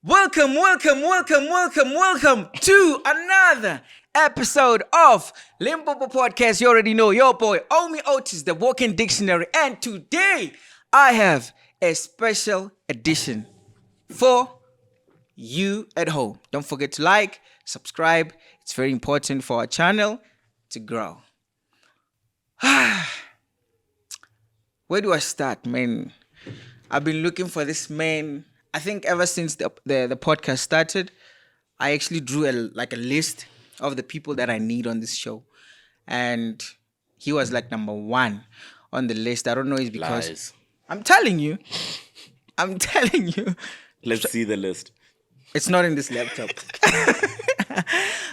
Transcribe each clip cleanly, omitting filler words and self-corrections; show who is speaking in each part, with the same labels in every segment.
Speaker 1: Welcome to another episode of limpopo.podcast. You already know your boy Omee Otis, the walking dictionary, and today I have a special edition for you at home. Don't forget to like, subscribe. It's very important for our channel to grow. Where do I start, man? I've been looking for this man. I think ever since the podcast started, I actually drew a list of the people that I need on this show. And he was like number one on the list. I don't know, it's because...
Speaker 2: Lies.
Speaker 1: I'm telling you.
Speaker 2: Let's see the list.
Speaker 1: It's not in this laptop.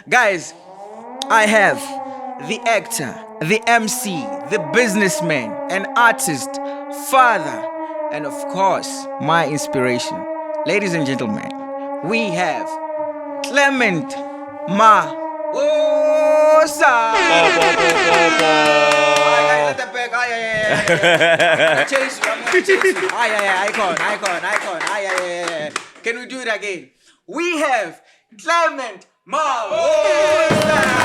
Speaker 1: Guys, I have the actor, the MC, the businessman, an artist, father, and of course, my inspiration. Ladies and gentlemen, we have Clement Maosa. Guys, at the back. Chase you. Icon. Can we do it again? We have Clement Maosa.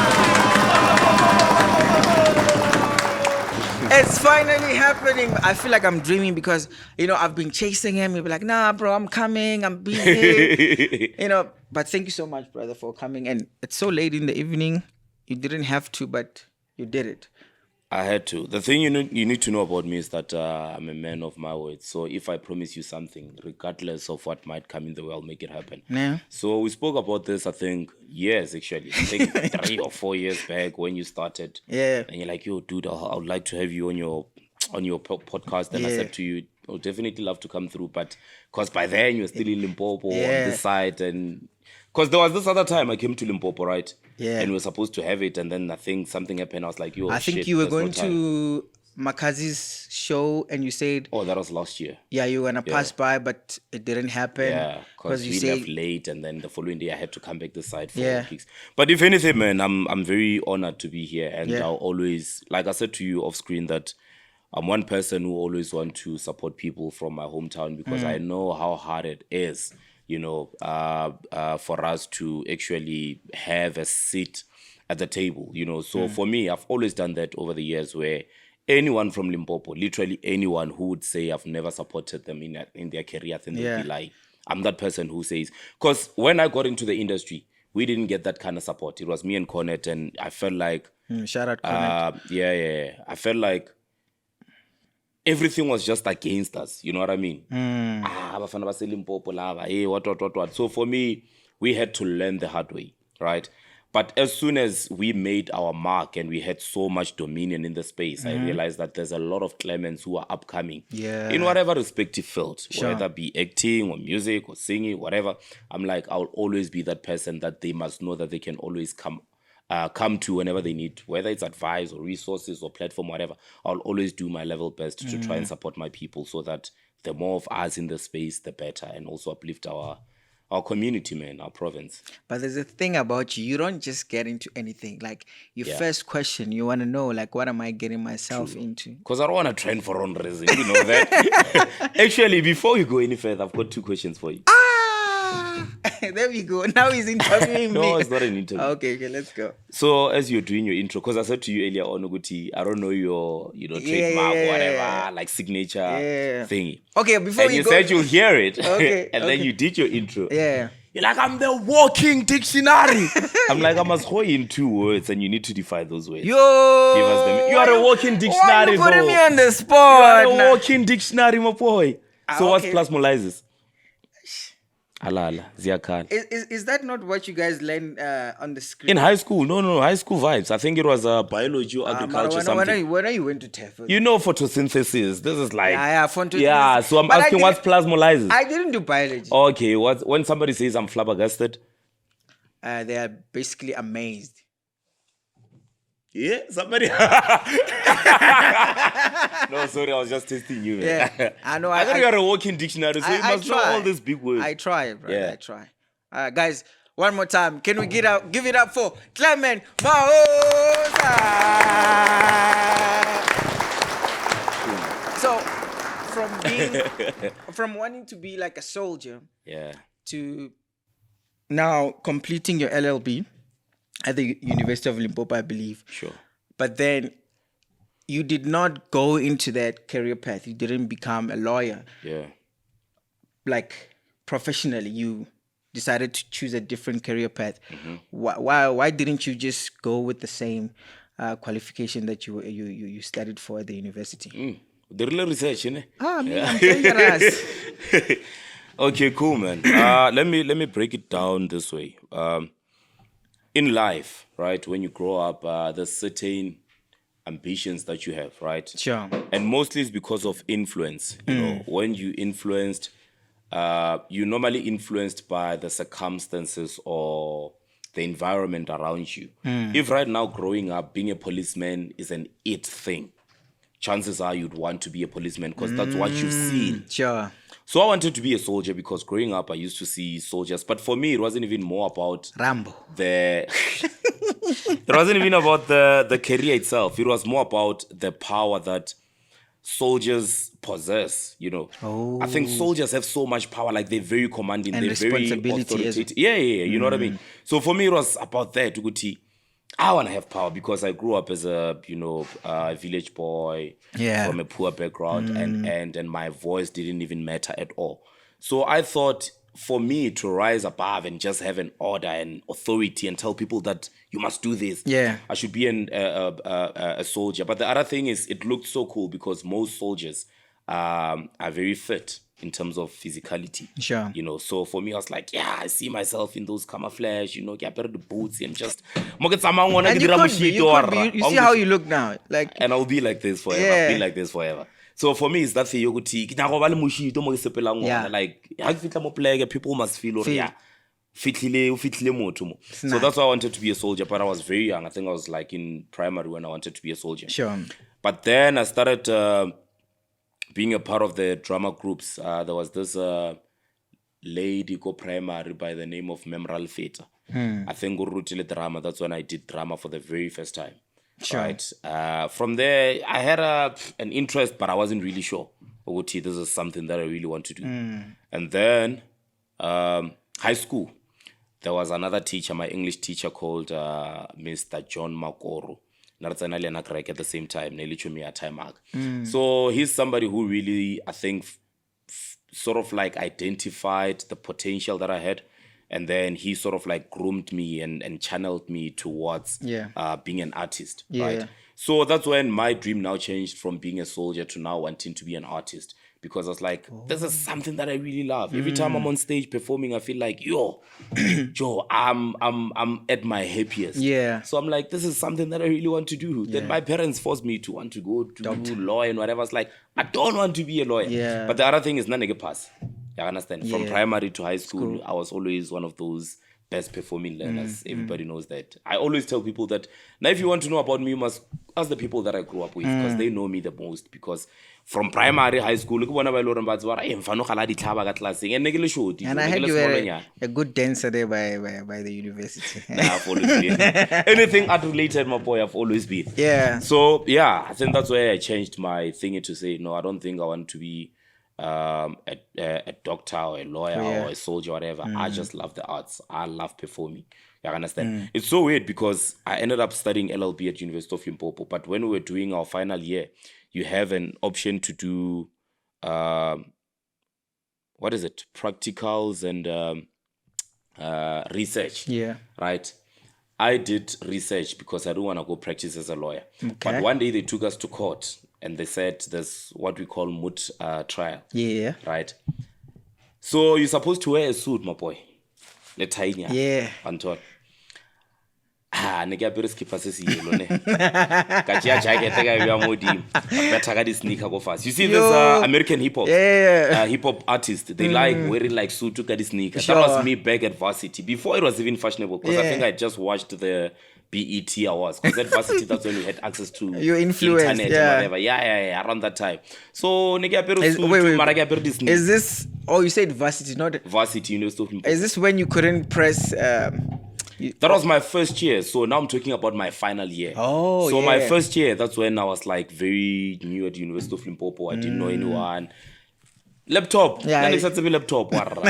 Speaker 1: It's finally happening. I feel like I'm dreaming because, I've been chasing him. He'll be like, nah, bro, I'm coming. I'm busy. But thank you so much, brother, for coming. And it's so late in the evening. You didn't have to, but you did it.
Speaker 2: I had to. The thing you need to know about me is that I'm a man of my word. So if I promise you something, regardless of what might come in the way, I'll make it happen.
Speaker 1: Yeah.
Speaker 2: So we spoke about this, I think, years actually. I think 3 or 4 years back when you started.
Speaker 1: Yeah.
Speaker 2: And you're like, yo, dude, I would like to have you on your podcast. And I said to you, I would definitely love to come through. But because by then you're still in Limpopo on this side. And because there was this other time I came to Limpopo, right?
Speaker 1: Yeah.
Speaker 2: And we were supposed to have it, and then I think something happened. I was like, yo,
Speaker 1: I think you were going to Makazi's show, and you said...
Speaker 2: Oh, that was last year.
Speaker 1: Yeah, you were going to pass by, but it didn't happen.
Speaker 2: Yeah, because we left late, and then the following day I had to come back this side for weeks. But if anything, man, I'm very honored to be here. And I'll always, like I said to you off screen, that I'm one person who always want to support people from my hometown because I know how hard it is, for us to actually have a seat at the table, So for me, I've always done that over the years where anyone from Limpopo, literally anyone who would say I've never supported them in their career, I think they'd be like, I'm that person who says, because when I got into the industry, we didn't get that kind of support. It was me and Cornet, and I felt like...
Speaker 1: shout out Cornet.
Speaker 2: I felt like everything was just against us. You know what I mean? What. So for me, we had to learn the hard way, right? But as soon as we made our mark and we had so much dominion in the space, I realized that there's a lot of Clements who are upcoming in whatever respective field, whether it be acting or music or singing, whatever. I'm like, I'll always be that person that they must know that they can always come to whenever they need, whether it's advice or resources or platform, whatever. I'll always do my level best to try and support my people so that the more of us in the space, the better, and also uplift our community, man, our province.
Speaker 1: But there's a thing about you. You don't just get into anything. Like, your first question, you want to know, like, what am I getting myself into?
Speaker 2: Because I don't want to trend for wrong reason. You know that. Actually, before we go any further, I've got 2 questions for you.
Speaker 1: There we go. Now he's interviewing me.
Speaker 2: No, it's not an interview.
Speaker 1: Okay, let's go.
Speaker 2: So, as you're doing your intro, because I said to you earlier on, Uguti, I don't know your, trademark, whatever, like signature thingy.
Speaker 1: Okay, before
Speaker 2: you said you'll hear it.
Speaker 1: Okay.
Speaker 2: And then you did your intro.
Speaker 1: Yeah.
Speaker 2: You're like, I'm the walking dictionary. I'm like, I must go in 2 words and you need to define those words.
Speaker 1: Yo,
Speaker 2: Give us them. You are a walking dictionary.
Speaker 1: Why you putting
Speaker 2: bro.
Speaker 1: me on the
Speaker 2: You are
Speaker 1: spot?
Speaker 2: a walking dictionary, my boy. So what's
Speaker 1: okay.
Speaker 2: plasmolysis? Ala, ziyakhala.
Speaker 1: Is that not what you guys learned on the screen?
Speaker 2: In high school? No, high school vibes. I think it was biology or agriculture something.
Speaker 1: When you went to TEF?
Speaker 2: You know photosynthesis. This is like...
Speaker 1: photosynthesis.
Speaker 2: Yeah, so I'm asking what's plasmolysis?
Speaker 1: I didn't do biology.
Speaker 2: Okay, when somebody says I'm flabbergasted?
Speaker 1: They are basically amazed.
Speaker 2: Yeah, somebody... No, sorry, I was just testing you. Man.
Speaker 1: Yeah, I know.
Speaker 2: I thought you are a walking dictionary, so you must know all these big words.
Speaker 1: I try, bro.
Speaker 2: Yeah.
Speaker 1: I try. Guys, one more time. Can we give it up for Clement Maosa? So, from wanting to be like a soldier, to now completing your LLB at the University of Limpopo, I believe.
Speaker 2: Sure.
Speaker 1: But then you did not go into that career path. You didn't become a lawyer.
Speaker 2: Yeah.
Speaker 1: Like professionally, you decided to choose a different career path.
Speaker 2: Mm-hmm.
Speaker 1: Why didn't you just go with the same qualification that you studied for at the university?
Speaker 2: The real research, innit?
Speaker 1: Man, I'm dangerous.
Speaker 2: Okay, cool, man. Let me break it down this way. In life, right, when you grow up, there's certain ambitions that you have, right?
Speaker 1: Sure.
Speaker 2: And mostly it's because of influence. You know, when you influenced, you're normally influenced by the circumstances or the environment around you. If right now growing up, being a policeman is an it thing, chances are you'd want to be a policeman because that's what you've seen.
Speaker 1: Sure.
Speaker 2: So I wanted to be a soldier because growing up I used to see soldiers. But for me, it wasn't even more about
Speaker 1: Rambo.
Speaker 2: It wasn't even about the career itself. It was more about the power that soldiers possess, you know. I think soldiers have so much power, like they're very commanding,
Speaker 1: And
Speaker 2: they're very
Speaker 1: responsibility
Speaker 2: authoritative. Yeah, you know what I mean? So for me, it was about that. Uguti, I want to have power because I grew up as a, village boy from a poor background and my voice didn't even matter at all. So I thought for me to rise above and just have an order and authority and tell people that you must do this, I should be a soldier. But the other thing is it looked so cool because most soldiers are very fit in terms of physicality.
Speaker 1: Sure.
Speaker 2: You know, so for me, I was like, I see myself in those camouflage, get better the boots and just... And
Speaker 1: you see how you look now. Like,
Speaker 2: and I'll be like this forever. I'll be like this forever. So for me, it's that thing, like, people must feel, so that's why I wanted to be a soldier, but I was very young. I think I was like in primary when I wanted to be a soldier.
Speaker 1: Sure.
Speaker 2: But then I started... being a part of the drama groups. There was this lady go primary by the name of Memral Feta. I think Urutile drama. That's when I did drama for the very first time.
Speaker 1: Sure.
Speaker 2: Right. From there, I had an interest, but I wasn't really sure. This is something that I really want to do. And then high school, there was another teacher, my English teacher called Mr. John Makoro. At the same time, so he's somebody who really, I think, sort of like identified the potential that I had, and then he sort of like groomed me and channeled me towards being an artist. Right. So that's when my dream now changed from being a soldier to now wanting to be an artist. Because I was like, this is something that I really love. Every time I'm on stage performing, I feel like, Joe, I'm at my happiest.
Speaker 1: Yeah.
Speaker 2: So I'm like, this is something that I really want to do. Then my parents forced me to want to go to do law and whatever. I was like, I don't want to be a lawyer.
Speaker 1: Yeah.
Speaker 2: But the other thing is, none pass. You understand? From primary to high school, I was always one of those best performing learners. Everybody knows that. I always tell people that now if you want to know about me, you must ask the people that I grew up with because they know me the most. Because from primary, high school, and I had
Speaker 1: you were a good dancer there by the university.
Speaker 2: I've always been. Anything art related, my boy, I've always been.
Speaker 1: Yeah.
Speaker 2: So I think that's where I changed my thinking to say, no, I don't think I want to be a doctor or a lawyer or a soldier or whatever. I just love the arts. I love performing. You understand? It's so weird because I ended up studying LLB at University of Limpopo, but when we were doing our final year, you have an option to do practicals and research.
Speaker 1: Yeah.
Speaker 2: Right. I did research because I don't want to go practice as a lawyer.
Speaker 1: Okay.
Speaker 2: But one day they took us to court and they said there's what we call moot trial.
Speaker 1: Yeah.
Speaker 2: Right. So you're supposed to wear a suit, my boy.
Speaker 1: Yeah.
Speaker 2: Anton. Ne ke apere skipper se yellow ne. Ka tšea jacket ka ya modimo. Betha ka di sneaker go fast. You see this American hip hop.
Speaker 1: Yeah.
Speaker 2: Hip hop artists, they like wearing like suit to get the sneaker.
Speaker 1: Sure.
Speaker 2: That was me back at varsity before it was even fashionable because I
Speaker 1: Yeah.
Speaker 2: think I just watched the BET awards because at varsity that's when we had access to
Speaker 1: Your influence,
Speaker 2: internet
Speaker 1: yeah.
Speaker 2: and whatever. Yeah, around that time. So ne ke apere
Speaker 1: Is-
Speaker 2: suit,
Speaker 1: wait.
Speaker 2: mara ke apere di sneaker.
Speaker 1: Is this? Oh, you said varsity, not.
Speaker 2: Varsity University of Limpopo.
Speaker 1: Is this when you couldn't press?
Speaker 2: That was my first year. So now I'm talking about my final year.
Speaker 1: Oh,
Speaker 2: so
Speaker 1: yeah.
Speaker 2: my first year, that's when I was like very new at the University of Limpopo. I didn't know anyone. Laptop.
Speaker 1: Yeah.
Speaker 2: Laptop. Laptop.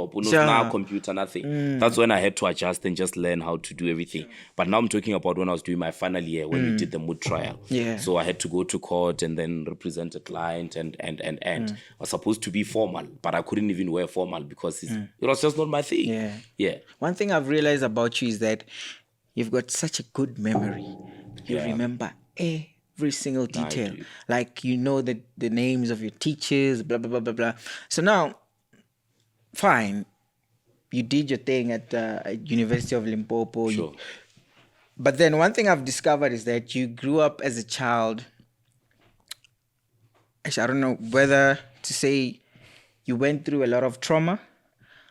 Speaker 2: No computer, nothing. That's when I had to adjust and just learn how to do everything. But now I'm talking about when I was doing my final year when we did the mood trial.
Speaker 1: Yeah.
Speaker 2: So I had to go to court and then represent a client and. I was supposed to be formal, but I couldn't even wear formal because it was just not my thing.
Speaker 1: Yeah.
Speaker 2: Yeah.
Speaker 1: One thing I've realized about you is that you've got such a good memory. You
Speaker 2: Yeah.
Speaker 1: remember every single detail.
Speaker 2: do.
Speaker 1: Like you know the names of your teachers, blah blah blah blah blah. So now, fine, you did your thing at University of Limpopo.
Speaker 2: Sure.
Speaker 1: But then one thing I've discovered is that you grew up as a child. Actually, I don't know whether to say you went through a lot of trauma,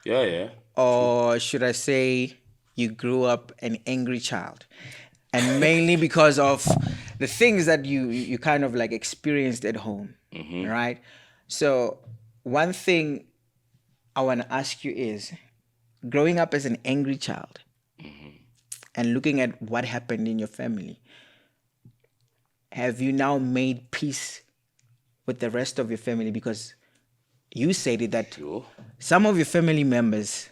Speaker 2: Yeah.
Speaker 1: or should I say you grew up an angry child, and mainly because of the things that you kind of like experienced at home, right? So one thing I want to ask you is, growing up as an angry child and looking at what happened in your family, have you now made peace with the rest of your family? Because you said it that
Speaker 2: Sure.
Speaker 1: some of your family members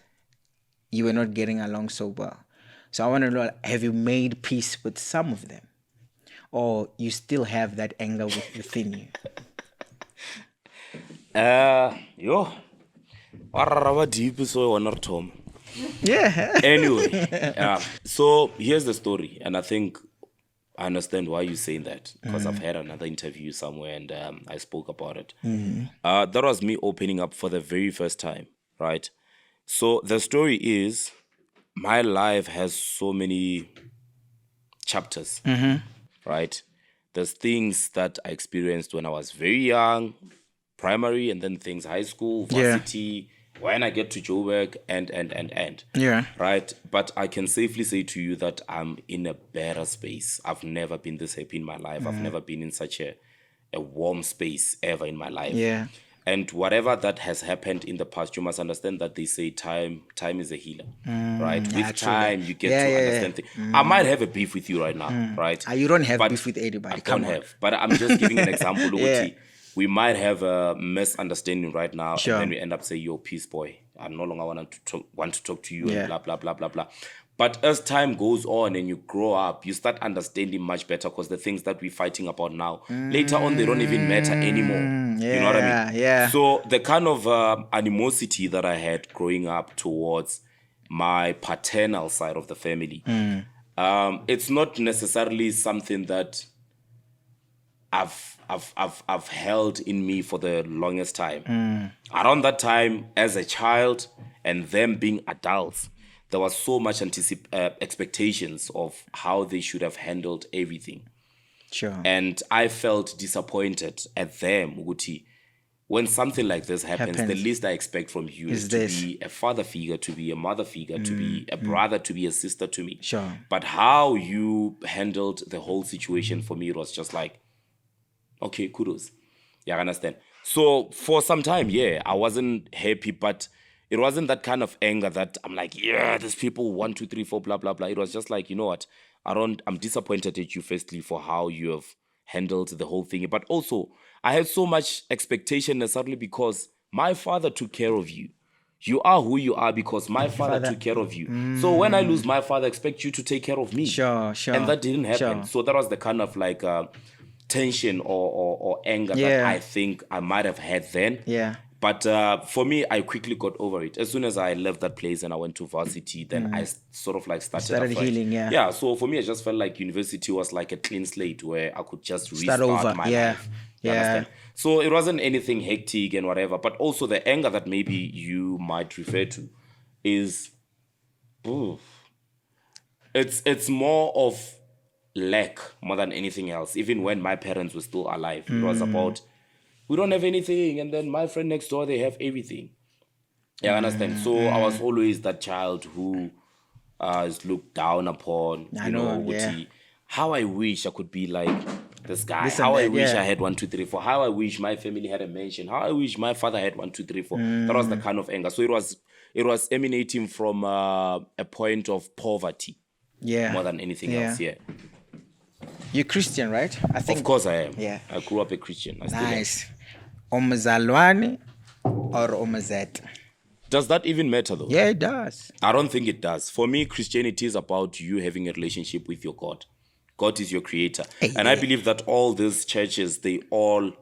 Speaker 1: you were not getting along so well. So I want to know, have you made peace with some of them? Or you still have that anger within you?
Speaker 2: Yo. Araraba deep so one or Tom.
Speaker 1: Yeah.
Speaker 2: Anyway, so here's the story, and I think I understand why you're saying that because I've had another interview somewhere and I spoke about it. That was me opening up for the very first time, right? So the story is, my life has so many chapters, right? There's things that I experienced when I was very young, primary, and then things high school, varsity, when I get to Joburg, and.
Speaker 1: Yeah.
Speaker 2: Right? But I can safely say to you that I'm in a better space. I've never been this happy in my life. I've never been in such a warm space ever in my life.
Speaker 1: Yeah.
Speaker 2: And whatever that has happened in the past, you must understand that they say time is a healer, right? With
Speaker 1: actually.
Speaker 2: time, you get to understand things. I might have a beef with you right now, right?
Speaker 1: You don't have
Speaker 2: But
Speaker 1: beef with anybody.
Speaker 2: I
Speaker 1: Come
Speaker 2: don't
Speaker 1: on.
Speaker 2: have. But I'm just giving an example.
Speaker 1: Yeah.
Speaker 2: We might have a misunderstanding right now,
Speaker 1: Sure.
Speaker 2: and then we end up saying, "Yo, peace, boy. I no longer want to talk to you,"
Speaker 1: Yeah.
Speaker 2: and blah blah blah blah blah. But as time goes on and you grow up, you start understanding much better because the things that we're fighting about now, later on, they don't even matter anymore. You know what I mean?
Speaker 1: Yeah.
Speaker 2: So the kind of animosity that I had growing up towards my paternal side of the family, it's not necessarily something that I've held in me for the longest time. Around that time, as a child and them being adults, there was so much expectations of how they should have handled everything.
Speaker 1: Sure.
Speaker 2: And I felt disappointed at them, Uguti. When something like this happens, the least I expect from you is to be a father figure, to be a mother figure, to be a brother, to be a sister to me.
Speaker 1: Sure.
Speaker 2: But how you handled the whole situation for me, it was just like, okay, kudos. Yeah, I understand. So for some time, I wasn't happy, but it wasn't that kind of anger that I'm like, yeah, these people 1, 2, 3, 4, blah, blah, blah. It was just like, you know what? I'm disappointed at you, firstly, for how you have handled the whole thing. But also, I had so much expectation necessarily because my father took care of you. You are who you are because my father took care of you. So when I lose my father, I expect you to take care of me.
Speaker 1: Sure.
Speaker 2: And that didn't happen.
Speaker 1: Sure.
Speaker 2: So that was the kind of like tension or anger that
Speaker 1: Yeah.
Speaker 2: I think I might have had then.
Speaker 1: Yeah.
Speaker 2: But for me, I quickly got over it. As soon as I left that place and I went to varsity, then I sort of like started afresh.
Speaker 1: healing, yeah.
Speaker 2: Yeah, so for me, I just felt like university was like a clean slate where I could just
Speaker 1: Start
Speaker 2: restart
Speaker 1: over,
Speaker 2: my
Speaker 1: yeah.
Speaker 2: life. You understand? So it wasn't anything hectic and whatever. But also the anger that maybe you might refer to is, it's more of lack more than anything else. Even when my parents were still alive, it was about, we don't have anything, and then my friend next door, they have everything. Yeah, I understand. So I was always that child who is looked down upon.
Speaker 1: I know,
Speaker 2: Uti, how I wish I could be like this guy.
Speaker 1: This and
Speaker 2: How I
Speaker 1: that,
Speaker 2: wish
Speaker 1: yeah.
Speaker 2: I had 1, 2, 3, 4. How I wish my family had a mansion. How I wish my father had 1, 2, 3, 4. That was the kind of anger. So it was emanating from a point of poverty
Speaker 1: Yeah.
Speaker 2: more than anything else. Yeah.
Speaker 1: You're Christian, right? I think.
Speaker 2: Of course I am.
Speaker 1: Yeah.
Speaker 2: I grew up a Christian. I still am.
Speaker 1: Nice. Omzalwane or Omazet?
Speaker 2: Does that even matter though?
Speaker 1: Yeah, it does.
Speaker 2: I don't think it does. For me, Christianity is about you having a relationship with your God. God is your creator. And I believe that all these churches, they all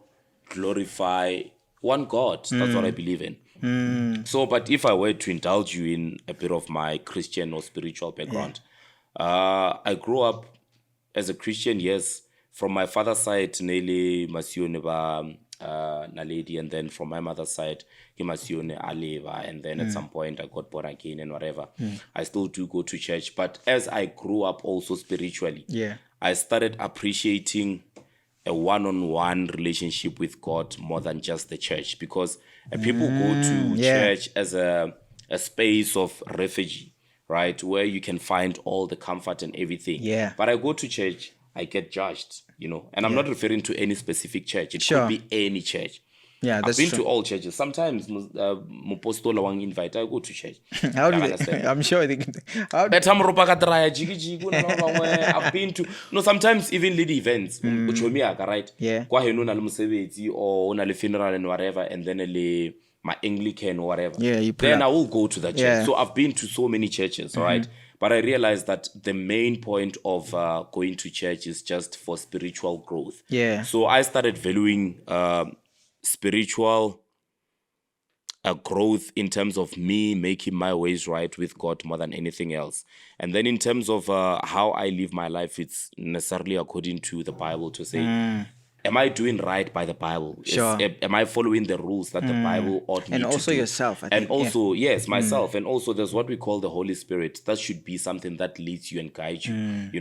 Speaker 2: glorify one God. That's what I believe in. So, but if I were to indulge you in a bit of my Christian or spiritual background, I grew up as a Christian, yes. From my father's side, Nele Masione ba Naledi, and then from my mother's side, Masione Aleva, and then at some point I got born again and whatever. I still do go to church, but as I grew up also spiritually, I started appreciating a one-on-one relationship with God more than just the church, because people go to church as a space of refuge, right, where you can find all the comfort and everything. But I go to church, I get judged, and I'm not referring to any specific church. It could be any church.
Speaker 1: Yeah,
Speaker 2: I've
Speaker 1: that's
Speaker 2: been
Speaker 1: true.
Speaker 2: to all churches. Sometimes Mopostola wang invite, I go to church.
Speaker 1: How do
Speaker 2: You
Speaker 1: they?
Speaker 2: understand?
Speaker 1: I'm sure they can. How
Speaker 2: I've been to sometimes even lead events right?
Speaker 1: Yeah.
Speaker 2: Kwa heno na le mosebetsi or na le funeral and whatever, and then le my Anglican or whatever.
Speaker 1: Yeah, you pull
Speaker 2: then
Speaker 1: up.
Speaker 2: I will go to that church.
Speaker 1: Yeah.
Speaker 2: So I've been to so many churches, right? But I realized that the main point of going to church is just for spiritual growth.
Speaker 1: Yeah.
Speaker 2: So I started valuing spiritual growth in terms of me making my ways right with God more than anything else. And then in terms of how I live my life, it's necessarily according to the Bible to say, am I doing right by the Bible?
Speaker 1: Sure.
Speaker 2: Am I following the rules that the Bible ought me
Speaker 1: And
Speaker 2: to
Speaker 1: also
Speaker 2: do?
Speaker 1: yourself, I
Speaker 2: And
Speaker 1: think,
Speaker 2: also, yes, myself. And also there's what we call the Holy Spirit. That should be something that leads you and guides you,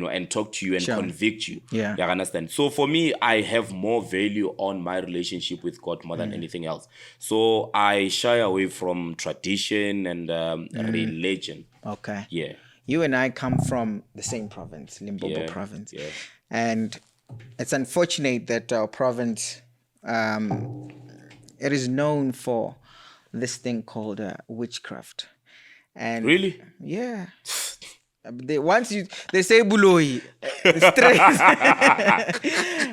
Speaker 2: and talk to you and convict you.
Speaker 1: Yeah.
Speaker 2: You understand? So for me, I have more value on my relationship with God more than anything else. So I shy away from tradition and religion.
Speaker 1: Okay.
Speaker 2: Yeah.
Speaker 1: You and I come from the same province, Limpopo province.
Speaker 2: Yeah.
Speaker 1: And it's unfortunate that our province, it is known for this thing called witchcraft. And
Speaker 2: Really?
Speaker 1: yeah. They say buloi, stress,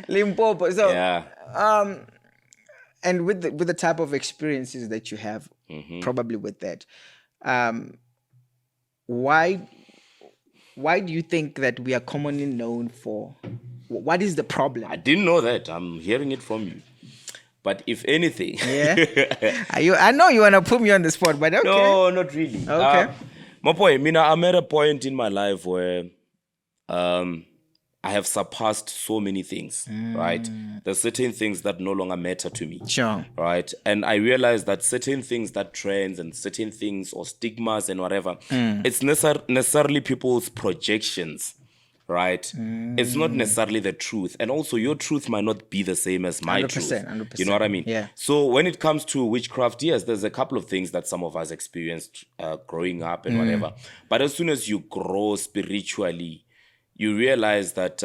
Speaker 1: Limpopo. So
Speaker 2: Yeah.
Speaker 1: and with the type of experiences that you have, probably with that, why do you think that we are commonly known for? What is the problem?
Speaker 2: I didn't know that. I'm hearing it from you. But if anything...
Speaker 1: Yeah. I know you want to put me on the spot, but okay.
Speaker 2: No, not really.
Speaker 1: Okay.
Speaker 2: My point, I'm at a point in my life where I have surpassed so many things, right? There's certain things that no longer matter to me.
Speaker 1: Sure.
Speaker 2: Right? And I realize that certain things, that trends and certain things or stigmas and whatever, it's necessarily people's projections, right? It's not necessarily the truth. And also your truth might not be the same as my
Speaker 1: 100%,
Speaker 2: truth.
Speaker 1: 100%.
Speaker 2: You know what I mean?
Speaker 1: Yeah.
Speaker 2: So when it comes to witchcraft, yes, there's a couple of things that some of us experienced growing up and whatever. But as soon as you grow spiritually, you realize that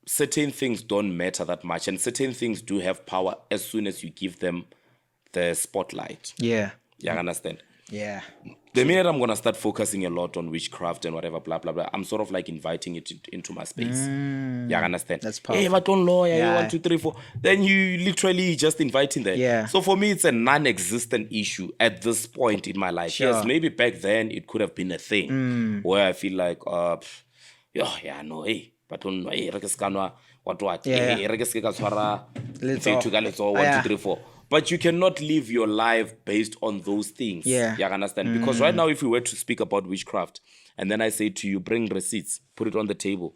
Speaker 2: certain things don't matter that much, and certain things do have power as soon as you give them the spotlight.
Speaker 1: Yeah.
Speaker 2: You understand?
Speaker 1: Yeah.
Speaker 2: The minute I'm going to start focusing a lot on witchcraft and whatever, blah, blah, blah, I'm sort of like inviting it into my space. You understand?
Speaker 1: That's
Speaker 2: Hey,
Speaker 1: powerful.
Speaker 2: but don't lawyer,
Speaker 1: Yeah.
Speaker 2: 1, 2, 3, 4. Then you literally just inviting that.
Speaker 1: Yeah.
Speaker 2: So for me, it's a non-existent issue at this point in my life.
Speaker 1: Sure.
Speaker 2: Yes, maybe back then it could have been a thing where I feel like, but don't know, hey, what,
Speaker 1: Yeah.
Speaker 2: hey, re ke se ka tshwara
Speaker 1: Let's
Speaker 2: fethu ka
Speaker 1: all-
Speaker 2: letsoho, 1, 2, 3, 4. But you cannot live your life based on those things.
Speaker 1: Yeah.
Speaker 2: You understand? Because right now, if we were to speak about witchcraft, and then I say to you, bring receipts, put it on the table,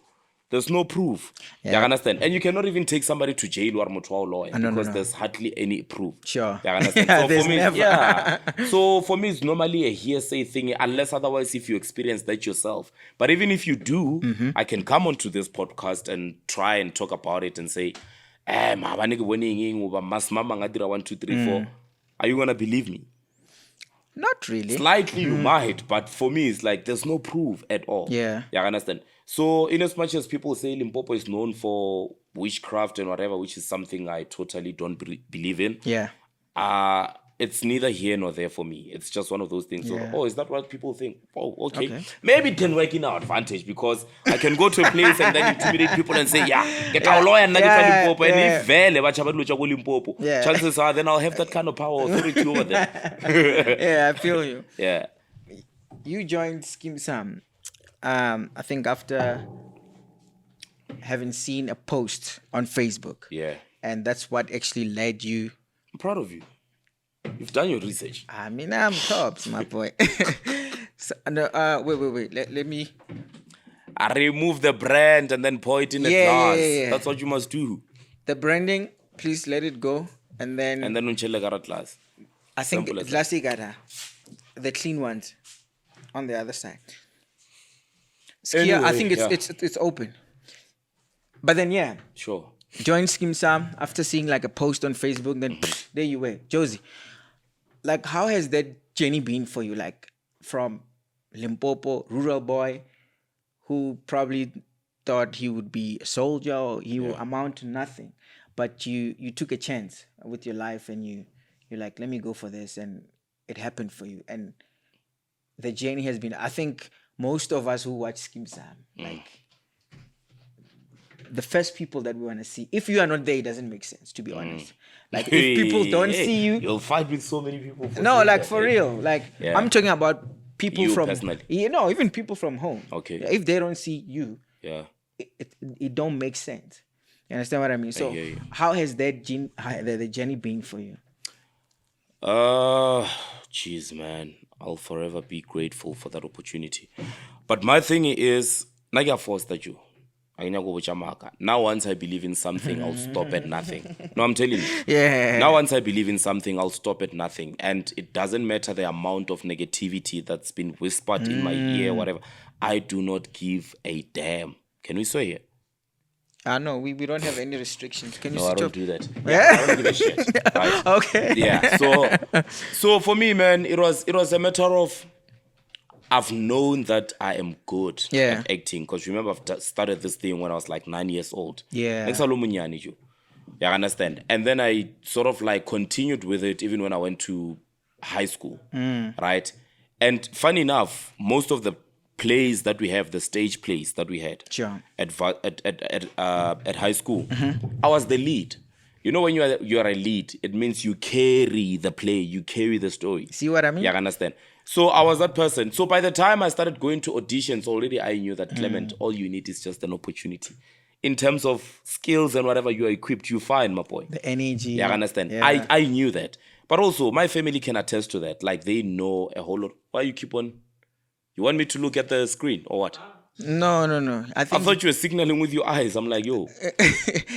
Speaker 2: there's no proof. You
Speaker 1: Yeah.
Speaker 2: understand? And you cannot even take somebody to jail or motwa lawyer
Speaker 1: No,
Speaker 2: because
Speaker 1: no.
Speaker 2: there's hardly any proof.
Speaker 1: Sure.
Speaker 2: You understand?
Speaker 1: Yeah,
Speaker 2: So
Speaker 1: there's
Speaker 2: for me,
Speaker 1: never.
Speaker 2: So for me, it's normally a hearsay thing, unless otherwise if you experience that yourself. But even if you do, I can come onto this podcast and try and talk about it and say, maabane ke bone eng goba masimama nga dira 1 2 3 4. Are you gonna believe me?
Speaker 1: Not really.
Speaker 2: Slightly you might, but for me it's like there's no proof at all.
Speaker 1: Yeah.
Speaker 2: I understand. So in as much as people say Limpopo is known for witchcraft and whatever, which is something I totally don't believe in.
Speaker 1: Yeah.
Speaker 2: It's neither here nor there for me. It's just one of those things.
Speaker 1: Yeah.
Speaker 2: So, is that what people think? Oh, okay.
Speaker 1: Okay.
Speaker 2: Maybe it can work in our advantage because I can go to a place and then intimidate people and say, yeah, get our lawyer and Limpopo. And if vele bacha badlo cha Limpopo, chances are then I'll have that kind of power authority over them.
Speaker 1: Yeah, I feel you.
Speaker 2: Yeah.
Speaker 1: You joined Skeem Saam, I think after having seen a post on Facebook.
Speaker 2: Yeah.
Speaker 1: And that's what actually led you.
Speaker 2: I'm proud of you. You've done your research.
Speaker 1: I mean, I'm tops, my boy. So, no, wait. Let me.
Speaker 2: I remove the brand and then pour it in a glass. Yeah. That's what you must do.
Speaker 1: The branding, please let it go. And then
Speaker 2: unchele gara glass.
Speaker 1: I think glassy gara. The clean ones on the other side. Anyway, I think it's open. But then
Speaker 2: sure.
Speaker 1: Join Skeem Saam after seeing like a post on Facebook. Then there you were, Josie. Like, how has that journey been for you? Like, from Limpopo, rural boy, who probably thought he would be a soldier or he will amount to nothing, but you took a chance with your life and you're like, let me go for this, and it happened for you. And the journey has been, I think most of us who watch Skeem Saam, like, the first people that we want to see. If you are not there, it doesn't make sense, to be honest. Like, if people don't see you,
Speaker 2: you'll fight with so many people.
Speaker 1: For real. Like, I'm talking about people
Speaker 2: you
Speaker 1: from
Speaker 2: personally.
Speaker 1: Even people from home.
Speaker 2: Okay.
Speaker 1: If they don't see you, it don't make sense. You understand what I mean? So, how has that the journey been for you?
Speaker 2: Jeez, man, I'll forever be grateful for that opportunity. But my thing is, naga forced that you. Now once I believe in something, I'll stop at nothing. No, I'm telling you.
Speaker 1: Yeah.
Speaker 2: Now once I believe in something, I'll stop at nothing. And it doesn't matter the amount of negativity that's been whispered in my ear, whatever. I do not give a damn. Can we say here?
Speaker 1: No, we don't have any restrictions. Can you
Speaker 2: No, I don't
Speaker 1: stop?
Speaker 2: do that. I don't give a shit. Right?
Speaker 1: Okay.
Speaker 2: Yeah. So for me, man, it was a matter of I've known that I am good at acting, because remember I've started this thing when I was like 9 years old.
Speaker 1: Yeah.
Speaker 2: You understand? And then I sort of like continued with it even when I went to high school, right? And funny enough, most of the plays that we have, the stage plays that we had at high school, I was the lead. You know, when you are a lead, it means you carry the play, you carry the story.
Speaker 1: See what I mean?
Speaker 2: Yeah, I understand. So I was that person. So by the time I started going to auditions, already I knew that, Clement, all you need is just an opportunity. In terms of skills and whatever you are equipped, you find, my boy.
Speaker 1: The energy.
Speaker 2: Yeah, I understand.
Speaker 1: Yeah.
Speaker 2: I knew that. But also, my family can attest to that. Like, they know a whole lot. Why you keep on? You want me to look at the screen or what?
Speaker 1: No. I
Speaker 2: thought you were signaling with your eyes. I'm like, yo.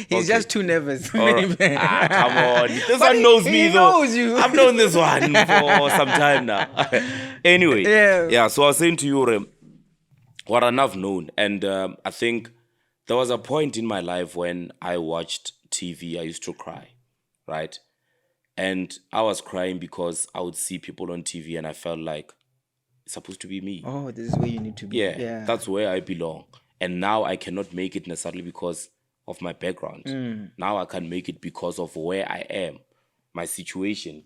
Speaker 1: He's just too nervous.
Speaker 2: Come on. This one knows me, though.
Speaker 1: He knows you.
Speaker 2: I've known this one for some time now. Anyway. Yeah, so I was saying to you, what I've known. And I think there was a point in my life when I watched TV, I used to cry, right? And I was crying because I would see people on TV and I felt like, supposed to be me.
Speaker 1: Oh, this is where you need to be.
Speaker 2: Yeah, that's where I belong. And now I cannot make it necessarily because of my background. Now I can make it because of where I am, my situation.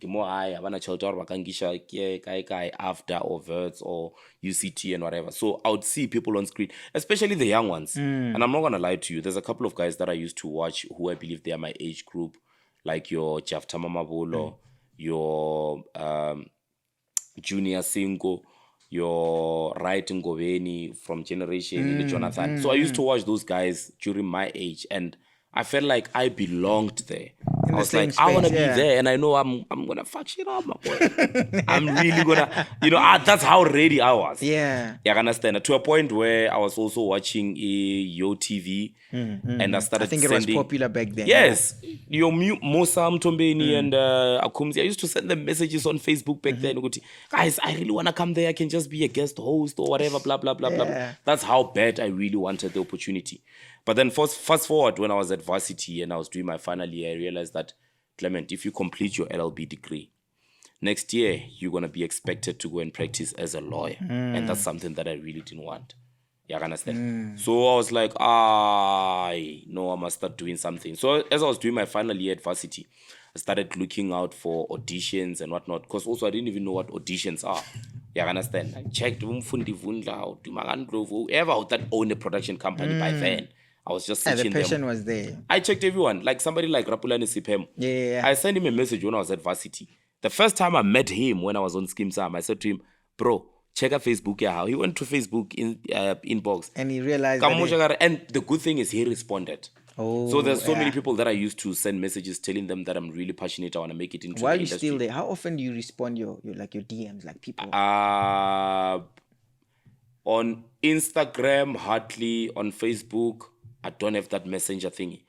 Speaker 2: After or Verts or UCT and whatever. So I would see people on screen, especially the young ones. And I'm not going to lie to you. There's a couple of guys that I used to watch who I believe they are my age group, like your Jaftama Mabolo, your Junior Singo, your Right Ngobeni from Generation, Jonathan. So I used to watch those guys during my age and I felt like I belonged there. I
Speaker 1: the
Speaker 2: was
Speaker 1: same
Speaker 2: like, I want to
Speaker 1: space,
Speaker 2: be
Speaker 1: yeah.
Speaker 2: there, and I know I'm gonna fuck shit up, my boy. I'm really gonna, that's how ready I was.
Speaker 1: Yeah.
Speaker 2: Yeah, I understand. To a point where I was also watching Yo TV, and I started
Speaker 1: I think
Speaker 2: sending.
Speaker 1: it was popular back then.
Speaker 2: Yes, your Saam Tombeni and Akumzi. I used to send them messages on Facebook back then. Guys, I really want to come there. I can just be a guest host or whatever, blah, blah, blah, blah, blah.
Speaker 1: Yeah.
Speaker 2: That's how bad I really wanted the opportunity. But then fast forward, when I was at varsity and I was doing my final year, I realized that, Clement, if you complete your LLB degree, next year you're going to be expected to go and practice as a lawyer. And that's something that I really didn't want. Yeah, I understand. So I was like, no, I must start doing something. So as I was doing my final year at varsity, I started looking out for auditions and whatnot. Because also I didn't even know what auditions are. Yeah, I understand. I checked whoever that owned a production company by then. I was just
Speaker 1: Yeah,
Speaker 2: searching
Speaker 1: the passion
Speaker 2: them.
Speaker 1: was there.
Speaker 2: I checked everyone, like somebody like Rapulani Sipem.
Speaker 1: Yeah.
Speaker 2: I sent him a message when I was at varsity. The first time I met him when I was on Skeem Saam, I said to him, bro, check out Facebook. Yeah, he went to Facebook inbox.
Speaker 1: And he realized that
Speaker 2: and the good thing is he responded.
Speaker 1: Oh,
Speaker 2: So there's so
Speaker 1: yeah.
Speaker 2: many people that I used to send messages telling them that I'm really passionate. I want to make it into
Speaker 1: While
Speaker 2: the
Speaker 1: you're
Speaker 2: industry.
Speaker 1: still there, how often do you respond your DMs, like people?
Speaker 2: On Instagram, hardly. On Facebook, I don't have that messenger thingy,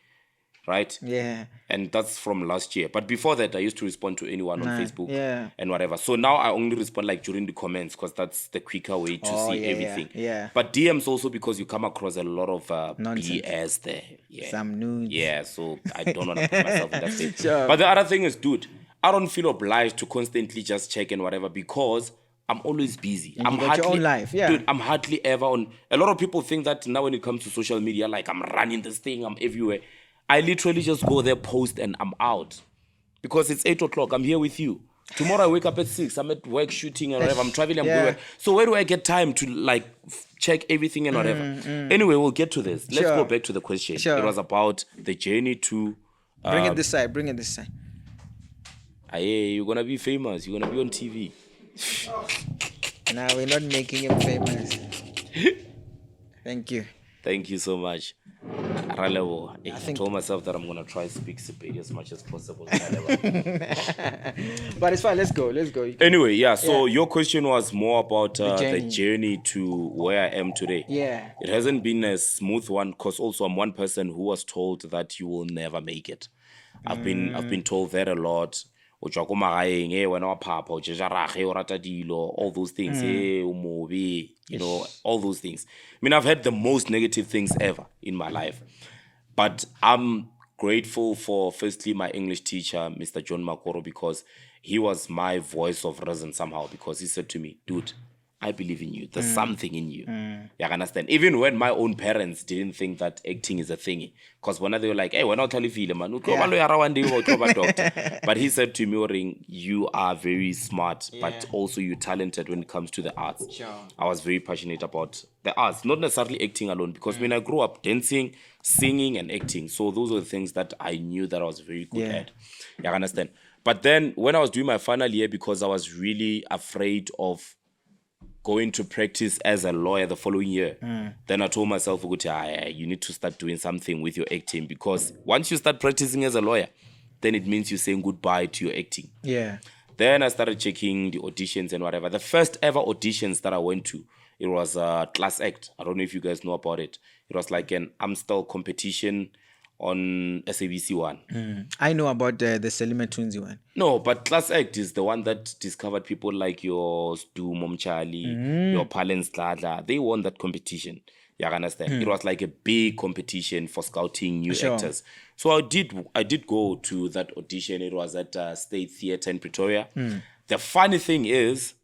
Speaker 2: right?
Speaker 1: Yeah.
Speaker 2: And that's from last year. But before that, I used to respond to anyone on Facebook
Speaker 1: yeah.
Speaker 2: and whatever. So now I only respond like during the comments because that's the quicker way to see
Speaker 1: yeah,
Speaker 2: everything.
Speaker 1: yeah.
Speaker 2: But DMs also because you come across a lot of
Speaker 1: Nonsense.
Speaker 2: BS there. Yeah.
Speaker 1: Some nudes.
Speaker 2: Yeah, so I don't want to put myself in that state.
Speaker 1: Sure.
Speaker 2: But the other thing is, dude, I don't feel obliged to constantly just check and whatever because I'm always busy.
Speaker 1: And you got your own life, yeah.
Speaker 2: Dude, I'm hardly ever on. A lot of people think that now when it comes to social media, like I'm running this thing, I'm everywhere. I literally just go there, post, and I'm out. Because it's 8 o'clock, I'm here with you. Tomorrow I wake up at 6, I'm at work shooting and whatever, I'm traveling, I'm going. So where do I get time to like check everything and whatever? Anyway, we'll get to this. Let's go back to the question.
Speaker 1: Sure.
Speaker 2: It was about the journey to...
Speaker 1: Bring it this side.
Speaker 2: You're going to be famous, you're going to be on TV.
Speaker 1: Nah, we're not making him famous. Thank you.
Speaker 2: Thank you so much. I told myself that I'm going to try to speak Sepedi as much as possible.
Speaker 1: But it's fine. Let's go.
Speaker 2: Anyway, so your question was more about the journey to where I am today.
Speaker 1: Yeah.
Speaker 2: It hasn't been a smooth one because also I'm one person who was told that you will never make it. I've been told that a lot. All those things, all those things. I mean, I've had the most negative things ever in my life. But I'm grateful for, firstly, my English teacher, Mr. John Makoro, because he was my voice of reason somehow, because he said to me, dude, I believe in you. There's something in you. Yeah, I understand. Even when my own parents didn't think that acting is a thingy. Because when they were like, hey, we're not telling you, man. But he said to me, Ring, you are very smart, but also you're talented when it comes to the arts.
Speaker 1: Sure.
Speaker 2: I was very passionate about the arts, not necessarily acting alone, because when I grew up dancing, singing, and acting, so those were the things that I knew that I was very good at. Yeah, I understand. But then when I was doing my final year, because I was really afraid of going to practice as a lawyer the following year, then I told myself, you need to start doing something with your acting, because once you start practicing as a lawyer, then it means you're saying goodbye to your acting.
Speaker 1: Yeah.
Speaker 2: Then I started checking the auditions and whatever. The first ever auditions that I went to, it was a class act. I don't know if you guys know about it. It was like an Amstel competition on SABC 1.
Speaker 1: I know about the Selima Tunzi one.
Speaker 2: No, but Class Act is the one that discovered people like your Stu Momchali, your Palens Tladla. They won that competition. Yeah, I understand. It was like a big competition for scouting new actors. So I did go to that audition. It was at State Theatre in Pretoria. The funny thing is,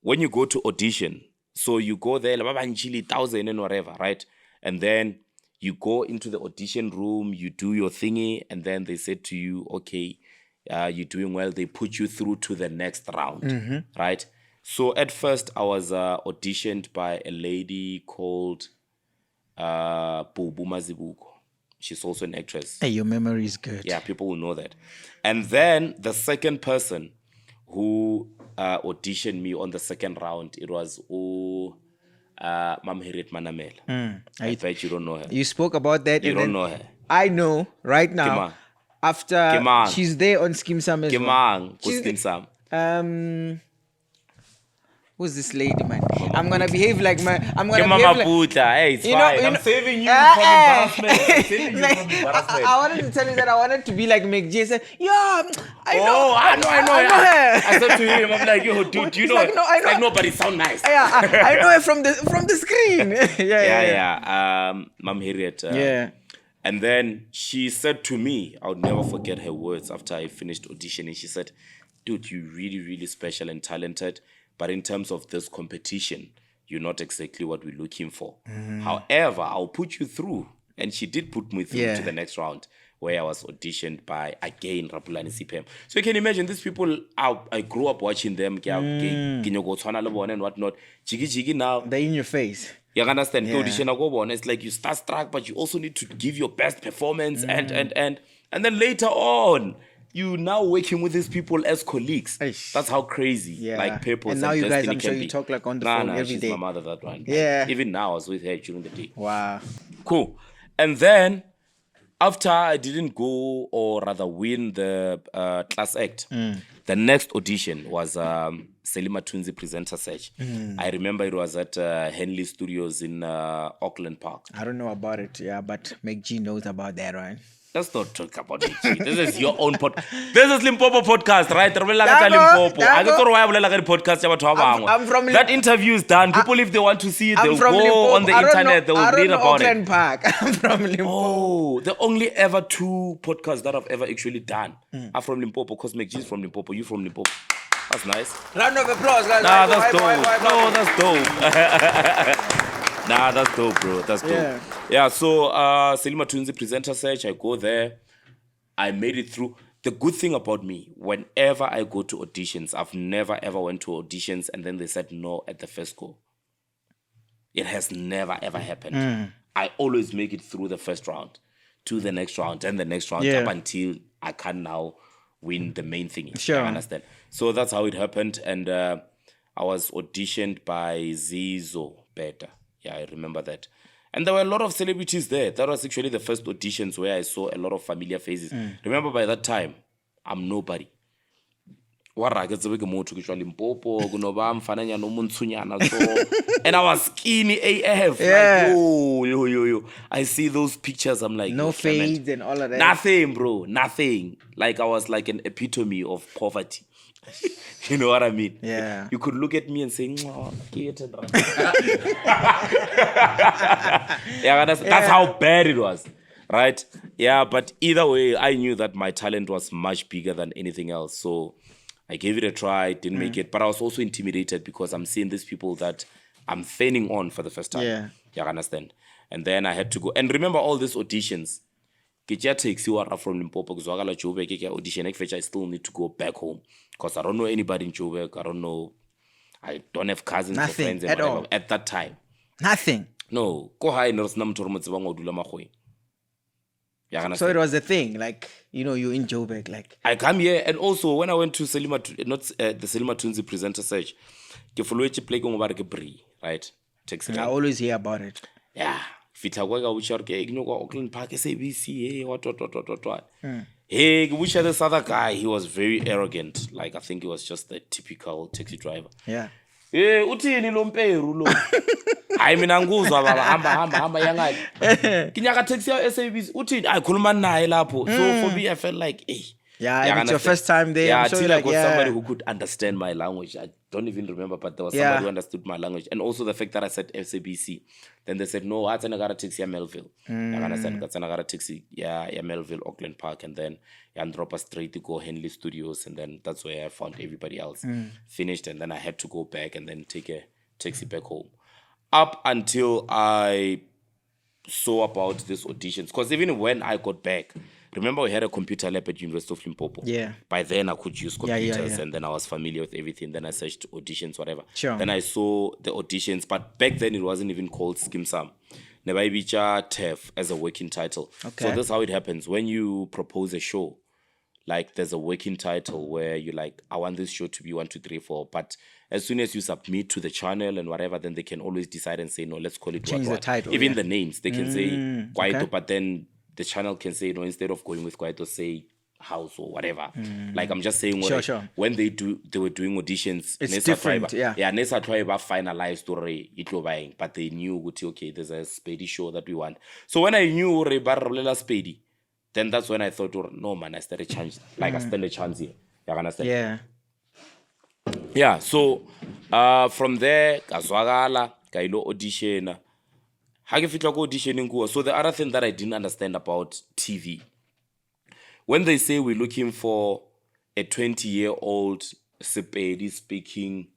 Speaker 2: when you go to audition, so you go there, 1,000 and whatever, right? And then you go into the audition room, you do your thingy, and then they said to you, okay, you're doing well. They put you through to the next round, right? So at first, I was auditioned by a lady called Bubu Mazibuko. She's also an actress.
Speaker 1: Hey, your memory is good.
Speaker 2: Yeah, people will know that. And then the second person who auditioned me on the second round, it was Mamhirit Manamela. I bet you don't know her.
Speaker 1: You spoke about that.
Speaker 2: You don't know her.
Speaker 1: I know right now. after
Speaker 2: Kimang.
Speaker 1: she's there on Skeem Saam as well.
Speaker 2: Kimang,
Speaker 1: She's
Speaker 2: Skeem Saam.
Speaker 1: Who's this lady, man? I'm gonna behave like my. I'm gonna
Speaker 2: Mama
Speaker 1: behave like.
Speaker 2: Puta. Hey, it's fine. I'm saving you from embarrassment. I'm saving you from embarrassment.
Speaker 1: I wanted to tell you that I wanted to be like McJ. Said, yeah, I know.
Speaker 2: Oh, I know her. I said to him, I'm like, yo, dude, you know,
Speaker 1: like, no, I know.
Speaker 2: like, no, but it sound nice.
Speaker 1: Yeah, I know her from the screen.
Speaker 2: yeah. Mom Harriet.
Speaker 1: Yeah.
Speaker 2: And then she said to me, I would never forget her words after I finished auditioning. She said, dude, you're really, really special and talented. But in terms of this competition, you're not exactly what we're looking for. However, I'll put you through. And she did put me through to the next round, where I was auditioned by, again, Rapulani CPM. So you can imagine these people, I grew up watching them, and whatnot. Jiggy now.
Speaker 1: They're in your face.
Speaker 2: You understand? Audition, it's like you start struck, but you also need to give your best performance. And then later on, you now working with these people as colleagues.
Speaker 1: Eish.
Speaker 2: That's how crazy like purpose
Speaker 1: and now you guys, I'm sure you
Speaker 2: be.
Speaker 1: talk like on the phone every
Speaker 2: she's
Speaker 1: day.
Speaker 2: My mother, that one.
Speaker 1: Yeah.
Speaker 2: Even now, I was with her during the day.
Speaker 1: Wow.
Speaker 2: Cool. And then, after I didn't go, or rather win the class act, the next audition was Selima Twinzi Presenter Search. I remember it was at Henley Studios in Auckland Park.
Speaker 1: I don't know about it, but McG knows about that, right?
Speaker 2: Let's not talk about it. This is your own podcast. This is Limpopo podcast, right? Limpopo. I don't know why I podcast.
Speaker 1: I'm from
Speaker 2: that interview is done. People, if they want to see it, they'll go
Speaker 1: Limpopo.
Speaker 2: on the internet. They'll read about
Speaker 1: Auckland
Speaker 2: it.
Speaker 1: Park. I'm from Limpopo.
Speaker 2: Oh, the only ever 2 podcasts that I've ever actually done are from Limpopo. Because McG's from Limpopo. You from Limpopo. That's nice.
Speaker 1: Round of applause, guys.
Speaker 2: Nah, that's dope. No, that's dope. Nah, that's dope, bro. That's dope. Yeah, so Selima Twinzi Presenter Search, I go there. I made it through. The good thing about me, whenever I go to auditions, I've never ever went to auditions and then they said no at the first go. It has never ever happened. I always make it through the first round, to the next round, and the next round, up until I can now win the main thing.
Speaker 1: Sure.
Speaker 2: I understand. So that's how it happened. And I was auditioned by Zizo Beta. Yeah, I remember that. And there were a lot of celebrities there. That was actually the first auditions where I saw a lot of familiar faces. Remember, by that time, I'm nobody. And I was skinny AF.
Speaker 1: Yeah.
Speaker 2: Like, yo. I see those pictures. I'm like,
Speaker 1: no fades and all of that.
Speaker 2: Nothing, bro. Nothing. Like, I was like an epitome of poverty. You know what I mean?
Speaker 1: Yeah.
Speaker 2: You could look at me and say, oh, that's how bad it was. Right? Yeah, but either way, I knew that my talent was much bigger than anything else. So I gave it a try, didn't make it. But I was also intimidated because I'm seeing these people that I'm fanning on for the first time.
Speaker 1: Yeah.
Speaker 2: You understand? And then I had to go. And remember all these auditions. From Limpopo, audition. I still need to go back home because I don't know anybody in Joburg. I don't have cousins or friends
Speaker 1: at all
Speaker 2: at that time.
Speaker 1: Nothing.
Speaker 2: No. So
Speaker 1: it was a thing, like, you're in Joburg, like.
Speaker 2: I come here, and also when I went to the Selima Twinzi Presenter Search, right?
Speaker 1: I always hear about it.
Speaker 2: Yeah. Auckland Park, SABC, hey, what. Hey, this other guy, he was very arrogant. Like, I think he was just the typical taxi driver.
Speaker 1: Yeah.
Speaker 2: Hey, utini lomperu lo. I mean, anguzwa baba hamba yangayi. Kinyaka taxi ya SABC utini ayikhuluma naye lapho. So for me I felt like, hey.
Speaker 1: Yeah, it's your first time there.
Speaker 2: Yeah,
Speaker 1: I'm sure
Speaker 2: till
Speaker 1: like,
Speaker 2: I got somebody who could understand my language. I don't even remember, but there was somebody who understood my language. And also the fact that I said SABC. Then they said, no, I got a taxi at Melville. I understand. I got a taxi, Melville, Auckland Park. And then I drop straight to go Henley Studios. And then that's where I found everybody else. Finished. And then I had to go back and then take a taxi back home. Up until I saw about these auditions. Because even when I got back, remember we had a computer lab at University of Limpopo.
Speaker 1: Yeah.
Speaker 2: By then I could use computers
Speaker 1: yeah.
Speaker 2: and then I was familiar with everything. Then I searched auditions, whatever.
Speaker 1: Sure.
Speaker 2: Then I saw the auditions, but back then it wasn't even called Skeem Saam. Nebaibicha TEF as a working title.
Speaker 1: Okay.
Speaker 2: So that's how it happens. When you propose a show, like there's a working title where you like, I want this show to be 1, 2, 3, 4. But as soon as you submit to the channel and whatever, then they can always decide and say, no, let's call it
Speaker 1: Change the title.
Speaker 2: Even the names, they can say Kwaito,
Speaker 1: okay.
Speaker 2: but then the channel can say, instead of going with Kwaito, say house or whatever. Like I'm just saying,
Speaker 1: Sure.
Speaker 2: when they were doing auditions,
Speaker 1: It's
Speaker 2: Nesa
Speaker 1: different,
Speaker 2: Tribe,
Speaker 1: yeah.
Speaker 2: Nesa Tribe finalized story itlo buying, but they knew okay, there's a Spady show that we want. So when I knew Barrolela Spady, then that's when I thought, no man, I started chance, like I stand a chance here. You understand?
Speaker 1: Yeah.
Speaker 2: Yeah, so from there, Kazwagala, Kailo audition. Auditioning. So the other thing that I didn't understand about TV, when they say we're looking for a 20-year-old Sepedi speaking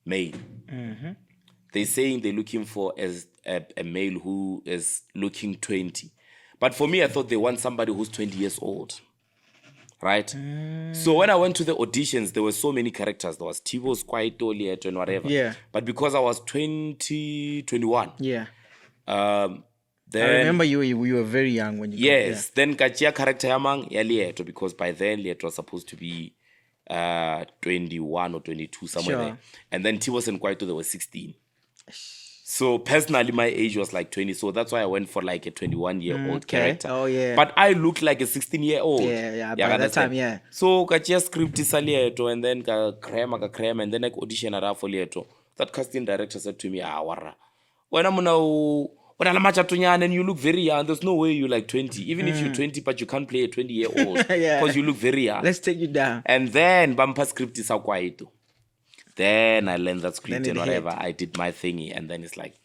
Speaker 2: male, they're saying they're looking for a male who is looking 20. But for me, I thought they want somebody who's 20 years old. Right? So when I went to the auditions, there were so many characters. There was Tivo's Quite Olieto and whatever.
Speaker 1: Yeah.
Speaker 2: But because I was 21.
Speaker 1: Yeah.
Speaker 2: Then
Speaker 1: I remember you were very young when you
Speaker 2: yes, then Kachia character Yamang Lieto, because by then Lieto was supposed to be 21 or 22, somewhere there. And then Tivos and Kwaito, they were 16. So personally, my age was like 20. So that's why I went for like a 21-year-old character.
Speaker 1: Oh, yeah.
Speaker 2: But I looked like a 16-year-old.
Speaker 1: Yeah. By that time, yeah.
Speaker 2: So Kachia script is Lieto, and then Krema, and then I auditioned for Lieto. That casting director said to me, Wara, when I'm now. And you look very young. There's no way you're like 20. Even if you're 20, but you can't play a 20-year-old. Because you look very young.
Speaker 1: Let's take you down.
Speaker 2: And then Bampa script is Quieto. Then I learned that script and whatever. I did my thingy, and then it's like,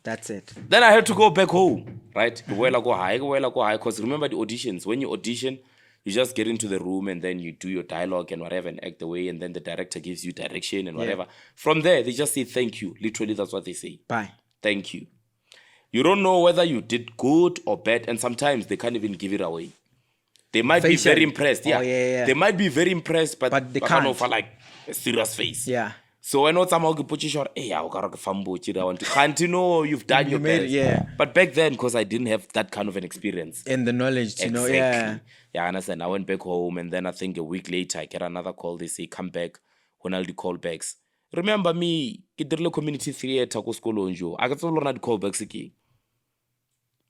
Speaker 1: that's it.
Speaker 2: Then I had to go back home, right? Go high. Because remember the auditions. When you audition, you just get into the room and then you do your dialogue and whatever and act away, and then the director gives you direction and whatever. From there, they just say thank you. Literally, that's what they say.
Speaker 1: Bye.
Speaker 2: Thank you. You don't know whether you did good or bad, and sometimes they can't even give it away. They might be very impressed. Yeah. They might be very impressed, but
Speaker 1: they can't
Speaker 2: offer like a serious face.
Speaker 1: Yeah.
Speaker 2: So I know somehow you put you short. Hey, I want to. Can't you know you've done your best?
Speaker 1: Yeah.
Speaker 2: But back then, because I didn't have that kind of an experience
Speaker 1: and the knowledge to know. Yeah.
Speaker 2: Yeah, I understand. I went back home, and then I think a week later I get another call. They say come back. When I'll do callbacks. Remember me? Get the community theater ko skolonjo. I got all the callbacks again.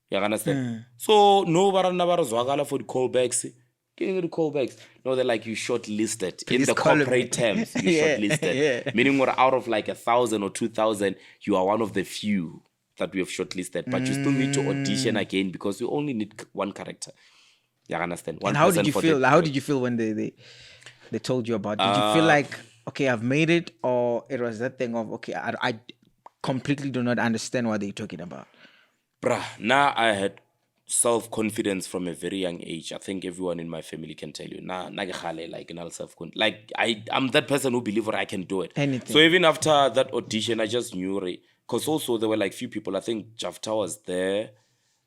Speaker 2: You understand? So no zwagala for the callbacks. Getting the callbacks. No, they're like you shortlisted. In the corporate terms, you shortlisted. Meaning we're out of like 1,000 or 2,000, you are one of the few that we have shortlisted. But you still need to audition again because we only need one character. You understand?
Speaker 1: And how did you feel? How did you feel when they told you about it? Did you feel like, okay, I've made it, or it was that thing of, okay, I completely do not understand what they're talking about?
Speaker 2: Bruh, now I had self-confidence from a very young age. I think everyone in my family can tell you. I'm that person who believes I can do it.
Speaker 1: Anything.
Speaker 2: So even after that audition, I just knew it. Because also there were like few people. I think Jafta was there.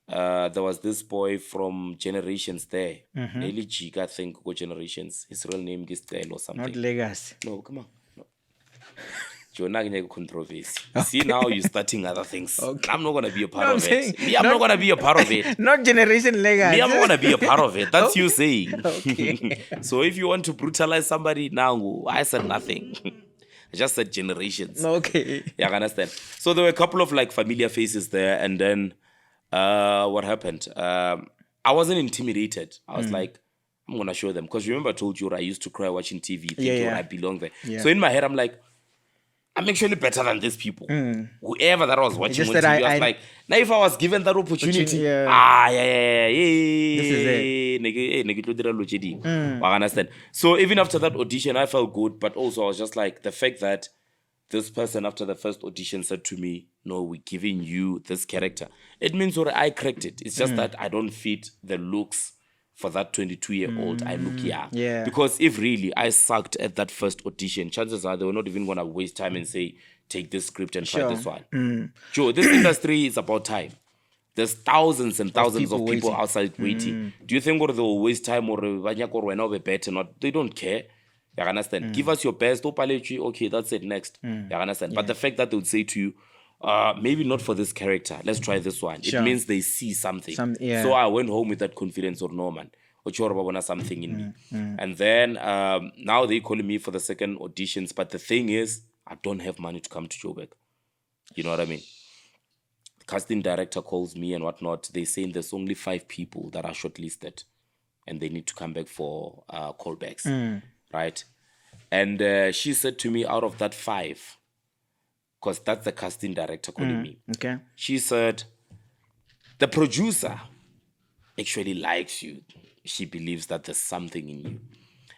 Speaker 2: There was this boy from Generations there. Nelly Jig, I think, go Generations. His real name is Gail or something.
Speaker 1: Not Legacy.
Speaker 2: No, come on. No. Controversy. See, now you're starting other things. Okay. I'm not going to be a part of it. I'm not going to be a part of it.
Speaker 1: Not Generation Legacy.
Speaker 2: I'm not going to be a part of it. That's you saying.
Speaker 1: Okay.
Speaker 2: So if you want to brutalize somebody, now I said nothing. I just said Generations.
Speaker 1: Okay.
Speaker 2: Yeah, I understand. So there were a couple of like familiar faces there, and then what happened? I wasn't intimidated. I was like, I'm going to show them. Because remember I told you I used to cry watching TV, thinking I belong there. Yeah. So in my head, I'm like, I'm actually better than these people. Whoever that I was watching on TV, I was like, now if I was given that opportunity, this is it. I understand. So even after that audition, I felt good, but also I was just like, the fact that this person after the first audition said to me, no, we're giving you this character. It means what I cracked it. It's just that I don't fit the looks for that 22-year-old. I look young.
Speaker 1: Yeah.
Speaker 2: Because if really I sucked at that first audition, chances are they were not even going to waste time and say, take this script and try this one. Sure, this industry is about time. There's thousands and thousands of people outside waiting. Do you think they will waste time or better? Not? They don't care. You understand? Give us your best. Okay, that's it. Next. You understand? But the fact that they would say to you, maybe not for this character. Let's try this one. It means they see something. So I went home with that confidence or no man. Something in me. And then now they're calling me for the second auditions. But the thing is, I don't have money to come to Joburg. You know what I mean? The casting director calls me and whatnot. They're saying there's only 5 people that are shortlisted. and they need to come back for callbacks, right? And she said to me, out of that 5, because that's the casting director calling me.
Speaker 1: Okay.
Speaker 2: She said, the producer actually likes you. She believes that there's something in you.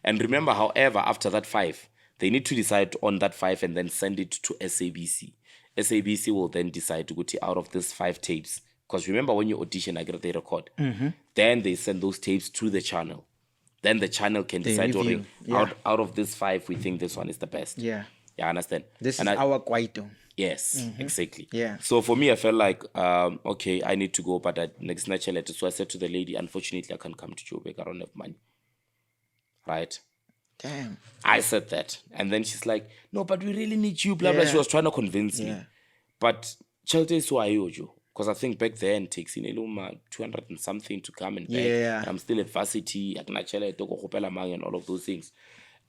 Speaker 2: And remember, however, after that 5, they need to decide on that 5 and then send it to SABC. SABC will then decide to go to out of these 5 tapes. Because remember, when you audition, I get they record. Then they send those tapes to the channel. Then the channel can decide
Speaker 1: review.
Speaker 2: out of this 5, we think this one is the best.
Speaker 1: Yeah.
Speaker 2: Yeah, I understand.
Speaker 1: This is our Kwaito.
Speaker 2: Yes, exactly.
Speaker 1: Yeah.
Speaker 2: So for me, I felt like, okay, I need to go, but next night, so I said to the lady, unfortunately, I can't come to Joburg. I don't have money. Right?
Speaker 1: Damn.
Speaker 2: I said that. And then she's like, no, but we really need you, blah, blah. She was trying to convince me. But Chelte is so ayojo. Because I think back then it takes in Eluma 200 and something to come and back.
Speaker 1: Yeah.
Speaker 2: And I'm still at varsity, and all of those things.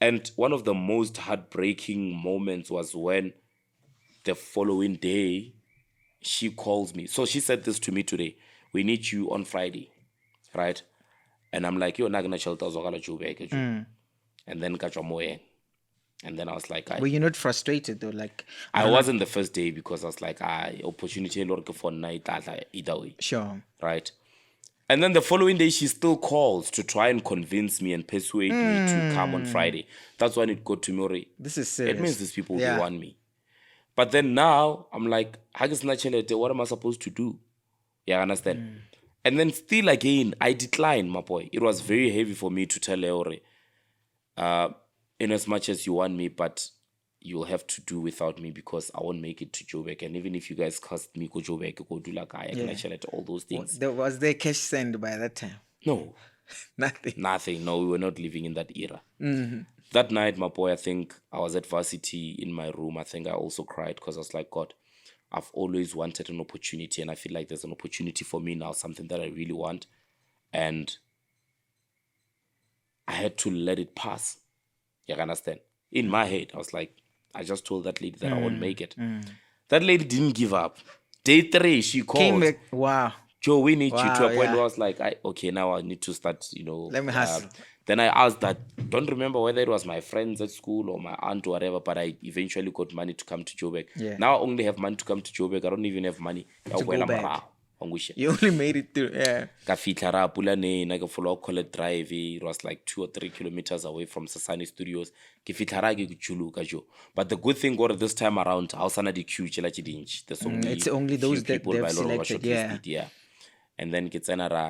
Speaker 2: And one of the most heartbreaking moments was when the following day she calls me. So she said this to me today. We need you on Friday. Right? And I'm like, you're not going to shelter. And then Kachamoe. And then I was like,
Speaker 1: were you not frustrated though? Like,
Speaker 2: I wasn't the first day because I was like, opportunity for night either way.
Speaker 1: Sure.
Speaker 2: Right. And then the following day she still calls to try and convince me and persuade me to come on Friday. That's when it got to me.
Speaker 1: This is serious.
Speaker 2: It means these people they want me. But then now I'm like, what am I supposed to do? Yeah, I understand. And then still again, I declined, my boy. It was very heavy for me to tell Leore, in as much as you want me, but you'll have to do without me because I won't make it to Joburg. And even if you guys cast me, go Joburg, go do like I can actually all those things.
Speaker 1: Was there cash send by that time?
Speaker 2: No.
Speaker 1: Nothing.
Speaker 2: Nothing. No, we were not living in that era. That night, my boy, I think I was at varsity in my room. I think I also cried because I was like, God, I've always wanted an opportunity, and I feel like there's an opportunity for me now, something that I really want. And I had to let it pass. You understand? In my head, I was like, I just told that lady that I won't make it. That lady didn't give up. Day 3, she called.
Speaker 1: Came back. Wow.
Speaker 2: Joe, we need you to a point where I was like, okay, now I need to start,
Speaker 1: Let me hustle.
Speaker 2: Then I asked that, don't remember whether it was my friends at school or my aunt or whatever, but I eventually got money to come to Joburg.
Speaker 1: Yeah.
Speaker 2: Now I only have money to come to Joburg. I don't even have money
Speaker 1: to go back. You only made it through, yeah.
Speaker 2: Drive. It was like 2 or 3 kilometers away from Sasani Studios. But the good thing was this time around, there's only
Speaker 1: it's only those that
Speaker 2: people
Speaker 1: they've
Speaker 2: by law were
Speaker 1: selected,
Speaker 2: shortlisted, And then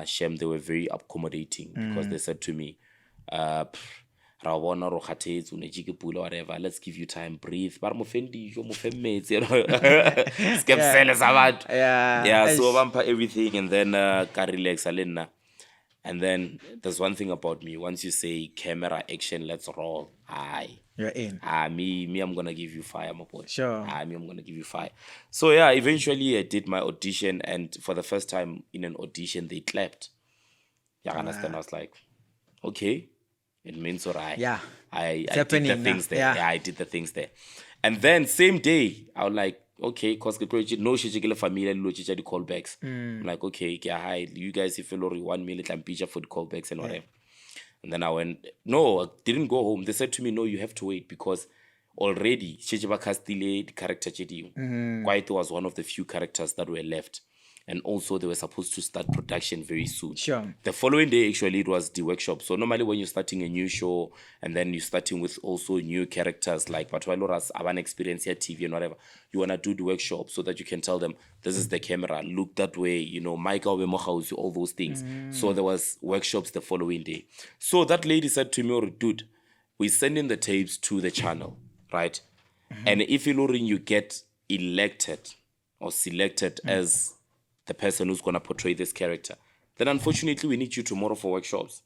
Speaker 2: Shem, they were very accommodating because they said to me, whatever, let's give you time, breathe. So vampa everything, and then relax. And then there's one thing about me. Once you say camera action, let's roll.
Speaker 1: You're in.
Speaker 2: Me, I'm gonna give you fire, my boy.
Speaker 1: Sure.
Speaker 2: Me, I'm gonna give you fire. So yeah, eventually I did my audition, and for the first time in an audition, they clapped. Yeah, I understand. I was like, okay, it means alright.
Speaker 1: Yeah.
Speaker 2: I did the things there.
Speaker 1: Yeah.
Speaker 2: Yeah, I did the things there. And then same day, I was like, okay, because no shijigile family lochicha the callbacks. I'm like, okay, hi, you guys if you want me little picture for the callbacks and whatever. And then I went, no, I didn't go home. They said to me, no, you have to wait because already Chichiba Castile, the character Chidi, Kwaito was one of the few characters that were left. And also they were supposed to start production very soon.
Speaker 1: Sure.
Speaker 2: The following day, actually, it was the workshop. So normally when you're starting a new show and then you're starting with also new characters like Patwaloras, Avan Experience here, TV and whatever, you want to do the workshop so that you can tell them, this is the camera, look that way, Micah Wemohaus, all those things. So there was workshops the following day. So that lady said to me, dude, we're sending the tapes to the channel, right? And if you get elected or selected as the person who's going to portray this character, then unfortunately we need you tomorrow for workshops.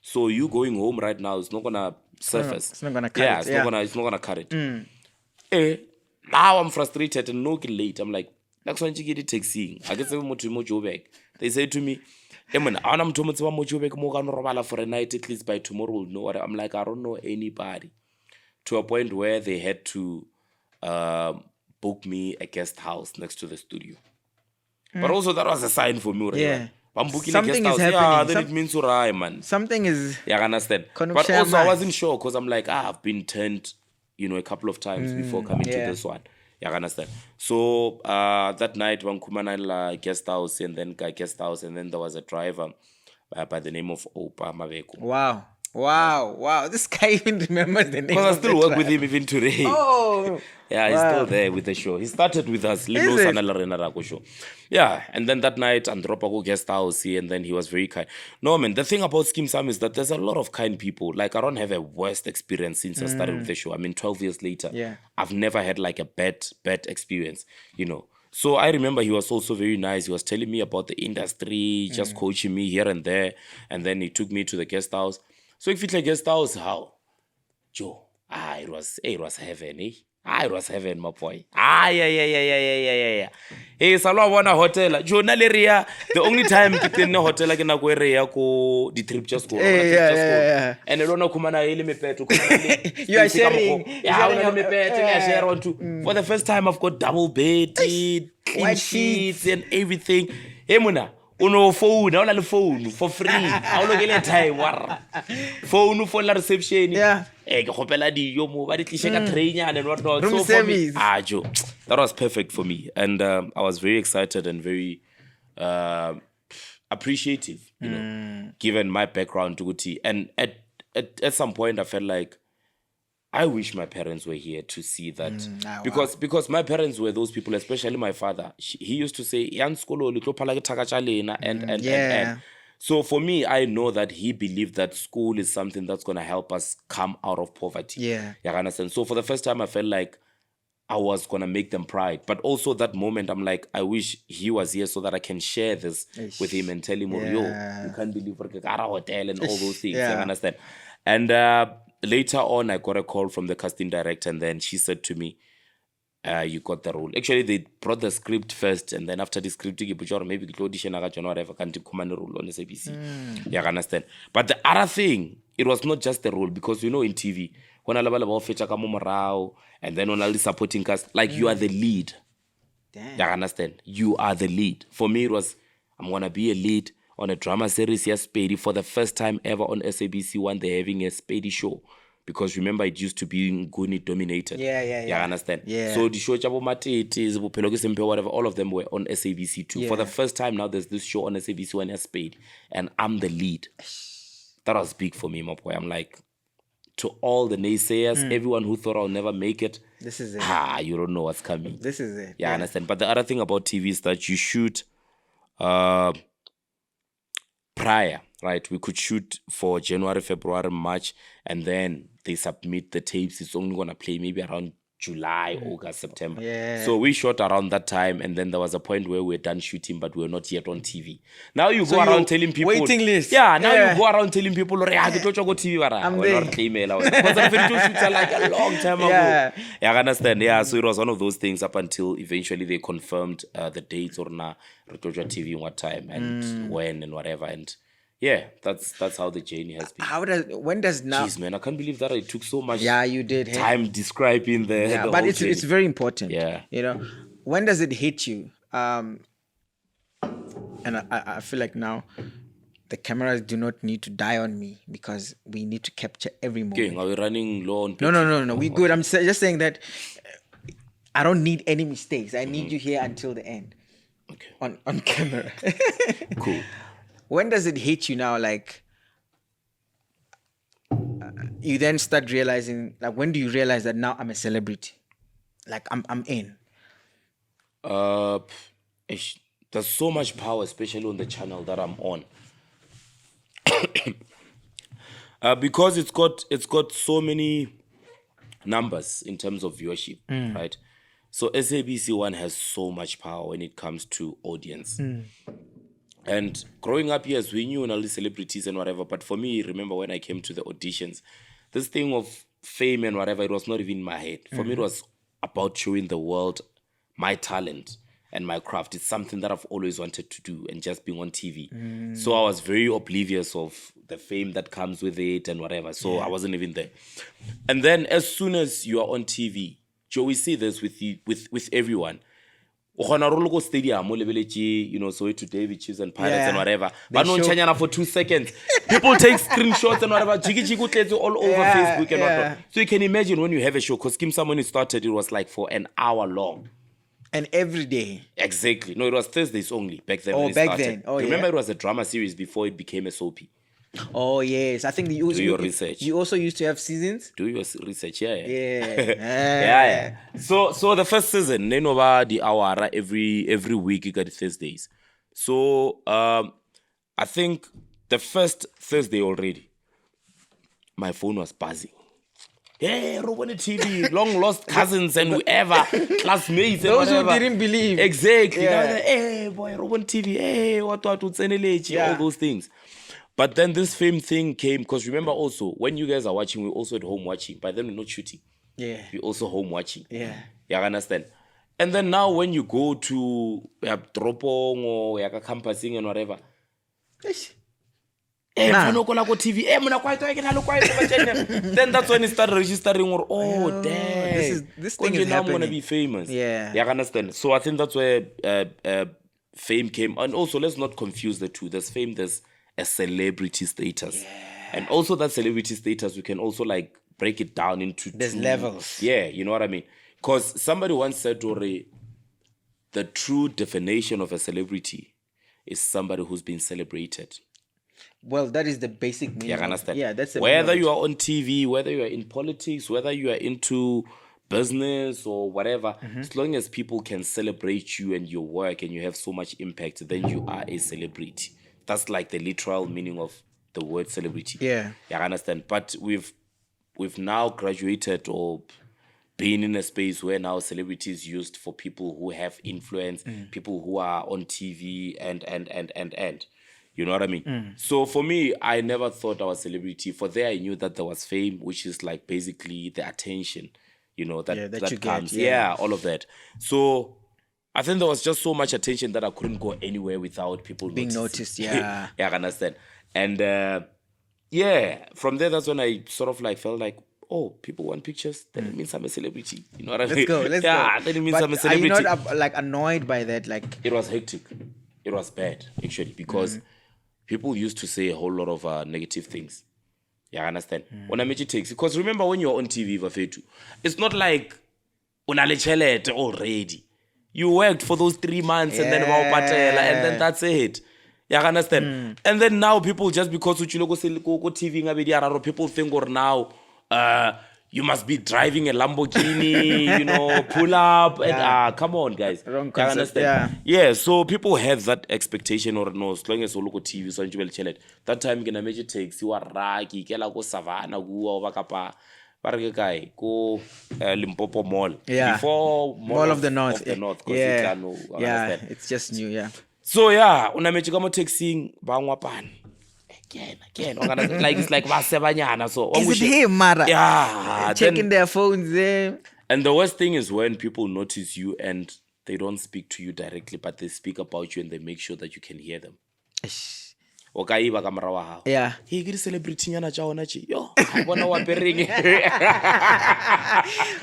Speaker 2: So you going home right now is not going to surface.
Speaker 1: It's not going to cut it.
Speaker 2: It's not going to cut it. Now I'm frustrated and no get late. I'm like, next one you get it taxing. I get seven more Joburg. They say to me, I'm for a night, at least by tomorrow we'll know what I'm like. I don't know anybody. To a point where they had to book me a guest house next to the studio. But also that was a sign for me. Right?
Speaker 1: Yeah. Something is
Speaker 2: Yeah,
Speaker 1: happening.
Speaker 2: then it means urai, man.
Speaker 1: Something is.
Speaker 2: Yeah, I understand.
Speaker 1: Khona
Speaker 2: But
Speaker 1: ukushaya
Speaker 2: also, I
Speaker 1: amanzi.
Speaker 2: wasn't sure because I'm like, I've been turned, a couple of times before coming to
Speaker 1: yeah.
Speaker 2: this one. Yeah, I understand. So that night, one Kumanala guest house, and then guest house, and then there was a driver by the name of Opa Maveko.
Speaker 1: Wow. This guy even remembers the name.
Speaker 2: Because I
Speaker 1: of
Speaker 2: still
Speaker 1: the
Speaker 2: work with
Speaker 1: tribe.
Speaker 2: him even today.
Speaker 1: Oh.
Speaker 2: Yeah, he's
Speaker 1: wow.
Speaker 2: still there with the show. He started with us.
Speaker 1: Is it?
Speaker 2: Show. Yeah, and then that night, Andropa guest house, and then he was very kind. No, man, the thing about Skeem Saam is that there's a lot of kind people. Like, I don't have a worst experience since I started with the show. I mean, 12 years later,
Speaker 1: Yeah.
Speaker 2: I've never had like a bad experience, So I remember he was also very nice. He was telling me about the industry, just coaching me here and there. And then he took me to the guest house. So if it's a guest house, how? Joe, it was heaven, eh? It was heaven, my boy. Yeah. Hey, salwa wana hotel. Joe, naleria. The only time kitene hotel like na area ko the trip just go.
Speaker 1: Yeah.
Speaker 2: And I don't know kumana ile mepetu.
Speaker 1: You are sharing.
Speaker 2: Share on too. For the first time, I've got double bed, clean
Speaker 1: White
Speaker 2: sheets and everything. Hey, muna. Uno phone, I only phone for free. I only get time. Phone for la reception.
Speaker 1: Yeah.
Speaker 2: Ke khopela dijo mo ba di tlishe ka train and whatnot.
Speaker 1: Room
Speaker 2: So for me,
Speaker 1: service.
Speaker 2: Joe, that was perfect for me, and I was very excited and very appreciative, given my background to Guti. And at some point, I felt like I wish my parents were here to see that, because my parents were those people, especially my father. He used to say, "Yan skolo litlo phala ke thaka tša lena," and so for me, I know that he believed that school is something that's going to help us come out of poverty.
Speaker 1: Yeah.
Speaker 2: You understand? So for the first time, I felt like I was going to make them proud. But also that moment, I'm like, I wish he was here so that I can share this with him and tell him, yo, you can't believe hotel and all those things.
Speaker 1: Yeah.
Speaker 2: You understand? And later on, I got a call from the casting director, and then she said to me, you got the role. Actually, they brought the script first, and then after the script, you put maybe audition or whatever, can't command the role on SABC. Yeah, I understand. But the other thing, it was not just the role, because in TV, when I love and then on all the supporting cast, like you are the lead.
Speaker 1: Damn.
Speaker 2: Yeah, I understand. You are the lead. For me, it was, I'm gonna be a lead on a drama series, yes, Spady, for the first time ever on SABC One. They're having a Spady show. Because remember, it used to be Nguni dominated.
Speaker 1: Yeah.
Speaker 2: I understand.
Speaker 1: Yeah.
Speaker 2: So the show Chabo Matete, Pelogi Sempe, whatever, all of them were on SABC 2. For the first time now, there's this show on SABC 1 as Spade, and I'm the lead. That was big for me, my boy. I'm like, to all the naysayers, everyone who thought I'll never make it,
Speaker 1: This is it.
Speaker 2: you don't know what's coming.
Speaker 1: This is it.
Speaker 2: Yeah, I understand. But the other thing about TV is that you shoot prior, right? We could shoot for January, February, March, and then they submit the tapes. It's only going to play maybe around July, August, September.
Speaker 1: Yeah.
Speaker 2: So we shot around that time, and then there was a point where we were done shooting, but we were not yet on TV. Now you go around telling people...
Speaker 1: Waiting list.
Speaker 2: Yeah, now you go around telling people, "Hey, I get to go TV."
Speaker 1: I'm
Speaker 2: We're
Speaker 1: there.
Speaker 2: not email. Because I finished shooting like a long time ago.
Speaker 1: Yeah.
Speaker 2: Yeah, I understand. Yeah, so it was one of those things up until eventually they confirmed the dates or na Retoja TV what time and when and whatever. And yeah, that's how the journey has been.
Speaker 1: When does now?
Speaker 2: Jeez, man, I can't believe that it took so much
Speaker 1: Yeah, you did. Hey?
Speaker 2: time describing the
Speaker 1: Yeah,
Speaker 2: the
Speaker 1: but
Speaker 2: whole
Speaker 1: it's
Speaker 2: journey.
Speaker 1: very important.
Speaker 2: Yeah.
Speaker 1: When does it hit you? And I feel like now the cameras do not need to die on me, because we need to capture every moment.
Speaker 2: Okay, are we running low on
Speaker 1: No. We good. I'm just saying that I don't need any mistakes. I need you here until the end.
Speaker 2: Okay.
Speaker 1: On camera.
Speaker 2: Cool.
Speaker 1: When does it hit you now? Like, you then start realizing, like, when do you realize that now I'm a celebrity? Like, I'm in.
Speaker 2: There's so much power, especially on the channel that I'm on. Because it's got so many numbers in terms of viewership, right? So SABC One has so much power when it comes to audience. And growing up, yes, we knew all the celebrities and whatever. But for me, remember when I came to the auditions, this thing of fame and whatever, it was not even in my head. For me, it was about showing the world my talent and my craft. It's something that I've always wanted to do, and just being on TV. So I was very oblivious of the fame that comes with it and whatever. So I wasn't even there. And then as soon as you are on TV, Joe, we see this with you, with everyone. stadium, you know, so to David Chiefs and Pirates
Speaker 1: Yeah.
Speaker 2: and whatever.
Speaker 1: They
Speaker 2: But no
Speaker 1: show-
Speaker 2: Chanyana for 2 seconds. People take screenshots and whatever. Jiggy all over
Speaker 1: Yeah,
Speaker 2: Facebook and
Speaker 1: yeah.
Speaker 2: whatnot. So you can imagine when you have a show, because Skeem Saam when it started, it was like for an hour long.
Speaker 1: And every day.
Speaker 2: Exactly. No, it was Thursdays only back then.
Speaker 1: Oh,
Speaker 2: when it
Speaker 1: back
Speaker 2: started.
Speaker 1: then. Oh,
Speaker 2: Remember,
Speaker 1: yeah.
Speaker 2: it was a drama series before it became a soapy.
Speaker 1: Oh yes, I think
Speaker 2: Do your research.
Speaker 1: You also used to have seasons.
Speaker 2: Do your research, yeah.
Speaker 1: Yeah.
Speaker 2: So the first season, they know about the hour every week you got Thursdays. So I think the first Thursday already, my phone was buzzing. Hey, Robon TV, long lost cousins and whoever, classmates and
Speaker 1: Those who
Speaker 2: whatever.
Speaker 1: didn't believe.
Speaker 2: Exactly.
Speaker 1: Yeah.
Speaker 2: Now, hey, boy, Robon TV, hey, what,
Speaker 1: Yeah.
Speaker 2: all those things. But then this fame thing came, because remember also, when you guys are watching, we're also at home watching. By then, we're not shooting.
Speaker 1: Yeah.
Speaker 2: We're also home watching.
Speaker 1: Yeah.
Speaker 2: You understand? And then now when you go to Dropong or campusing and whatever,
Speaker 1: Nah.
Speaker 2: TV, then that's when it started registering or damn,
Speaker 1: this thing is
Speaker 2: now I'm gonna
Speaker 1: happening.
Speaker 2: be famous.
Speaker 1: Yeah.
Speaker 2: You understand? So I think that's where fame came. And also let's not confuse the two. There's fame, there's a celebrity status. And also that celebrity status, we can also like break it down into
Speaker 1: There's
Speaker 2: two
Speaker 1: levels.
Speaker 2: Yeah, you know what I mean? Because somebody once said, Ore, the true definition of a celebrity is somebody who's been celebrated.
Speaker 1: Well, that is the basic meaning.
Speaker 2: You understand?
Speaker 1: Yeah, that's the
Speaker 2: whether
Speaker 1: meaning
Speaker 2: you are on TV, whether you are in politics, whether you are into business or whatever, as long as people can celebrate you and your work and you have so much impact, then you are a celebrity. That's like the literal meaning of the word celebrity.
Speaker 1: Yeah.
Speaker 2: You understand? But we've now graduated or been in a space where now celebrity is used for people who have influence, people who are on TV and. You know what I mean? So for me, I never thought I was a celebrity. For there, I knew that there was fame, which is like basically the attention, you know, that
Speaker 1: you get,
Speaker 2: comes.
Speaker 1: yeah.
Speaker 2: All of that. So I think there was just so much attention that I couldn't go anywhere without people
Speaker 1: being
Speaker 2: noticing.
Speaker 1: noticed. Yeah.
Speaker 2: Yeah, I understand. And from there, that's when I sort of like felt like, oh, people want pictures, then it means I'm a celebrity. You know what I mean?
Speaker 1: Let's go. Let's
Speaker 2: yeah,
Speaker 1: go.
Speaker 2: then it means
Speaker 1: But
Speaker 2: I'm a celebrity.
Speaker 1: Are you not like annoyed by that? Like,
Speaker 2: It was hectic. It was bad, actually, because people used to say a whole lot of negative things. Yeah, I understand. When I made it takes, because remember when you're on TV, Vafetu, it's not like unale chelete already. You worked for those 3 months and then that's it. Yeah, I understand. And then now people, just because you go TV, people think or now you must be driving a Lamborghini, you know, pull up. And, come on, guys.
Speaker 1: Wrong
Speaker 2: I
Speaker 1: concept,
Speaker 2: understand. Yeah, so people have that expectation or no, as long as you look at TV, so you will tell it. That time, you can make takes, you are raki, go savannah, go vakapa, guy, go Limpopo Mall.
Speaker 1: Yeah.
Speaker 2: Before
Speaker 1: Mall of the North.
Speaker 2: Of the North, 'cause
Speaker 1: Yeah.
Speaker 2: yeah,
Speaker 1: It's just new. Yeah.
Speaker 2: so yeah, unamechi kama taxiing bangwapan. Again. Like it's like basebanyana. So
Speaker 1: Is it him, Mara?
Speaker 2: Yeah.
Speaker 1: Checking their phones there.
Speaker 2: And the worst thing is when people notice you and they don't speak to you directly, but they speak about you and they make sure that you can hear them. Okay,
Speaker 1: Yeah.
Speaker 2: Hey, get a celebrity nyana cha ona chi. Yo, I wanna wapering.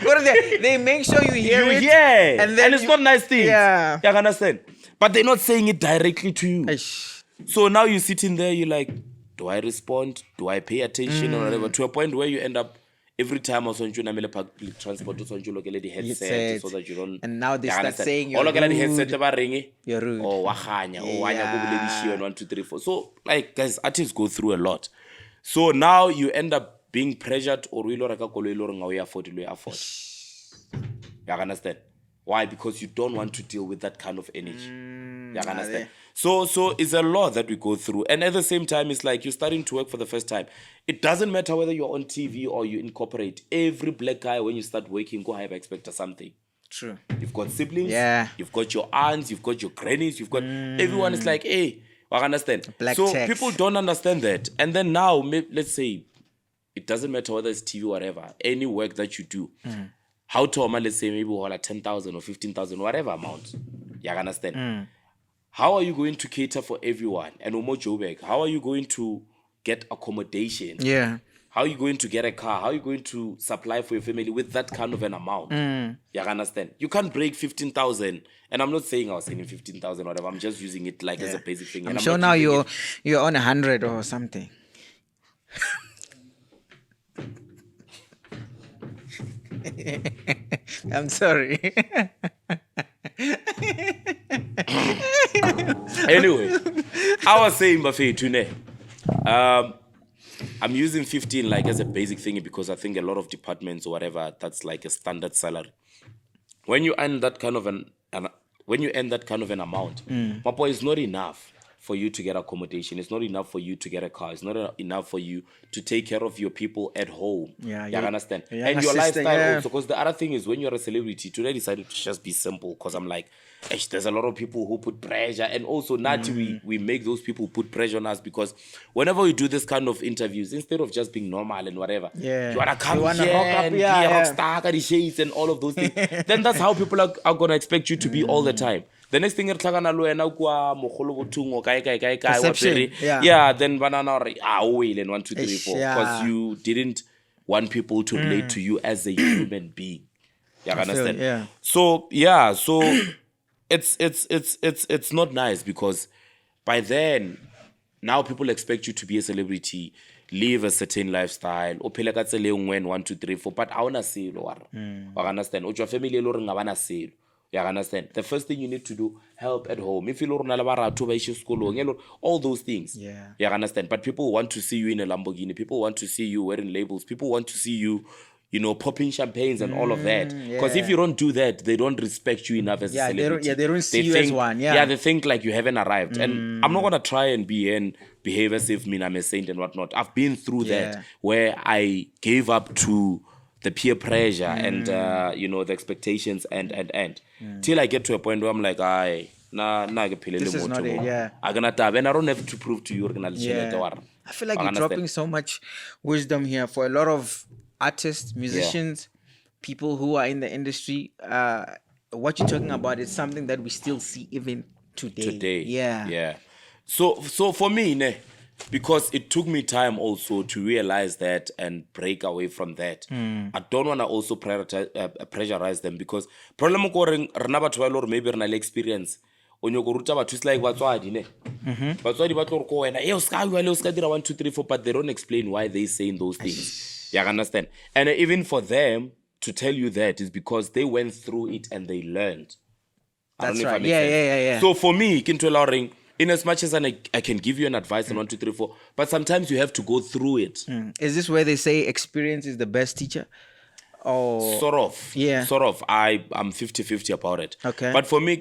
Speaker 1: What are they make sure you hear it.
Speaker 2: Yeah.
Speaker 1: And then
Speaker 2: it's not nice things.
Speaker 1: Yeah.
Speaker 2: You understand? But they're not saying it directly to you.
Speaker 1: Eish.
Speaker 2: So now you're sitting there, you're like, do I respond? Do I pay attention or whatever? To a point where you end up every time also on public transport, also on the headset so that you don't.
Speaker 1: And now they start
Speaker 2: understand?
Speaker 1: saying you're
Speaker 2: all the
Speaker 1: rude.
Speaker 2: headset ringy.
Speaker 1: You're rude.
Speaker 2: Oh, wahanya, oh, wanya,
Speaker 1: Yeah.
Speaker 2: go and 1, 2, 3, 4. So like guys, artists go through a lot. So now you end up being pressured or you afford. You understand? Why? Because you don't want to deal with that kind of energy. You understand? So it's a lot that we go through. And at the same time, it's like you're starting to work for the first time. It doesn't matter whether you're on TV or you incorporate. Every black guy, when you start working, go have expect something.
Speaker 1: True.
Speaker 2: You've got siblings.
Speaker 1: Yeah.
Speaker 2: You've got your aunts. You've got your grannies. You've got everyone is like, hey, I understand.
Speaker 1: Black
Speaker 2: so
Speaker 1: tax.
Speaker 2: people don't understand that. And then now, let's say, it doesn't matter whether it's TV or whatever. Any work that you do. How to, let's say, maybe like 10,000 or 15,000, whatever amount. You understand? How are you going to cater for everyone? And how are you going to get accommodation?
Speaker 1: Yeah.
Speaker 2: How are you going to get a car? How are you going to supply for your family with that kind of an amount? You understand? You can't break 15,000. And I'm not saying I was saying 15,000 or whatever. I'm just using it like as a basic thing.
Speaker 1: I'm
Speaker 2: And
Speaker 1: sure
Speaker 2: not
Speaker 1: now
Speaker 2: using
Speaker 1: you're on 100 or something. I'm sorry.
Speaker 2: Anyway, I was saying, Buffet, Tune. I'm using 15 like as a basic thing because I think a lot of departments or whatever, that's like a standard salary. When you earn that kind of an amount, my boy, it's not enough for you to get accommodation. It's not enough for you to get a car. It's not enough for you to take care of your people at home.
Speaker 1: Yeah,
Speaker 2: you understand?
Speaker 1: your
Speaker 2: And your
Speaker 1: sister,
Speaker 2: lifestyle also. Because the other thing is when you're a celebrity, today I decided to just be simple because I'm like, there's a lot of people who put pressure. And also, naturally, we make those people put pressure on us because whenever we do this kind of interviews, instead of just being normal and whatever,
Speaker 1: Yeah.
Speaker 2: you want to come
Speaker 1: You wanna
Speaker 2: here
Speaker 1: rock up,
Speaker 2: and
Speaker 1: yeah,
Speaker 2: be a
Speaker 1: yeah.
Speaker 2: rock star, got the shades and all of those things. Then that's how people are going to expect you to be all the time. The next thing
Speaker 1: Perception, yeah.
Speaker 2: yeah, then banana wait and 1, 2, 3, 4
Speaker 1: Yeah.
Speaker 2: because you didn't want people to relate to you as a human being. You understand?
Speaker 1: yeah.
Speaker 2: So it's not nice because by then now people expect you to be a celebrity, live a certain lifestyle, o phela ka tsela e nngwe 1, 2, 3, 4, but hauna selo wa understand? O tswa family lo re nga bana selo. You understand? The first thing you need to do, help at home. If you learn all those things.
Speaker 1: Yeah.
Speaker 2: You understand? But people want to see you in a Lamborghini. People want to see you wearing labels. People want to see you, popping champagnes and all of that. Because if you don't do that, they don't respect you enough as a celebrity.
Speaker 1: They don't see you as one. Yeah.
Speaker 2: They think like you haven't arrived. And I'm not gonna try and behave as if I'm a saint and whatnot. I've been through that where I gave up to the peer pressure and the expectations and till I get to a point where I'm like,
Speaker 1: This is not it, yeah.
Speaker 2: and I don't have to prove to you.
Speaker 1: Yeah. I feel like you're dropping so much wisdom here for a lot of artists, musicians, people who are in the industry. What you're talking about is something that we still see even today.
Speaker 2: Yeah. So for me, because it took me time also to realize that and break away from that. I don't want to also pressurize them because problem or maybe an experience on your ruta it's like batswadi batswadi ba tlo re ko wena o ska 1, 2, 3, 4, but they don't explain why they saying those things. You understand? And even for them to tell you that is because they went through it and they learned.
Speaker 1: That's right. Yeah.
Speaker 2: So for me, in as much as I can give you an advice on 1, 2, 3, 4, but sometimes you have to go through it.
Speaker 1: Is this where they say experience is the best teacher? Or
Speaker 2: Sort of.
Speaker 1: Yeah.
Speaker 2: Sort of. I'm 50-50 about it.
Speaker 1: Okay.
Speaker 2: But for me,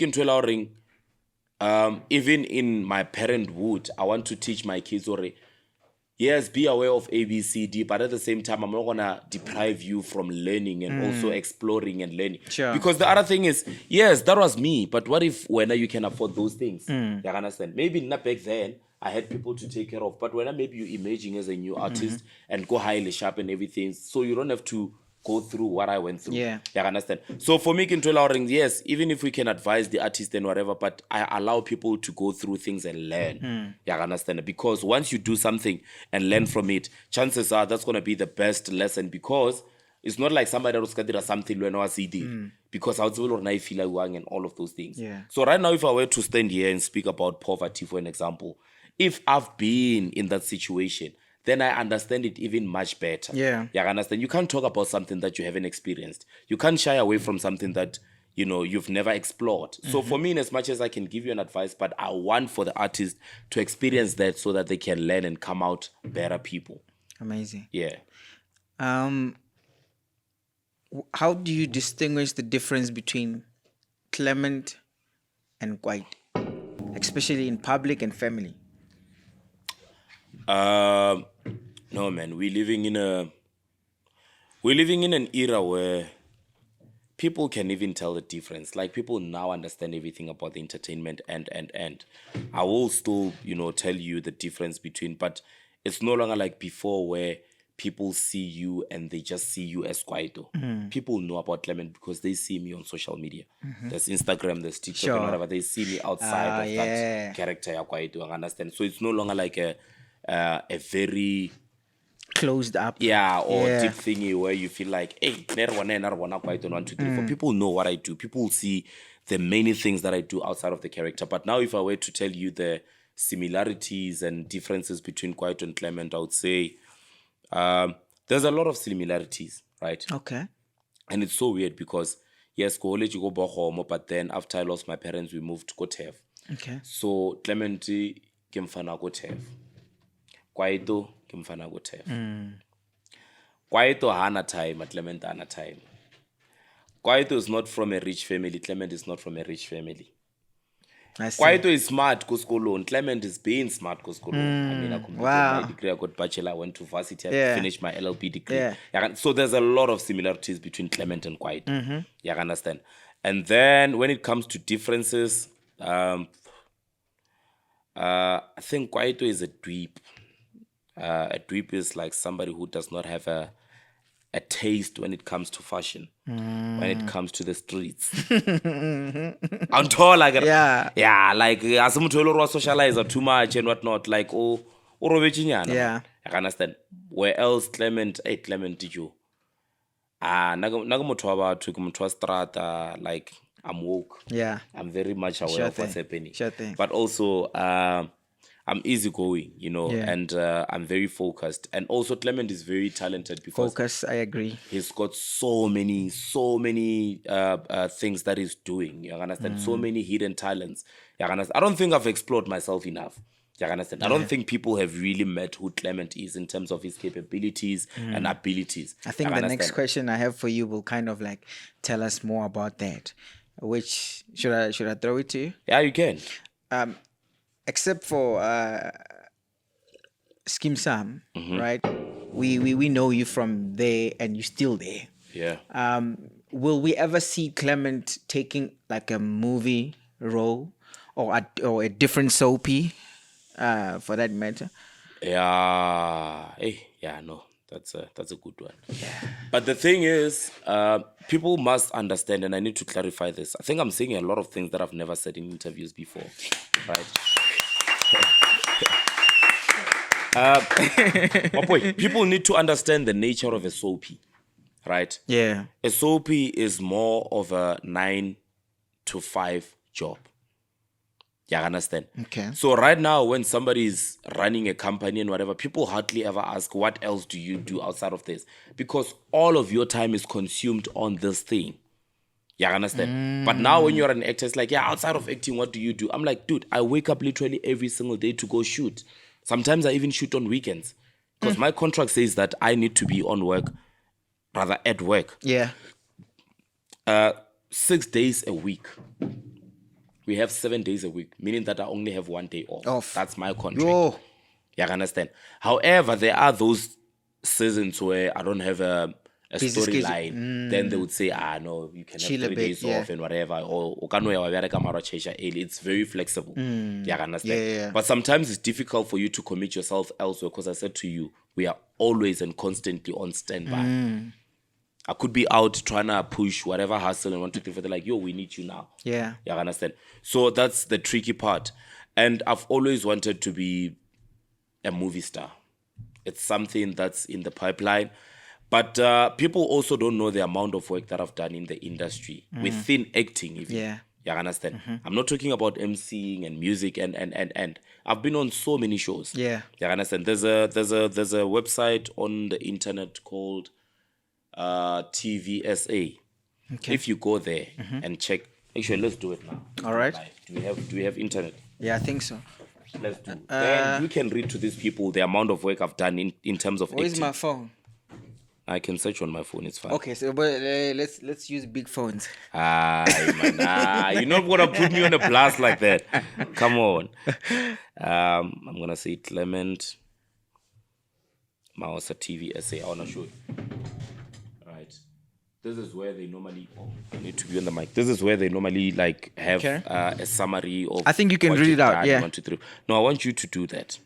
Speaker 2: even in my parenthood, I want to teach my kids already. Yes, be aware of A, B, C, D, but at the same time, I'm not going to deprive you from learning and also exploring and learning.
Speaker 1: Sure.
Speaker 2: Because the other thing is, yes, that was me, but what if when you can afford those things? You understand? Maybe not back then, I had people to take care of, but when maybe you're emerging as a new artist and go highly sharp and everything, so you don't have to go through what I went through.
Speaker 1: Yeah.
Speaker 2: You understand? So for me, yes, even if we can advise the artist and whatever, but I allow people to go through things and learn. You understand? Because once you do something and learn from it, chances are that's going to be the best lesson because it's not like somebody else can do something when I was because I was and all of those things.
Speaker 1: Yeah.
Speaker 2: So right now, if I were to stand here and speak about poverty, for an example, if I've been in that situation, then I understand it even much better.
Speaker 1: Yeah.
Speaker 2: You understand? You can't talk about something that you haven't experienced. You can't shy away from something that, you've never explored. So for me, in as much as I can give you an advice, but I want for the artist to experience that so that they can learn and come out better people.
Speaker 1: Amazing.
Speaker 2: Yeah.
Speaker 1: How do you distinguish the difference between Clement and White, especially in public and family?
Speaker 2: No, man, we're living in an era where people can even tell the difference. Like people now understand everything about the entertainment and I will still, tell you the difference between, but it's no longer like before where people see you and they just see you as Kwaito. People know about Clement because they see me on social media. There's Instagram, there's TikTok and whatever. They see me outside of that character, Kwaito, I understand. So it's no longer like a very
Speaker 1: closed up.
Speaker 2: Yeah, or
Speaker 1: Yeah.
Speaker 2: deep thingy where you feel like, hey, quite on 1, 2, 3, 4. People know what I do. People see the many things that I do outside of the character. But now, if I were to tell you the similarities and differences between Kwaito and Clement, I would say there's a lot of similarities, right?
Speaker 1: Okay.
Speaker 2: And it's so weird because, yes, go Bohomo, but then after I lost my parents, we moved to Kotev.
Speaker 1: Okay.
Speaker 2: So Clement ke mfana Kotev. Kwaito ke mfana Kotev. Kwaito hana time, Clement hana time. Kwaito is not from a rich family. Clement is not from a rich family.
Speaker 1: I see.
Speaker 2: Kwaito is smart, Koskolon. Clement is being smart, Koskolon. I mean, I completed
Speaker 1: Wow.
Speaker 2: my degree. I got bachelor. I went to varsity. I
Speaker 1: Yeah.
Speaker 2: finished my LLB degree.
Speaker 1: Yeah.
Speaker 2: So there's a lot of similarities between Clement and Kwaito. You understand? And then when it comes to differences, I think Kwaito is a dweeb. A dweeb is like somebody who does not have a taste when it comes to fashion, when it comes to the streets. I'm tall, like like as someone socialize too much and whatnot, like
Speaker 1: Yeah.
Speaker 2: I understand. Where else Clement did you? Strata, like I'm woke.
Speaker 1: Yeah.
Speaker 2: I'm very much aware
Speaker 1: Sure
Speaker 2: of what's
Speaker 1: thing.
Speaker 2: happening.
Speaker 1: Sure thing.
Speaker 2: But also, I'm easygoing,
Speaker 1: Yeah.
Speaker 2: and I'm very focused. And also, Clement is very talented because
Speaker 1: Focus. I agree.
Speaker 2: he's got so many things that he's doing. You understand? So many hidden talents. You understand? I don't think I've explored myself enough. You understand? I don't think people have really met who Clement is in terms of his capabilities and abilities.
Speaker 1: I think
Speaker 2: You
Speaker 1: the
Speaker 2: understand?
Speaker 1: next question I have for you will kind of like tell us more about that. Which should I throw it to you?
Speaker 2: Yeah, you can.
Speaker 1: Except for Skeem Saam, right? We know you from there, and you're still there.
Speaker 2: Yeah.
Speaker 1: Will we ever see Clement taking like a movie role or a different soapy, for that matter?
Speaker 2: Yeah. Hey, yeah, no. That's a good one. Yeah. But the thing is, people must understand, and I need to clarify this. I think I'm saying a lot of things that I've never said in interviews before. Right? My boy, people need to understand the nature of a soapy. Right?
Speaker 1: Yeah.
Speaker 2: A soapy is more of a 9 to 5 job. Yeah, I understand.
Speaker 1: Okay.
Speaker 2: So right now, when somebody is running a company and whatever, people hardly ever ask, what else do you do outside of this? Because all of your time is consumed on this thing. Yeah, I understand. But now when you're an actor, it's like, yeah, outside of acting, what do you do? I'm like, dude, I wake up literally every single day to go shoot. Sometimes I even shoot on weekends. Because my contract says that I need to be at work.
Speaker 1: Yeah.
Speaker 2: 6 days a week. We have 7 days a week, meaning that I only have 1 day off. That's my contract.
Speaker 1: Yo.
Speaker 2: Yeah, I understand. However, there are those seasons where I don't have a storyline. Then they would say, no, you can
Speaker 1: Chill
Speaker 2: have
Speaker 1: a
Speaker 2: 3
Speaker 1: bit,
Speaker 2: days
Speaker 1: yeah.
Speaker 2: off and whatever. Or it's very flexible. Yeah, I understand.
Speaker 1: Yeah.
Speaker 2: But sometimes it's difficult for you to commit yourself elsewhere because I said to you, we are always and constantly on standby. I could be out trying to push whatever hustle and 1, 2, 3, 4. They're like, yo, we need you now.
Speaker 1: Yeah.
Speaker 2: Yeah, I understand. So that's the tricky part. And I've always wanted to be a movie star. It's something that's in the pipeline. But people also don't know the amount of work that I've done in the industry, within acting even.
Speaker 1: Yeah.
Speaker 2: Yeah, I understand. I'm not talking about MCing and music and I've been on so many shows.
Speaker 1: Yeah.
Speaker 2: Yeah, I understand. There's a website on the internet called TVSA.
Speaker 1: Okay.
Speaker 2: If you go there and check, actually, let's do it now.
Speaker 1: All right.
Speaker 2: Do we have internet?
Speaker 1: Yeah, I think so.
Speaker 2: Let's do. Then you can read to these people the amount of work I've done in terms of
Speaker 1: Where's
Speaker 2: acting.
Speaker 1: my phone?
Speaker 2: I can search on my phone. It's fine.
Speaker 1: Okay, so but let's use big phones.
Speaker 2: You're not gonna put me on a blast like that. Come on. I'm gonna say Clement Maosa TVSA. I wanna show you. Right. This is where they normally. I need to be on the mic. This is where they normally like have a summary of.
Speaker 1: I think you can
Speaker 2: what
Speaker 1: read
Speaker 2: you've
Speaker 1: it out.
Speaker 2: done,
Speaker 1: Yeah.
Speaker 2: 1, 2, 3. No, I want you to do that.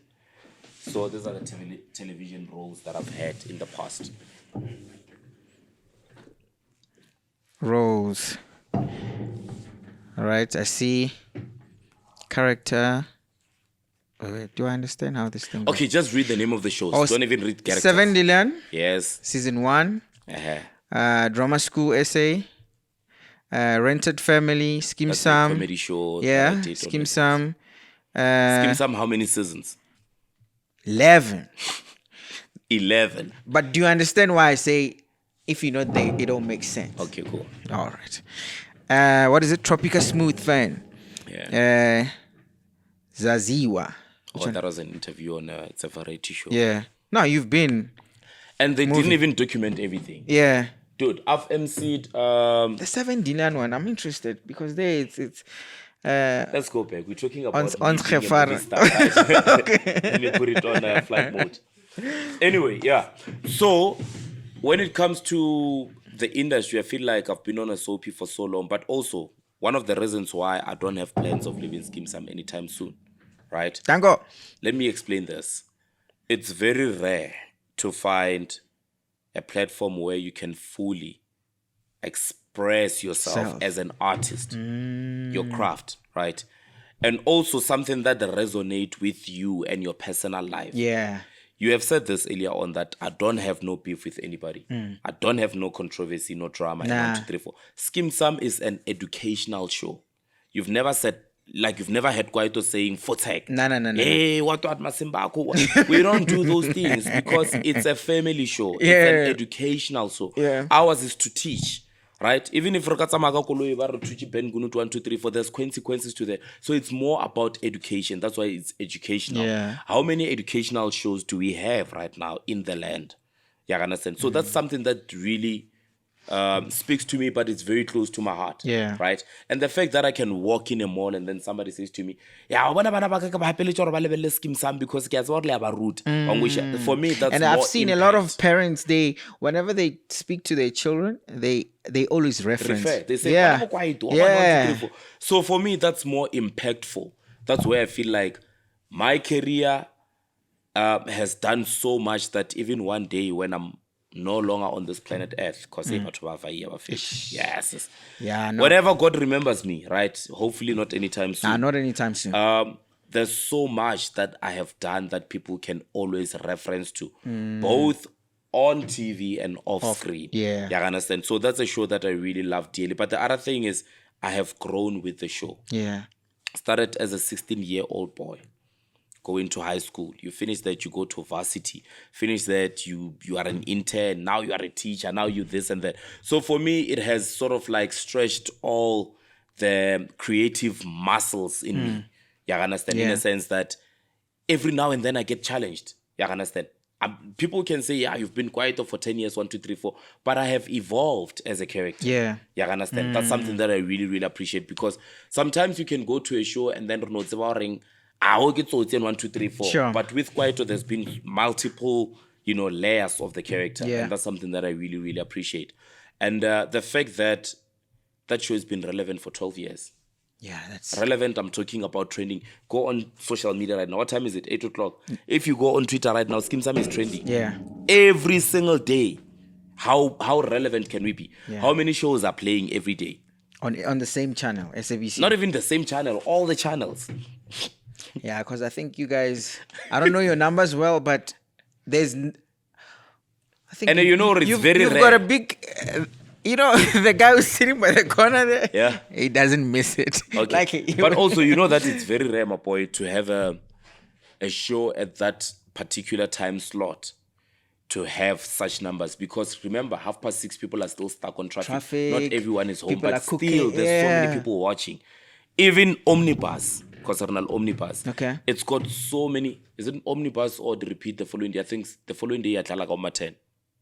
Speaker 2: So these are the television roles that I've had in the past.
Speaker 1: Roles. All right, I see. Character. Wait, do I understand how this thing goes?
Speaker 2: Okay, just read the name of the shows.
Speaker 1: Oh,
Speaker 2: Don't even read characters.
Speaker 1: 7 Dylan,
Speaker 2: Yes.
Speaker 1: season 1.
Speaker 2: Uh-huh.
Speaker 1: Drama School Essay. Rented Family. Skeem
Speaker 2: That's a
Speaker 1: Saam.
Speaker 2: comedy show.
Speaker 1: Yeah,
Speaker 2: that I did on
Speaker 1: Skeem
Speaker 2: Netflix.
Speaker 1: Saam.
Speaker 2: Skeem Saam, how many seasons?
Speaker 1: 11.
Speaker 2: 11.
Speaker 1: But do you understand why I say if you're not there, it don't make sense?
Speaker 2: Okay, cool.
Speaker 1: All right. What is it? Tropica Smooth Fan.
Speaker 2: Yeah.
Speaker 1: Zaziwa.
Speaker 2: Oh, that was an interview on it's a variety show.
Speaker 1: Yeah. No, you've been.
Speaker 2: And they didn't even document everything.
Speaker 1: Yeah.
Speaker 2: Dude, I've emceed
Speaker 1: The 7 Dylan one. I'm interested because there it's
Speaker 2: let's go back. We're talking about
Speaker 1: on
Speaker 2: being a
Speaker 1: Khefara.
Speaker 2: movie star, right? Let me put it on flight mode. Anyway, yeah. So when it comes to the industry, I feel like I've been on a soapy for so long, but also one of the reasons why I don't have plans of leaving Skeem Saam anytime soon, right?
Speaker 1: Tango.
Speaker 2: Let me explain this. It's very rare to find a platform where you can fully express yourself as an artist, your craft, right? And also something that resonate with you and your personal life.
Speaker 1: Yeah.
Speaker 2: You have said this earlier on that I don't have no beef with anybody. I don't have no controversy, no drama.
Speaker 1: Nah.
Speaker 2: 1, 2, 3, 4. Skeem Saam is an educational show. You've never said, like you've never had Kwaito saying Fotek.
Speaker 1: No.
Speaker 2: Hey, what Masimbako? We don't do those things because it's a family show.
Speaker 1: Yeah.
Speaker 2: It's an educational show.
Speaker 1: Yeah.
Speaker 2: Ours is to teach. Right? Even if Ben 1, 2, 3, 4, there's consequences to that. So it's more about education. That's why it's educational.
Speaker 1: Yeah.
Speaker 2: How many educational shows do we have right now in the land? You understand? So that's something that really speaks to me, but it's very close to my heart.
Speaker 1: Yeah.
Speaker 2: Right? And the fact that I can walk in a mall and then somebody says to me, yeah, Skeem Saam because for me, that's
Speaker 1: And I've
Speaker 2: more
Speaker 1: seen
Speaker 2: impact.
Speaker 1: a lot of parents, whenever they speak to their children, they always reference.
Speaker 2: Refer. They say,
Speaker 1: yeah.
Speaker 2: "Bana kwaito, one,
Speaker 1: Yeah.
Speaker 2: 2, 3, 4." So for me, that's more impactful. That's where I feel like my career has done so much that even one day when I'm no longer on this planet Earth, because yes,
Speaker 1: Yeah, no.
Speaker 2: whenever God remembers me, right? Hopefully not anytime soon.
Speaker 1: Nah, not anytime soon.
Speaker 2: There's so much that I have done that people can always reference to, both on TV and off screen.
Speaker 1: yeah.
Speaker 2: You understand? So that's a show that I really love dearly. But the other thing is, I have grown with the show.
Speaker 1: Yeah.
Speaker 2: Started as a 16-year-old boy, going to high school. You finish that, you go to varsity. Finish that, you are an intern. Now you are a teacher. Now you this and that. So for me, it has sort of like stretched all the creative muscles in me. You understand? In
Speaker 1: Yeah.
Speaker 2: a sense that every now and then I get challenged. You understand? People can say, yeah, you've been quiet for 10 years, 1, 2, 3, 4. But I have evolved as a character.
Speaker 1: Yeah.
Speaker 2: You understand? That's something that I really, really appreciate because sometimes you can go to a show and then I will get to 10, 1, 2, 3, 4.
Speaker 1: Sure.
Speaker 2: But with Kwaito, there's been multiple, layers of the character.
Speaker 1: Yeah.
Speaker 2: And that's something that I really, really appreciate. And the fact that that show has been relevant for 12 years.
Speaker 1: Yeah, that's
Speaker 2: Relevant, I'm talking about trending. Go on social media right now. What time is it? 8 o'clock. If you go on Twitter right now, Skeem Saam is trending.
Speaker 1: yeah.
Speaker 2: Every single day. How relevant can we be?
Speaker 1: Yeah.
Speaker 2: How many shows are playing every day?
Speaker 1: On the same channel, SABC.
Speaker 2: Not even the same channel, all the channels.
Speaker 1: Yeah, because I think you guys, I don't know your numbers well, but there's, I think
Speaker 2: And it's very
Speaker 1: you've
Speaker 2: rare.
Speaker 1: got a big, the guy who's sitting by the corner there.
Speaker 2: Yeah.
Speaker 1: He doesn't miss it.
Speaker 2: Okay. But also, that it's very rare, my boy, to have a show at that particular time slot to have such numbers. Because remember, 6:30, people are still stuck on traffic. Not everyone is home,
Speaker 1: people
Speaker 2: but
Speaker 1: are
Speaker 2: still,
Speaker 1: cooking,
Speaker 2: there's so
Speaker 1: yeah.
Speaker 2: many people watching. Even Omnibus, because Omnibus.
Speaker 1: Okay.
Speaker 2: It's got so many. Is it Omnibus or the repeat the following day? I think the following day, like on 10.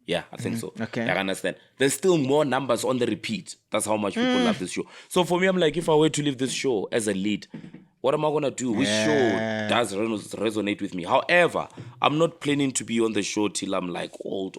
Speaker 2: Yeah, I think so.
Speaker 1: Okay.
Speaker 2: I understand. There's still more numbers on the repeat. That's how much people love this show. So for me, I'm like, if I were to leave this show as a lead, what am I going to do? Which show does resonate with me? However, I'm not planning to be on the show till I'm like old.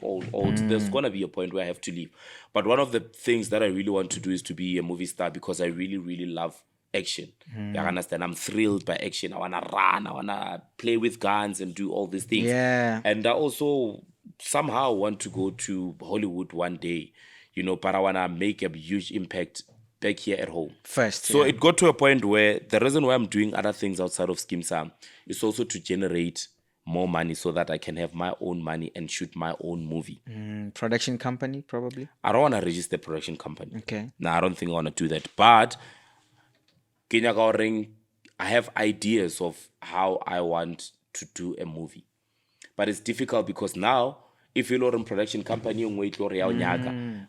Speaker 2: There's going to be a point where I have to leave. But one of the things that I really want to do is to be a movie star because I really, really love action. You understand? I'm thrilled by action. I want to run. I want to play with guns and do all these things.
Speaker 1: Yeah.
Speaker 2: And I also somehow want to go to Hollywood one day, but I want to make a huge impact back here at home.
Speaker 1: First,
Speaker 2: So
Speaker 1: yeah.
Speaker 2: it got to a point where the reason why I'm doing other things outside of Skeem Saam is also to generate more money so that I can have my own money and shoot my own movie.
Speaker 1: Production company, probably.
Speaker 2: I don't want to register a production company.
Speaker 1: Okay.
Speaker 2: No, I don't think I want to do that. But Kenya Kauring, I have ideas of how I want to do a movie. But it's difficult because now, if you're in production company,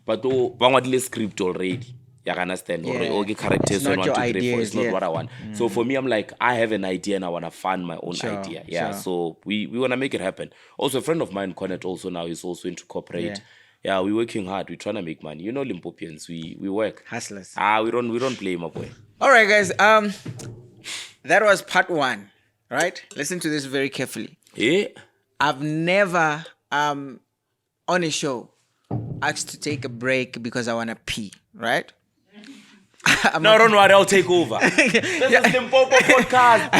Speaker 2: but the script already. You can understand?
Speaker 1: Yeah.
Speaker 2: Okay, characters,
Speaker 1: It's not
Speaker 2: 1,
Speaker 1: your
Speaker 2: 2, 3, 4.
Speaker 1: ideas,
Speaker 2: It's not
Speaker 1: yeah.
Speaker 2: what I want. So for me, I'm like, I have an idea and I want to fund my own
Speaker 1: Sure,
Speaker 2: idea. Yeah.
Speaker 1: sure.
Speaker 2: So we want to make it happen. Also, a friend of mine, Connect, also now is also into corporate.
Speaker 1: Yeah.
Speaker 2: Yeah, we're working hard. We're trying to make money. You know, Limpopians, we work.
Speaker 1: Hustlers.
Speaker 2: We don't play, my boy.
Speaker 1: All right, guys. That was part 1, right? Listen to this very carefully.
Speaker 2: Yeah.
Speaker 1: I've never on a show asked to take a break because I want to pee, right?
Speaker 2: No, don't worry, I'll take over. This is limpopo.podcast.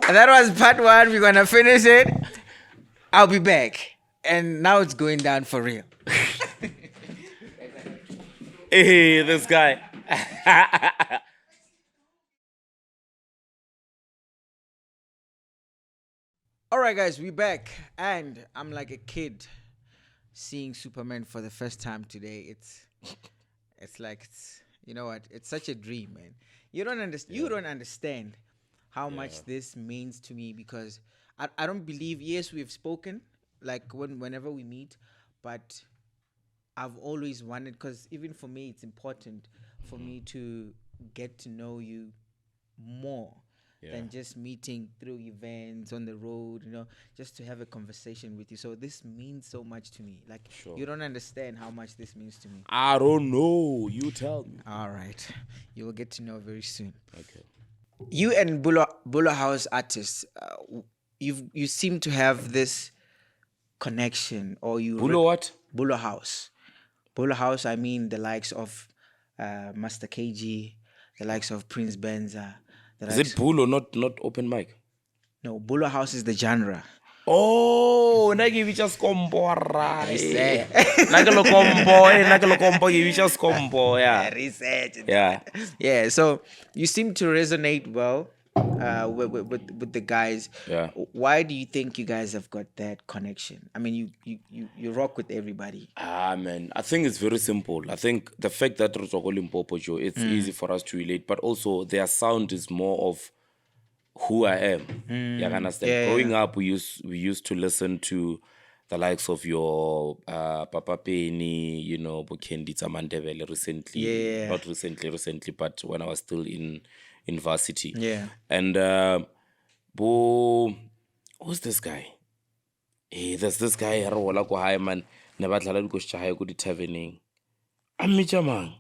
Speaker 1: That was part 1. We're gonna finish it. I'll be back. And now it's going down for real.
Speaker 2: Hey, this guy.
Speaker 1: All right, guys, we're back. And I'm like a kid seeing Superman for the first time today. It's like, you know what? It's such a dream, man. You don't understand how much this means to me because I don't believe, yes, we've spoken, like whenever we meet, but I've always wanted, because even for me, it's important for me to get to know you more than just meeting through events on the road, just to have a conversation with you. So this means so much to me. Like, you don't understand how much this means to me.
Speaker 2: I don't know. You tell me.
Speaker 1: All right. You will get to know very soon.
Speaker 2: Okay.
Speaker 1: You and Bulla House artists, you seem to have this connection, or you...
Speaker 2: Bulla what?
Speaker 1: Bulla House. Bulla House, I mean the likes of Master KG, the likes of Prince Benza.
Speaker 2: Is it Bull or not open mic?
Speaker 1: No, Bulla House is the genre.
Speaker 2: Oh, nagi vichas combo right. Nagalo combo, give vichas combo, yeah.
Speaker 1: Research.
Speaker 2: Yeah.
Speaker 1: Yeah, so you seem to resonate well with the guys.
Speaker 2: Yeah.
Speaker 1: Why do you think you guys have got that connection? I mean, you rock with everybody.
Speaker 2: Man, I think it's very simple. I think the fact that Limpopo, it's easy for us to relate, but also their sound is more of who I am. You understand?
Speaker 1: Yeah,
Speaker 2: Growing up, we used to listen to the likes of your Papa Penny, Bokendi Tamandevele recently.
Speaker 1: Yeah.
Speaker 2: Not recently, but when I was still in varsity.
Speaker 1: Yeah.
Speaker 2: And who's this guy? Hey, there's this guy man. Never dlala dikosi tša hae ko di-taverning. A mmitša mang?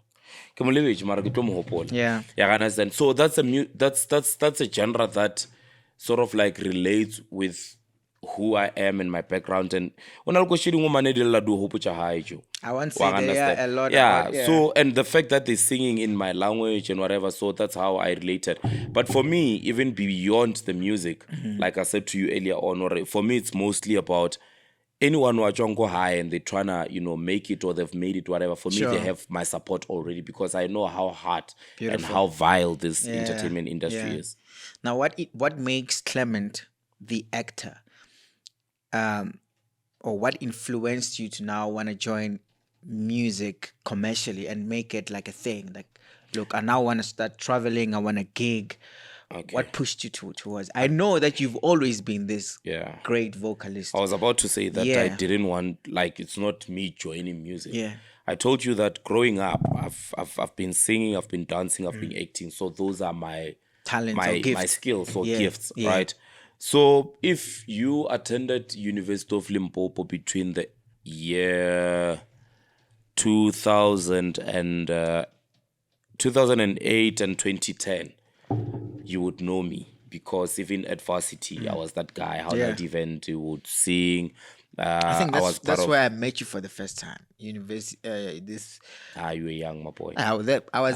Speaker 2: Ke mo lebetše mara ke tlo mo gopola.
Speaker 1: Yeah.
Speaker 2: You understand? So that's a genre that sort of like relates with who I am and my background. And when I go shooting woman, I
Speaker 1: won't say there are a lot.
Speaker 2: Yeah. So, and the fact that they're singing in my language and whatever, so that's how I related. But for me, even beyond the music, like I said to you earlier on, for me, it's mostly about anyone who are trying to go high and they're trying to, make it or they've made it, whatever. For me, they have my support already because I know how hard and how vile this entertainment industry is.
Speaker 1: Now, what makes Clement the actor? Or what influenced you to now want to join music commercially and make it like a thing? Like, look, I now want to start traveling. I want a gig. Okay. What pushed you towards? I know that you've always been this great vocalist.
Speaker 2: I was about to say that I didn't want, it's not me joining music.
Speaker 1: Yeah.
Speaker 2: I told you that growing up, I've been singing, I've been dancing, I've been acting. So those are my
Speaker 1: talents,
Speaker 2: my skills or gifts, right? So if you attended University of Limpopo between the year 2008 and 2010, you would know me because even at varsity, I was that guy. How that event, you would sing.
Speaker 1: I think that's where I met you for the first time. University.
Speaker 2: You were young, my boy.
Speaker 1: I was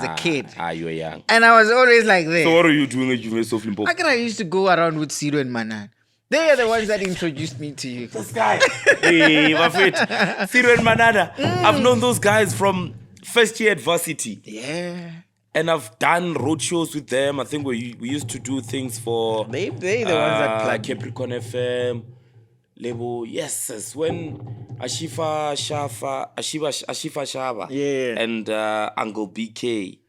Speaker 1: a kid.
Speaker 2: You were young.
Speaker 1: And I was always like this.
Speaker 2: So what are you doing at University of Limpopo?
Speaker 1: How can I used to go around with Siro and Manan? They are the ones that introduced me to you.
Speaker 2: This guy. Hey, my friend. Siro and Monada. I've known those guys from first year at varsity.
Speaker 1: Yeah.
Speaker 2: And I've done road shows with them. I think we used to do things for
Speaker 1: They the ones that plug you.
Speaker 2: Capricorn FM, Lebo. Yes, when Ashifa Shava,
Speaker 1: Yeah.
Speaker 2: and Uncle BK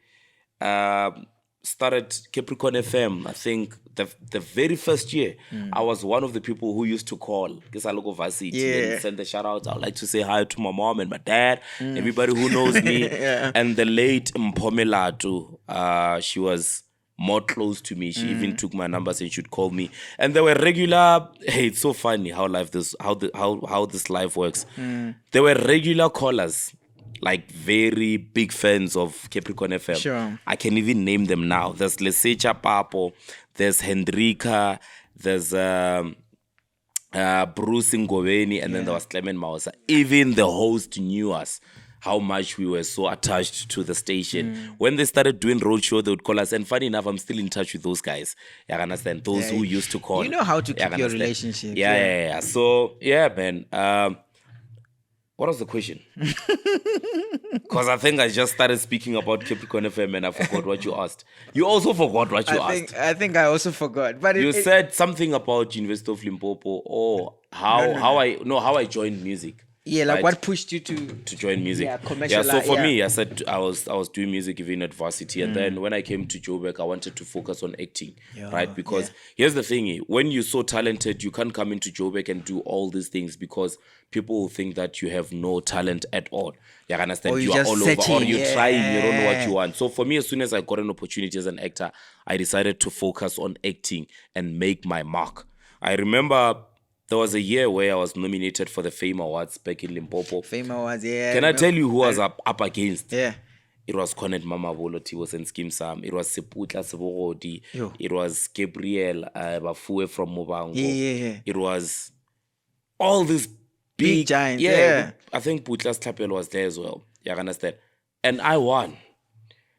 Speaker 2: started Capricorn FM. I think the very first year, I was one of the people who used to call because I look over varsity and send the shout outs. I would like to say hi to my mom and my dad, everybody who knows me, and the late Mpomela too. She was more close to me. She even took my numbers and she'd call me. And there were regular. Hey, it's so funny how this life works. There were regular callers, like very big fans of Capricorn FM.
Speaker 1: Sure.
Speaker 2: I can even name them now. There's Lesecha Papo, there's Hendrika, there's Bruks Ngoweni, and then there was Clement Maosa. Even the host knew us, how much we were so attached to the station. When they started doing roadshow, they would call us. And funny enough, I'm still in touch with those guys. You understand? Those who used to call.
Speaker 1: You know how to keep your relationship.
Speaker 2: Yeah. So, yeah, man. What was the question? Because I think I just started speaking about Capricorn FM and I forgot what you asked. You also forgot what you asked.
Speaker 1: I think I also forgot. But
Speaker 2: You said something about University of Limpopo or how I joined music.
Speaker 1: Yeah, like
Speaker 2: right?
Speaker 1: what pushed you to
Speaker 2: join music?
Speaker 1: Yeah, commercial.
Speaker 2: So for me, I said I was doing music even at varsity, and then when I came to Joburg, I wanted to focus on acting, right? Because here's the thing: when you're so talented, you can't come into Joburg and do all these things because people will think that you have no talent at all. You understand?
Speaker 1: Or
Speaker 2: you
Speaker 1: you're
Speaker 2: are
Speaker 1: just
Speaker 2: all
Speaker 1: searching,
Speaker 2: over, or you're trying, you don't know what you want. So for me, as soon as I got an opportunity as an actor, I decided to focus on acting and make my mark. I remember there was a year where I was nominated for the Fame Awards back in Limpopo.
Speaker 1: Fame Awards, yeah.
Speaker 2: Can I tell you who I was up against?
Speaker 1: Yeah.
Speaker 2: It was Clement Maosa, Otis and Skeem Saam. It was Seputla Sebogodi.
Speaker 1: Yo.
Speaker 2: It was Gabriel Bafue from Mobango.
Speaker 1: Yeah.
Speaker 2: It was all these
Speaker 1: Big giants, yeah.
Speaker 2: I think Putla's Tapel was there as well. You understand? And I won.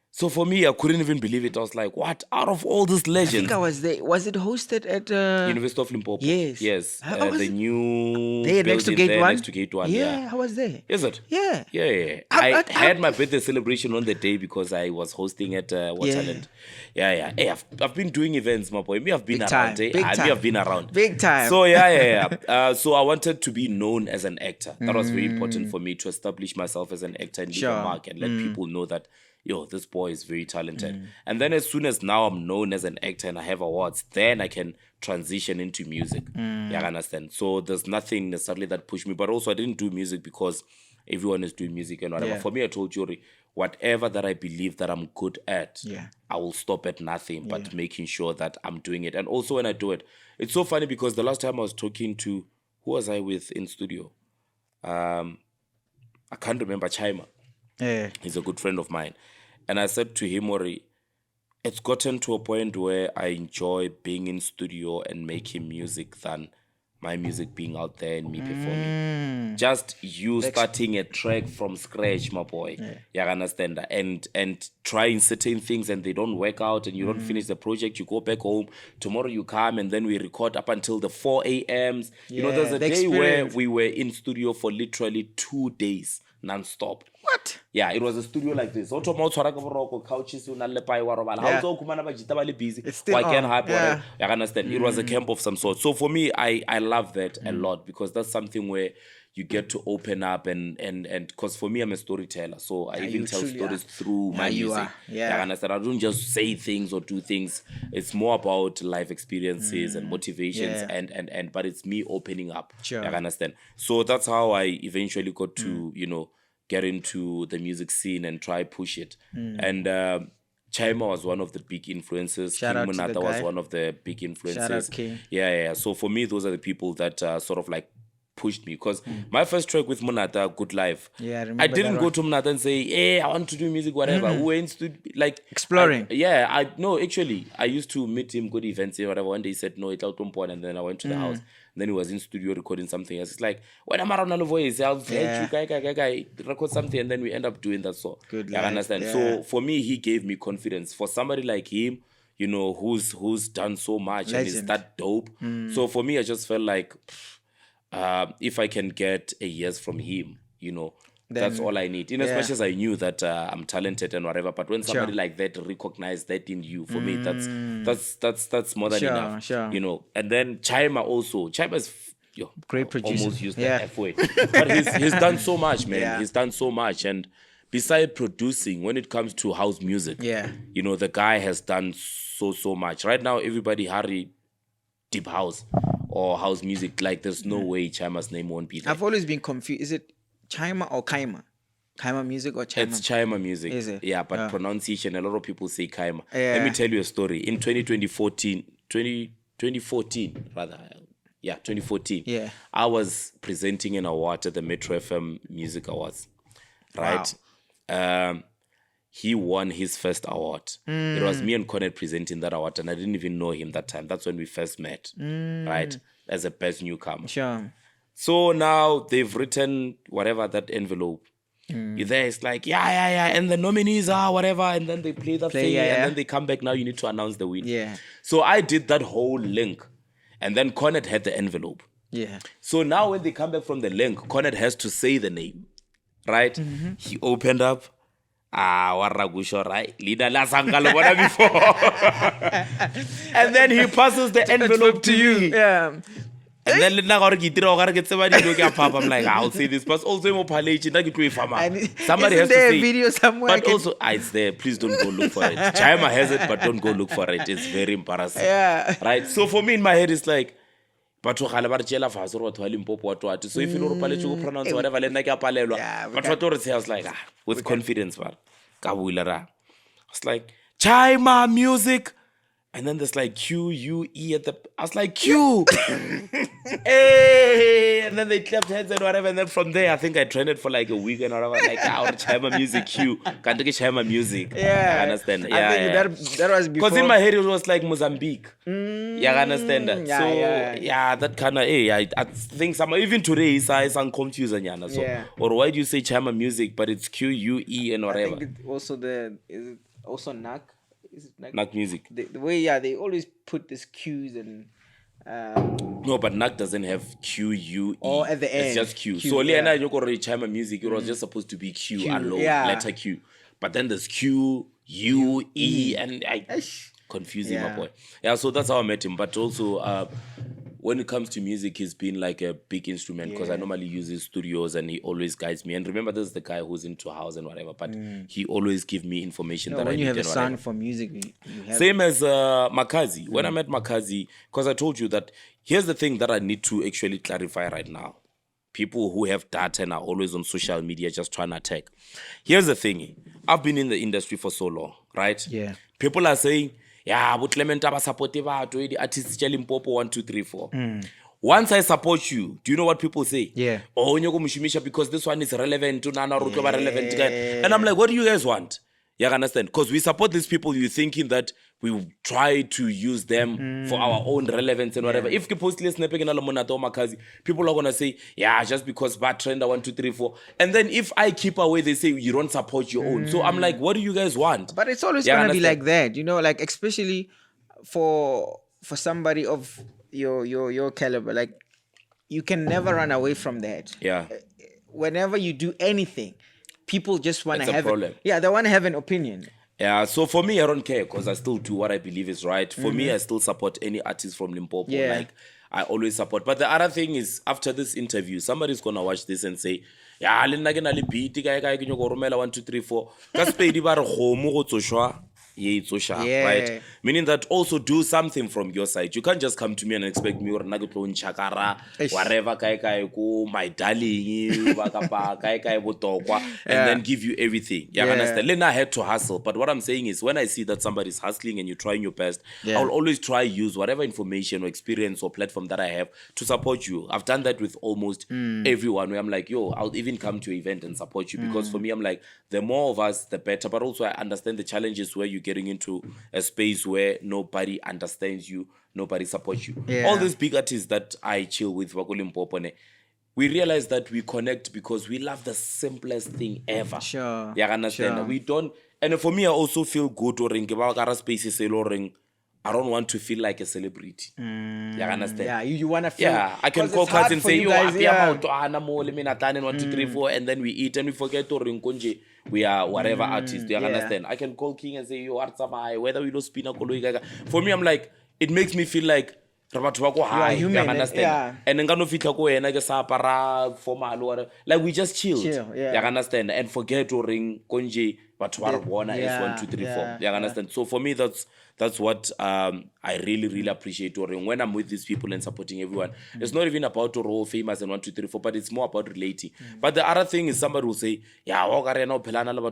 Speaker 2: So for me, I couldn't even believe it. I was like, what? Out of all these
Speaker 1: I
Speaker 2: legends.
Speaker 1: think I was there. Was it hosted at
Speaker 2: University of Limpopo.
Speaker 1: Yes.
Speaker 2: Yes.
Speaker 1: How was
Speaker 2: the
Speaker 1: it?
Speaker 2: new
Speaker 1: There next to
Speaker 2: building
Speaker 1: Gate
Speaker 2: there
Speaker 1: 1?
Speaker 2: next to Gate 1.
Speaker 1: Yeah, I was there.
Speaker 2: Is it?
Speaker 1: Yeah.
Speaker 2: Yeah. I had my birthday celebration on the day because I was hosting at Waterland. Yeah. Hey, I've been doing events, my boy. I've been
Speaker 1: Big
Speaker 2: around.
Speaker 1: time, big time.
Speaker 2: I've been around.
Speaker 1: Big time.
Speaker 2: So yeah. So I wanted to be known as an actor. That was very important for me to establish myself as an actor and leave a mark and let people know that, yo, this boy is very talented. And then as soon as now I'm known as an actor and I have awards, then I can transition into music. Yeah, I understand. So there's nothing necessarily that pushed me. But also I didn't do music because everyone is doing music and whatever.
Speaker 1: Yeah.
Speaker 2: For me, I told you, whatever that I believe that I'm good at,
Speaker 1: Yeah.
Speaker 2: I will stop at nothing but making sure that I'm doing it. And also when I do it, it's so funny because the last time I was talking to, who was I with in studio? I can't remember, Chima.
Speaker 1: Yeah.
Speaker 2: He's a good friend of mine. And I said to him, Ori, it's gotten to a point where I enjoy being in studio and making music than my music being out there and me performing. Just you starting a track from scratch, my boy. You understand that? And trying certain things and they don't work out and you don't finish the project, you go back home. Tomorrow you come and then we record up until the 4 a.m. You know, there's a day where we were in studio for literally 2 days non-stop.
Speaker 1: What?
Speaker 2: Yeah, it was a studio like this. Couches,
Speaker 1: It's still on. Yeah.
Speaker 2: I understand. It was a camp of some sort. So for me, I love that a lot because that's something where you get to open up and because for me, I'm a storyteller. So I even tell stories through my music. I understand. I don't just say things or do things. It's more about life experiences and motivations and but it's me opening up.
Speaker 1: Sure.
Speaker 2: I understand. So that's how I eventually got to, get into the music scene and try push it. And Chima was one of the big influences.
Speaker 1: Shout out to the
Speaker 2: Monada
Speaker 1: guy.
Speaker 2: was one of the big influences.
Speaker 1: Shout out King.
Speaker 2: Yeah. So for me, those are the people that sort of like pushed me because my first track with Monada, Good Life.
Speaker 1: Yeah, I remember
Speaker 2: I didn't
Speaker 1: that
Speaker 2: go
Speaker 1: one.
Speaker 2: to Monada and say, hey, I want to do music, whatever. We went to like
Speaker 1: Exploring.
Speaker 2: I used to meet him, go to events, whatever. One day he said, no, it's out on point. And then I went to the house. And then he was in studio recording something else. It's like, when I'm around on the voice, I'll let you guy, record something. And then we end up doing that. So
Speaker 1: Good
Speaker 2: I
Speaker 1: life,
Speaker 2: understand.
Speaker 1: yeah.
Speaker 2: So for me, he gave me confidence. For somebody like him, who's done so much and is
Speaker 1: Legend.
Speaker 2: that dope. So for me, I just felt like, if I can get a yes from him, That's all I need. In as much as I knew that I'm talented and whatever, but when somebody like that recognized that in you, for me, that's more than enough.
Speaker 1: Sure.
Speaker 2: You know. And then Chima also. Chima's
Speaker 1: great producer.
Speaker 2: Almost used the F word, but he's done so much, man. He's done so much, and besides producing, when it comes to house music, you know, the guy has done so much. Right now, everybody hurry deep house or house music. Like, there's no way Chima's name won't be there.
Speaker 1: I've always been confused. Is it Chima or Kaima? Kaima music or Chima?
Speaker 2: It's Chima music.
Speaker 1: Is it?
Speaker 2: Yeah, but pronunciation, a lot of people say Kaima. Let me tell you a story. In 2014, rather. Yeah, 2014.
Speaker 1: Yeah.
Speaker 2: I was presenting an award at the Metro FM Music Awards. Right? Wow. He won his first award. It was me and Connett presenting that award, and I didn't even know him that time. That's when we first met. Right? As a best newcomer.
Speaker 1: Sure.
Speaker 2: So now they've written whatever that envelope. There it's like, and the nominees are whatever, and then they play that thing, and then they come back. Now you need to announce the winner.
Speaker 1: Yeah.
Speaker 2: So I did that whole link, and then Connett had the envelope.
Speaker 1: Yeah.
Speaker 2: So now when they come back from the link, Connett has to say the name, right? He opened up. Waragusho, right? Leader la sangalo before. And then he passes the envelope to you.
Speaker 1: Yeah.
Speaker 2: And then I'm like, I'll say this, but also somebody has to
Speaker 1: there
Speaker 2: say
Speaker 1: a video somewhere?
Speaker 2: But also, it's there. Please don't go look for it. Chima has it, but don't go look for it. It's very embarrassing.
Speaker 1: Yeah.
Speaker 2: Right? So for me, in my head, it's like, but so if you don't pronounce whatever, but what I was like, with confidence, man. It's like, Chima music. And then there's like Q-U-E at the... I was like, Q! Hey! And then they clapped hands and whatever. And then from there, I think I trended for like a week and whatever. Like, Chima music, Q. Can't take Chima music.
Speaker 1: Yeah.
Speaker 2: I understand.
Speaker 1: I think that was before.
Speaker 2: Because in my head, it was like Mozambique. Yeah, I understand that. That kind of... I think even today, I'm confused. So, or why do you say Chima music, but it's Q-U-E and whatever?
Speaker 1: I think is it also NAC?
Speaker 2: Knack music.
Speaker 1: The way they always put these Q's and
Speaker 2: no, but Knack doesn't have Q-U-E.
Speaker 1: Oh, at the end.
Speaker 2: It's just Q. So Liana Chima music, it was just supposed to be Q alone, letter Q. But then there's Q-U-E and confusing my boy. Yeah, so that's how I met him. But also when it comes to music, he's been like a big instrument because I normally use his studios and he always guides me. And remember, this is the guy who's into house and whatever, but he always gives me information that I need.
Speaker 1: When you have a sound for music, you have...
Speaker 2: Same as Makazi. When I met Makazi, because I told you that here's the thing that I need to actually clarify right now. People who have data and are always on social media just trying to attack. Here's the thing. I've been in the industry for so long, right?
Speaker 1: Yeah.
Speaker 2: People are saying, but Clement Maosa supportive the artists limpopo 1, 2, 3, 4. Once I support you, do you know what people say?
Speaker 1: Yeah.
Speaker 2: Oh, because this one is relevant to Nana relevant. And I'm like, what do you guys want? You understand? Because we support these people, you're thinking that we try to use them for our own relevance and whatever. If you post snapping in Monada or Makazi, people are gonna say, just because bad trend 1, 2, 3, 4. And then if I keep away, they say you don't support your own. So I'm like, what do you guys want?
Speaker 1: But it's always gonna be like that, like especially for somebody of your caliber, like you can never run away from that.
Speaker 2: Yeah.
Speaker 1: Whenever you do anything, people just want to have
Speaker 2: problem.
Speaker 1: They want to have an opinion.
Speaker 2: Yeah, so for me, I don't care because I still do what I believe is right. For me, I still support any artist from Limpopo.
Speaker 1: Yeah.
Speaker 2: Like, I always support. But the other thing is, after this interview, somebody's going to watch this and say, le nna ke na le beat ka ke nyoko romela 1 2 3 4 ka spedi ba re kgomo go tsoshwa ye tsosha, right? Meaning that also do something from your side. You can't just come to me and expect me or na ke tlo nchakara whatever kai ko my darling ba kapa kai botokwa and then give you everything. You understand? Then I had to hustle. But what I'm saying is when I see that somebody's hustling and you're trying your best, I'll always try use whatever information or experience or platform that I have to support you. I've done that with almost everyone where I'm like, I'll even come to your event and support you because for me, I'm like, the more of us, the better. But also I understand the challenges where you're getting into a space where nobody understands you, nobody supports you. All these big artists that I chill with, we realize that we connect because we love the simplest thing ever.
Speaker 1: Sure.
Speaker 2: Yeah, understand. We don't, and for me, I also feel good or spaces I don't want to feel like a celebrity. You understand?
Speaker 1: Yeah, you want to feel.
Speaker 2: Yeah, I can
Speaker 1: 'cause
Speaker 2: call
Speaker 1: it's hard
Speaker 2: cousins and
Speaker 1: for
Speaker 2: say,
Speaker 1: you
Speaker 2: yo,
Speaker 1: guys,
Speaker 2: one, two, three, four, and then we eat and we forget to ring konje. We are whatever artists. You
Speaker 1: yeah.
Speaker 2: understand? I can call King and say, yo, whether we don't spin a koloi gaga. For me, I'm like, it makes me feel like you
Speaker 1: are human,
Speaker 2: you understand?
Speaker 1: yeah.
Speaker 2: And then fitla ko ena ke sa apara formal or whatever. Like we just chilled.
Speaker 1: Chill, yeah.
Speaker 2: You understand? And forget to ring konje, but what bona is
Speaker 1: yeah,
Speaker 2: 1, 2, 3, 4.
Speaker 1: yeah,
Speaker 2: You understand? So for me, that's what I really appreciate. Or when I'm with these people and supporting everyone, it's not even about to roll famous and 1, 2, 3, 4, but it's more about relating. But the other thing is somebody will say, yeah, 1,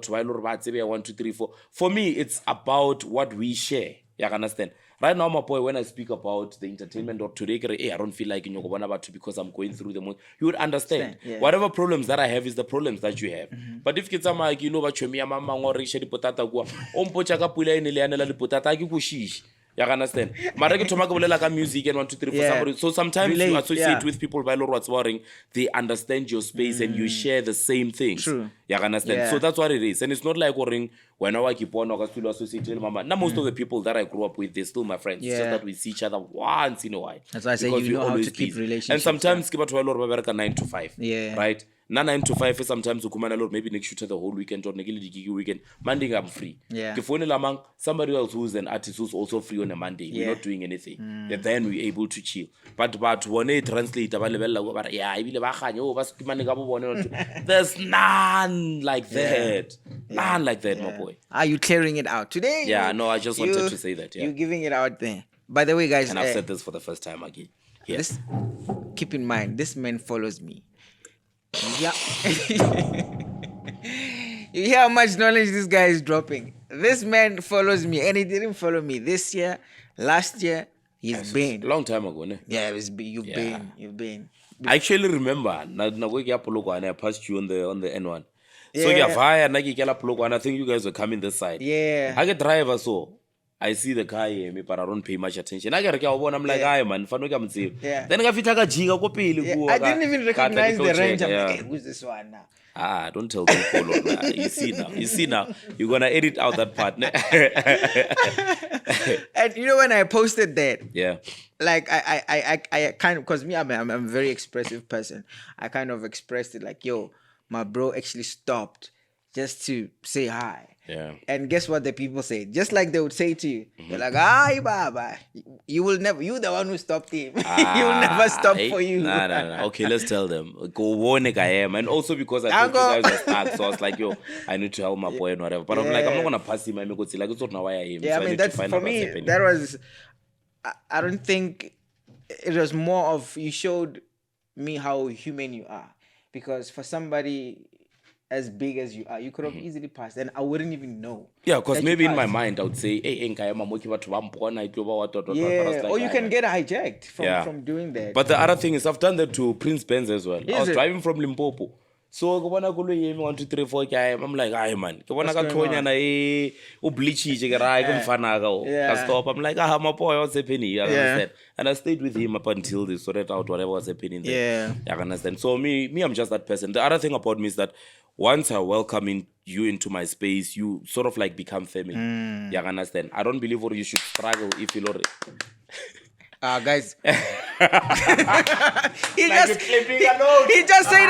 Speaker 2: 2, 3, 4. For me, it's about what we share. You understand? Right now, my boy, when I speak about the entertainment or today, I don't feel like about because I'm going through them. You would understand.
Speaker 1: Yeah.
Speaker 2: Whatever problems that I have is the problems that you have. But if kids are like, what you mean, mama, or Richard Potata, Ompochaka Pula in Eliana Potata, you kushish. You understand? Marake Tomaka like music and 1, 2, 3 for somebody. So sometimes you associate with people by what's worrying, they understand your space and you share the same things.
Speaker 1: True.
Speaker 2: You understand?
Speaker 1: Yeah.
Speaker 2: So that's what it is. And it's not like worrying when I keep on still associated mama. Now most of the people that I grew up with, they're still my friends. It's just that we see each other once in a while.
Speaker 1: That's why I say
Speaker 2: because
Speaker 1: you know how to
Speaker 2: always
Speaker 1: keep
Speaker 2: busy.
Speaker 1: relationships.
Speaker 2: And sometimes keep 9 to 5.
Speaker 1: Yeah.
Speaker 2: Right? Na 9 to 5 sometimes maybe next shoot the whole weekend or the weekend. Monday I'm free.
Speaker 1: Yeah.
Speaker 2: Somebody else who's an artist who's also free on a Monday. We're not doing anything. And then we're able to chill. But when they translate there's none like that. None like that, my boy.
Speaker 1: Are you clearing it out today?
Speaker 2: Yeah, no, I just wanted to say that. Yeah.
Speaker 1: You're giving it out there. By the way, guys,
Speaker 2: And I've said this for the first time again. Yes.
Speaker 1: Keep in mind, this man follows me. Yeah. You hear how much knowledge this guy is dropping. This man follows me, and he didn't follow me this year, last year. He's been
Speaker 2: A long time ago, ne?
Speaker 1: Yeah, you've been.
Speaker 2: I actually remember I passed you on the N1. So
Speaker 1: Yeah.
Speaker 2: I think you guys were coming this side.
Speaker 1: Yeah.
Speaker 2: I get driver so I see the car here, but I don't pay much attention. I'm like, "Hi man,
Speaker 1: Yeah.
Speaker 2: Then I
Speaker 1: I didn't even recognize the range. I'm like, hey, who's this one now?
Speaker 2: Don't tell people. You see now. You're gonna edit out that part.
Speaker 1: And you know when I posted that,
Speaker 2: Yeah.
Speaker 1: like I kind of, because me, I'm a very expressive person. I kind of expressed it like, yo, my bro actually stopped just to say hi.
Speaker 2: Yeah.
Speaker 1: And guess what the people say? Just like they would say to you, they're like, "Hi, Baba, you will never. You the one who stopped him. He will never stop for you."
Speaker 2: Nah. Okay, let's tell them. Go warn I am, and also because I thought you guys were stuck, so I was like, yo, I need to help my boy and whatever. But I'm like, I'm not gonna pass him. I'm gonna say like, it's not now why I am.
Speaker 1: Yeah,
Speaker 2: So
Speaker 1: I mean
Speaker 2: need to
Speaker 1: that's
Speaker 2: find
Speaker 1: for
Speaker 2: out what's
Speaker 1: me.
Speaker 2: happening.
Speaker 1: That was. I don't think it was more of you showed me how human you are, because for somebody as big as you are, you could have easily passed, and I wouldn't even know.
Speaker 2: Yeah, because
Speaker 1: that
Speaker 2: maybe
Speaker 1: you
Speaker 2: in my
Speaker 1: passed.
Speaker 2: mind I would say, hey,
Speaker 1: Yeah, or you can get hijacked from doing that.
Speaker 2: But the other thing is, I've done that to Prince Benz as well. I was
Speaker 1: it?
Speaker 2: driving from Limpopo. So, I go 1, 2, 3, 4, I'm like, hi man. I stop. I'm like, my boy, what's happening? You understand? And I stayed with him up until they sorted out whatever was happening there.
Speaker 1: Yeah.
Speaker 2: You understand? So me, I'm just that person. The other thing about me is that once I welcome you into my space, you sort of like become family. You understand? I don't believe you should struggle if you already.
Speaker 1: Guys, he
Speaker 2: Like
Speaker 1: just
Speaker 2: you're clipping a note.
Speaker 1: he just said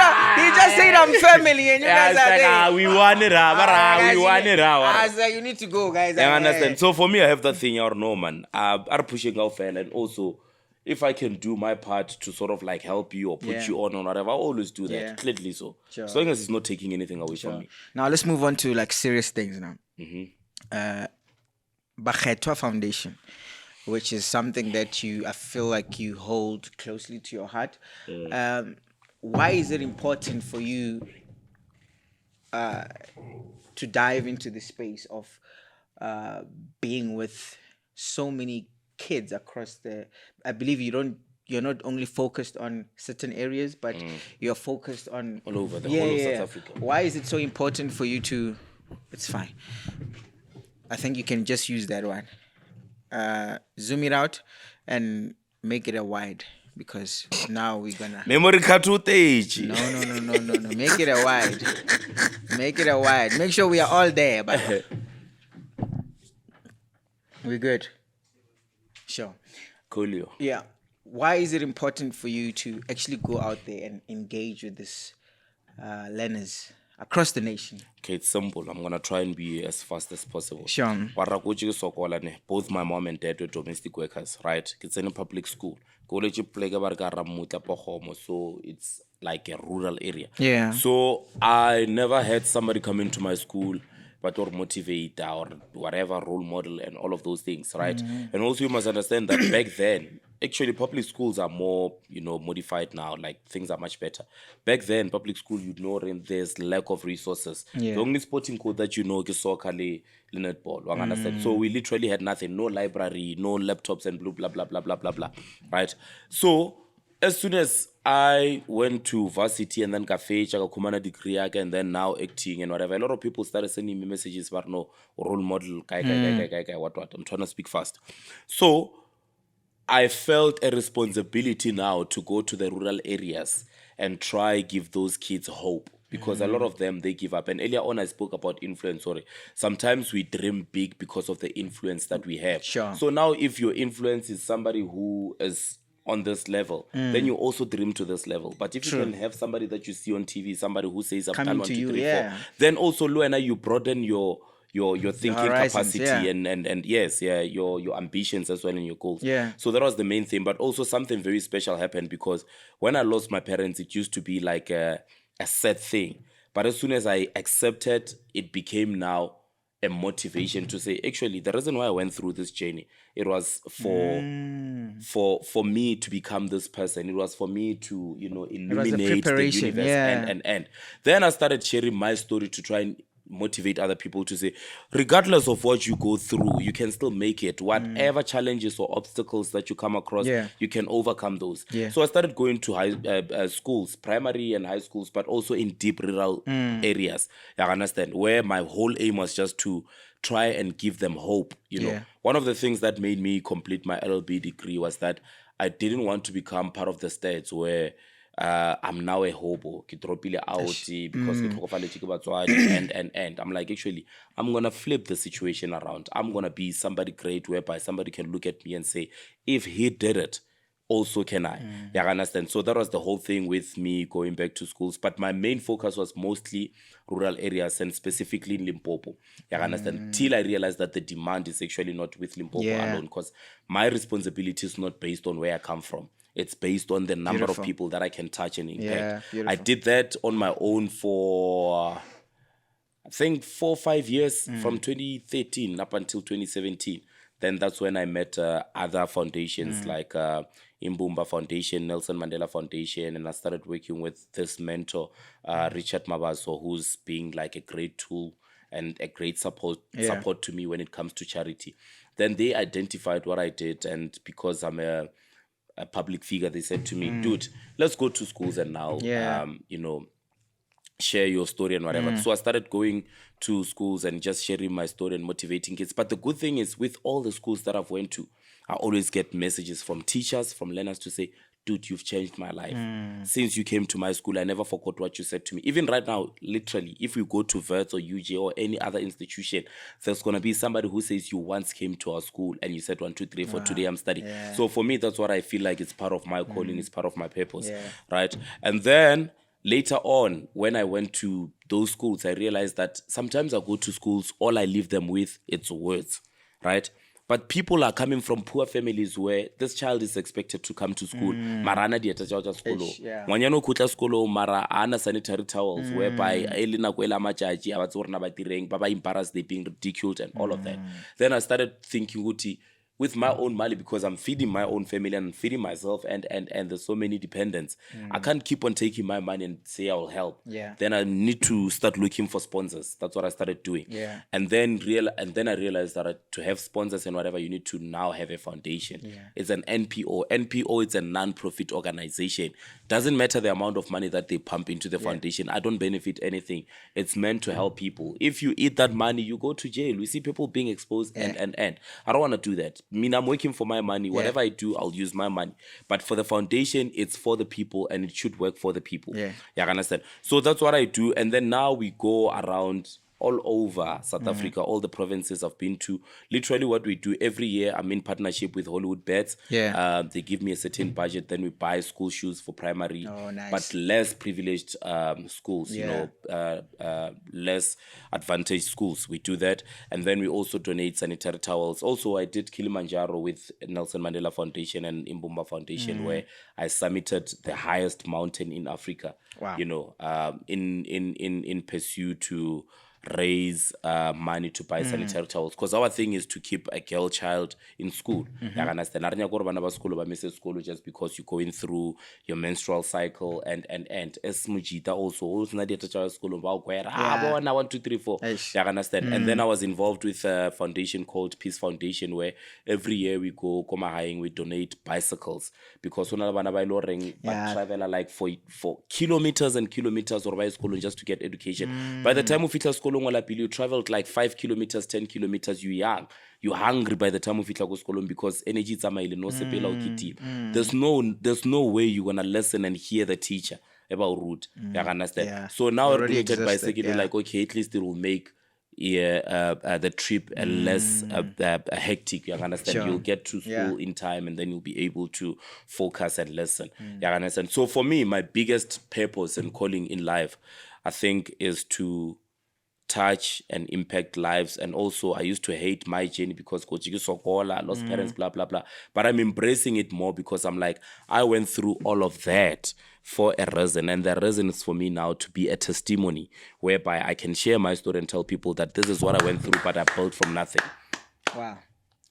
Speaker 1: I'm family, and you guys are there.
Speaker 2: We want it,
Speaker 1: Guys,
Speaker 2: we want it.
Speaker 1: I was like, you need to go, guys.
Speaker 2: I understand. So for me, I have that thing, or no man. I'm pushing out fan, and also if I can do my part to sort of like help you or put you on or whatever, I always do that.
Speaker 1: Yeah.
Speaker 2: Clearly so.
Speaker 1: Sure.
Speaker 2: As long as it's not taking anything away from me.
Speaker 1: Now let's move on to like serious things now. Bakhetwa Foundation, which is something that I feel like you hold closely to your heart. Why is it important for you to dive into the space of being with so many kids across I believe you're not only focused on certain areas, but you're focused on
Speaker 2: all over the whole of South Africa.
Speaker 1: Why is it so important for you to? It's fine. I think you can just use that one. Zoom it out and make it a wide, because now we're gonna
Speaker 2: Memory card age.
Speaker 1: no. Make it a wide. Make it a wide. Make sure we are all there, but we're good.
Speaker 2: Coolio.
Speaker 1: Yeah. Why is it important for you to actually go out there and engage with this learners across the nation?
Speaker 2: Okay, it's simple. I'm gonna try and be as fast as possible.
Speaker 1: Sure.
Speaker 2: Both my mom and dad were domestic workers, right? It's in a public school. College so it's like a rural area.
Speaker 1: Yeah.
Speaker 2: So I never had somebody come into my school but or motivate or whatever role model and all of those things, right? And also you must understand that back then, actually public schools are more, modified now, like things are much better. Back then, public school, there's lack of resources.
Speaker 1: Yeah.
Speaker 2: The only sporting code that is soccer, netball, understand? So we literally had nothing, no library, no laptops and blah, blah, blah, blah, blah, blah, right? So as soon as I went to varsity and then cafe, kumana degree, and then now acting and whatever, a lot of people started sending me messages about no role model, guy, what. I'm trying to speak fast. So I felt a responsibility now to go to the rural areas and try give those kids hope. Because a lot of them, they give up. And earlier on, I spoke about influence. Sorry. Sometimes we dream big because of the influence that we have.
Speaker 1: Sure.
Speaker 2: So now if your influence is somebody who is on this level, then you also dream to this level. But if you can have somebody that you see on TV, somebody who says I've done 1, 2, 3, 4, then also Luena, you broaden your thinking
Speaker 1: horizons,
Speaker 2: capacity and yes, your ambitions as well and your goals.
Speaker 1: Yeah.
Speaker 2: So that was the main thing. But also something very special happened because when I lost my parents, it used to be like a sad thing. But as soon as I accepted, it became now a motivation to say, actually, the reason why I went through this journey, it was for me to become this person. It was for me to, illuminate the universe and then I started sharing my story to try and motivate other people to say, regardless of what you go through, you can still make it. Whatever challenges or obstacles that you come across, you can overcome those. So I started going to high schools, primary and high schools, but also in deep rural areas. I understand, where my whole aim was just to try and give them hope. One of the things that made me complete my LLB degree was that I didn't want to become part of the states where I'm now a hobo. Ke dropile out because ke tlhokofaletse ke batswadi and I'm like, actually, I'm gonna flip the situation around. I'm gonna be somebody great whereby somebody can look at me and say, if he did it, also can I. Yeah, I understand. So that was the whole thing with me going back to schools. But my main focus was mostly rural areas and specifically in Limpopo. Yeah, I understand. Till I realized that the demand is actually not with Limpopo alone, because my responsibility is not based on where I come from. It's based on the number of people that I can touch and impact. I did that on my own for, I think, 4 or 5 years, from 2013 up until 2017. Then that's when I met other foundations like Imbumba Foundation, Nelson Mandela Foundation, and I started working with this mentor, Richard Mabaso, who's being like a great tool and a great support to me when it comes to charity. Then they identified what I did, and because I'm a public figure, they said to me, dude, let's go to schools and now, share your story and whatever. So I started going to schools and just sharing my story and motivating kids. But the good thing is, with all the schools that I've went to, I always get messages from teachers, from learners to say, dude, you've changed my life. Since you came to my school, I never forgot what you said to me. Even right now, literally, if we go to Verts or UJ or any other institution, there's going to be somebody who says, you once came to our school and you said 1, 2, 3, 4, today I'm studying. So for me, that's what I feel like it's part of my calling, it's part of my purpose, right? And then later on, when I went to those schools, I realized that sometimes I go to schools, all I leave them with, it's words, right? But people are coming from poor families where this child is expected to come to school. Mara ana dieta tsa skolo. Ngwanyana o khutla skolo mara ana sanitary towels whereby elina kwela machaji abatse rena ba direng ba embarrassed, they being ridiculed and all of that. Then I started thinking ukuthi, with my own money, because I'm feeding my own family and feeding myself and there's so many dependents. I can't keep on taking my money and say I will help. Then I need to start looking for sponsors. That's what I started doing. And then I realized that to have sponsors and whatever, you need to now have a foundation. It's an NPO. NPO, it's a non-profit organization. Doesn't matter the amount of money that they pump into the foundation. I don't benefit anything. It's meant to help people. If you eat that money, you go to jail. We see people being exposed and. I don't want to do that. I mean, I'm working for my money. Whatever I do, I'll use my money. But for the foundation, it's for the people and it should work for the people. Yeah, I understand. So that's what I do. And then now we go around all over South Africa, all the provinces I've been to. Literally what we do every year, I'm in partnership with Hollywood Bets.
Speaker 1: Yeah.
Speaker 2: They give me a certain budget, then we buy school shoes for primary,
Speaker 1: Oh, nice.
Speaker 2: but less privileged schools,
Speaker 1: Yeah.
Speaker 2: less advantaged schools. We do that. And then we also donate sanitary towels. Also, I did Kilimanjaro with Nelson Mandela Foundation and Imbumba Foundation, where I summited the highest mountain in Africa.
Speaker 1: Wow.
Speaker 2: In pursuit to raise money to buy sanitary towels, because our thing is to keep a girl child in school. Ya understand? School just because you're going through your menstrual cycle and as mujita also school 1 2 3 4.
Speaker 1: Eish.
Speaker 2: Ya understand? And then I was involved with a foundation called Peace Foundation, where every year we go Komahaying, we donate bicycles, because
Speaker 1: Yeah.
Speaker 2: travel like for kilometers and kilometers or by school just to get education. By the time we finish school, you traveled like 5 kilometers, 10 kilometers. You're hungry by the time we finish school, because energy is no sepela ukiti. There's no way you're gonna listen and hear the teacher about route. You understand?
Speaker 1: Yeah.
Speaker 2: So now
Speaker 1: Already
Speaker 2: related by
Speaker 1: existed,
Speaker 2: second,
Speaker 1: yeah.
Speaker 2: like, okay, at least it will make the trip less hectic. You understand?
Speaker 1: Sure.
Speaker 2: You'll get to school
Speaker 1: Yeah.
Speaker 2: in time, and then you'll be able to focus and listen. You understand? So for me, my biggest purpose and calling in life, I think, is to touch and impact lives. And also, I used to hate my journey because I lost parents, blah blah blah, but I'm embracing it more because I'm like, I went through all of that for a reason, and the reason is for me now to be a testimony whereby I can share my story and tell people that this is what I went through, but I built from nothing.
Speaker 1: Wow.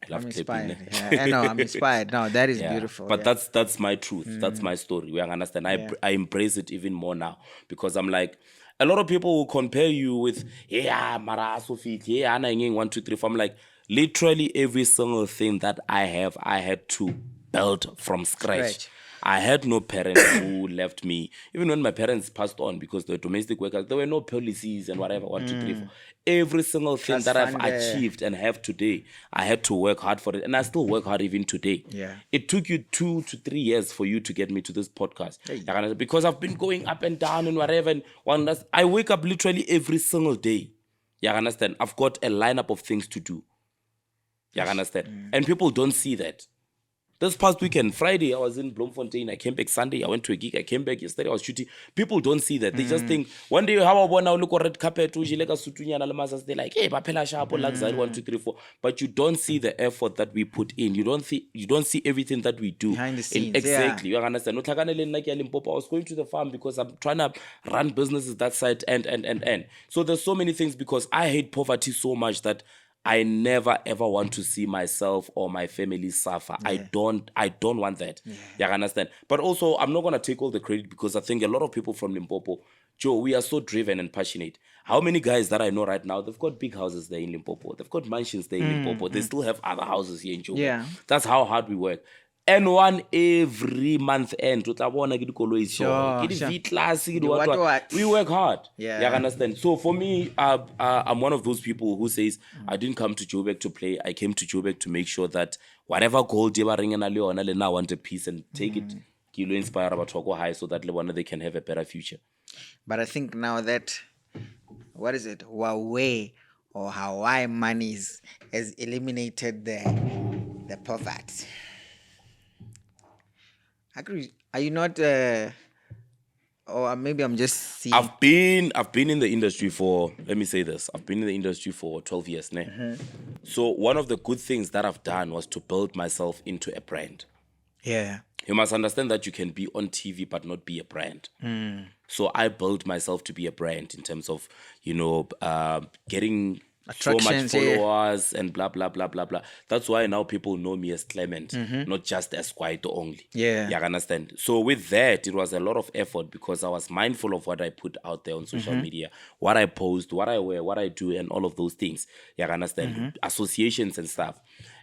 Speaker 2: love
Speaker 1: I'm
Speaker 2: clipping,
Speaker 1: inspired. Yeah, I know, I'm inspired. No, that is beautiful.
Speaker 2: But
Speaker 1: yeah.
Speaker 2: that's my truth. That's my story. We understand. I embrace it even more now, because I'm like, a lot of people will compare you with, Mara Sophie, Anna 1, 2, 3, 4. I'm like, literally every single thing that I have, I had to build from scratch. I had no parents who left me. Even when my parents passed on, because they were domestic workers, there were no policies and whatever, 1, 2, 3, 4. Every single thing that I've achieved and have today, I had to work hard for it. And I still work hard even today.
Speaker 1: Yeah.
Speaker 2: It took you 2 to 3 years for you to get me to this podcast.
Speaker 1: Hey.
Speaker 2: Because I've been going up and down and whatever. And I wake up literally every single day. You understand? I've got a lineup of things to do. You understand? And people don't see that. This past weekend, Friday, I was in Bloemfontein. I came back Sunday. I went to a gig. I came back yesterday. I was shooting. People don't see that. They just think, one day, how about now look at red carpet, they're like, hey, Bapela Sharp, luxury, 1, 2, 3, 4. But you don't see the effort that we put in. You don't see everything that we do.
Speaker 1: Behind the scenes.
Speaker 2: Exactly. You understand? I was going to the farm because I'm trying to run businesses that side and. So there's so many things, because I hate poverty so much that I never ever want to see myself or my family suffer. I don't want that. You understand? But also, I'm not gonna take all the credit, because I think a lot of people from Limpopo, Joe, we are so driven and passionate. How many guys that I know right now, they've got big houses there in Limpopo. They've got mansions there in Limpopo. They still have other houses here in Joe.
Speaker 1: Yeah.
Speaker 2: That's how hard we work. N1 every month end. Sure. We work hard.
Speaker 1: Yeah.
Speaker 2: You understand? So for me, I'm one of those people who says, I didn't come to Joburg to play. I came to Joburg to make sure that whatever goal they were ringing now I want a piece and take it. Kilo inspire about Toko High, so that they can have a better future.
Speaker 1: But I think now that, what is it? Huawei or Hawaii monies has eliminated the poverty. Are you not, or maybe I'm just seeing.
Speaker 2: I've been in the industry for, let me say this, I've been in the industry for 12 years now. So one of the good things that I've done was to build myself into a brand.
Speaker 1: Yeah.
Speaker 2: You must understand that you can be on TV but not be a brand. So I built myself to be a brand in terms of, getting so much followers and blah, blah, blah, blah, blah. That's why now people know me as Clement, not just as Kwaito only.
Speaker 1: Yeah.
Speaker 2: You understand? So with that, it was a lot of effort, because I was mindful of what I put out there on social media, what I post, what I wear, what I do, and all of those things. You understand? Associations and stuff.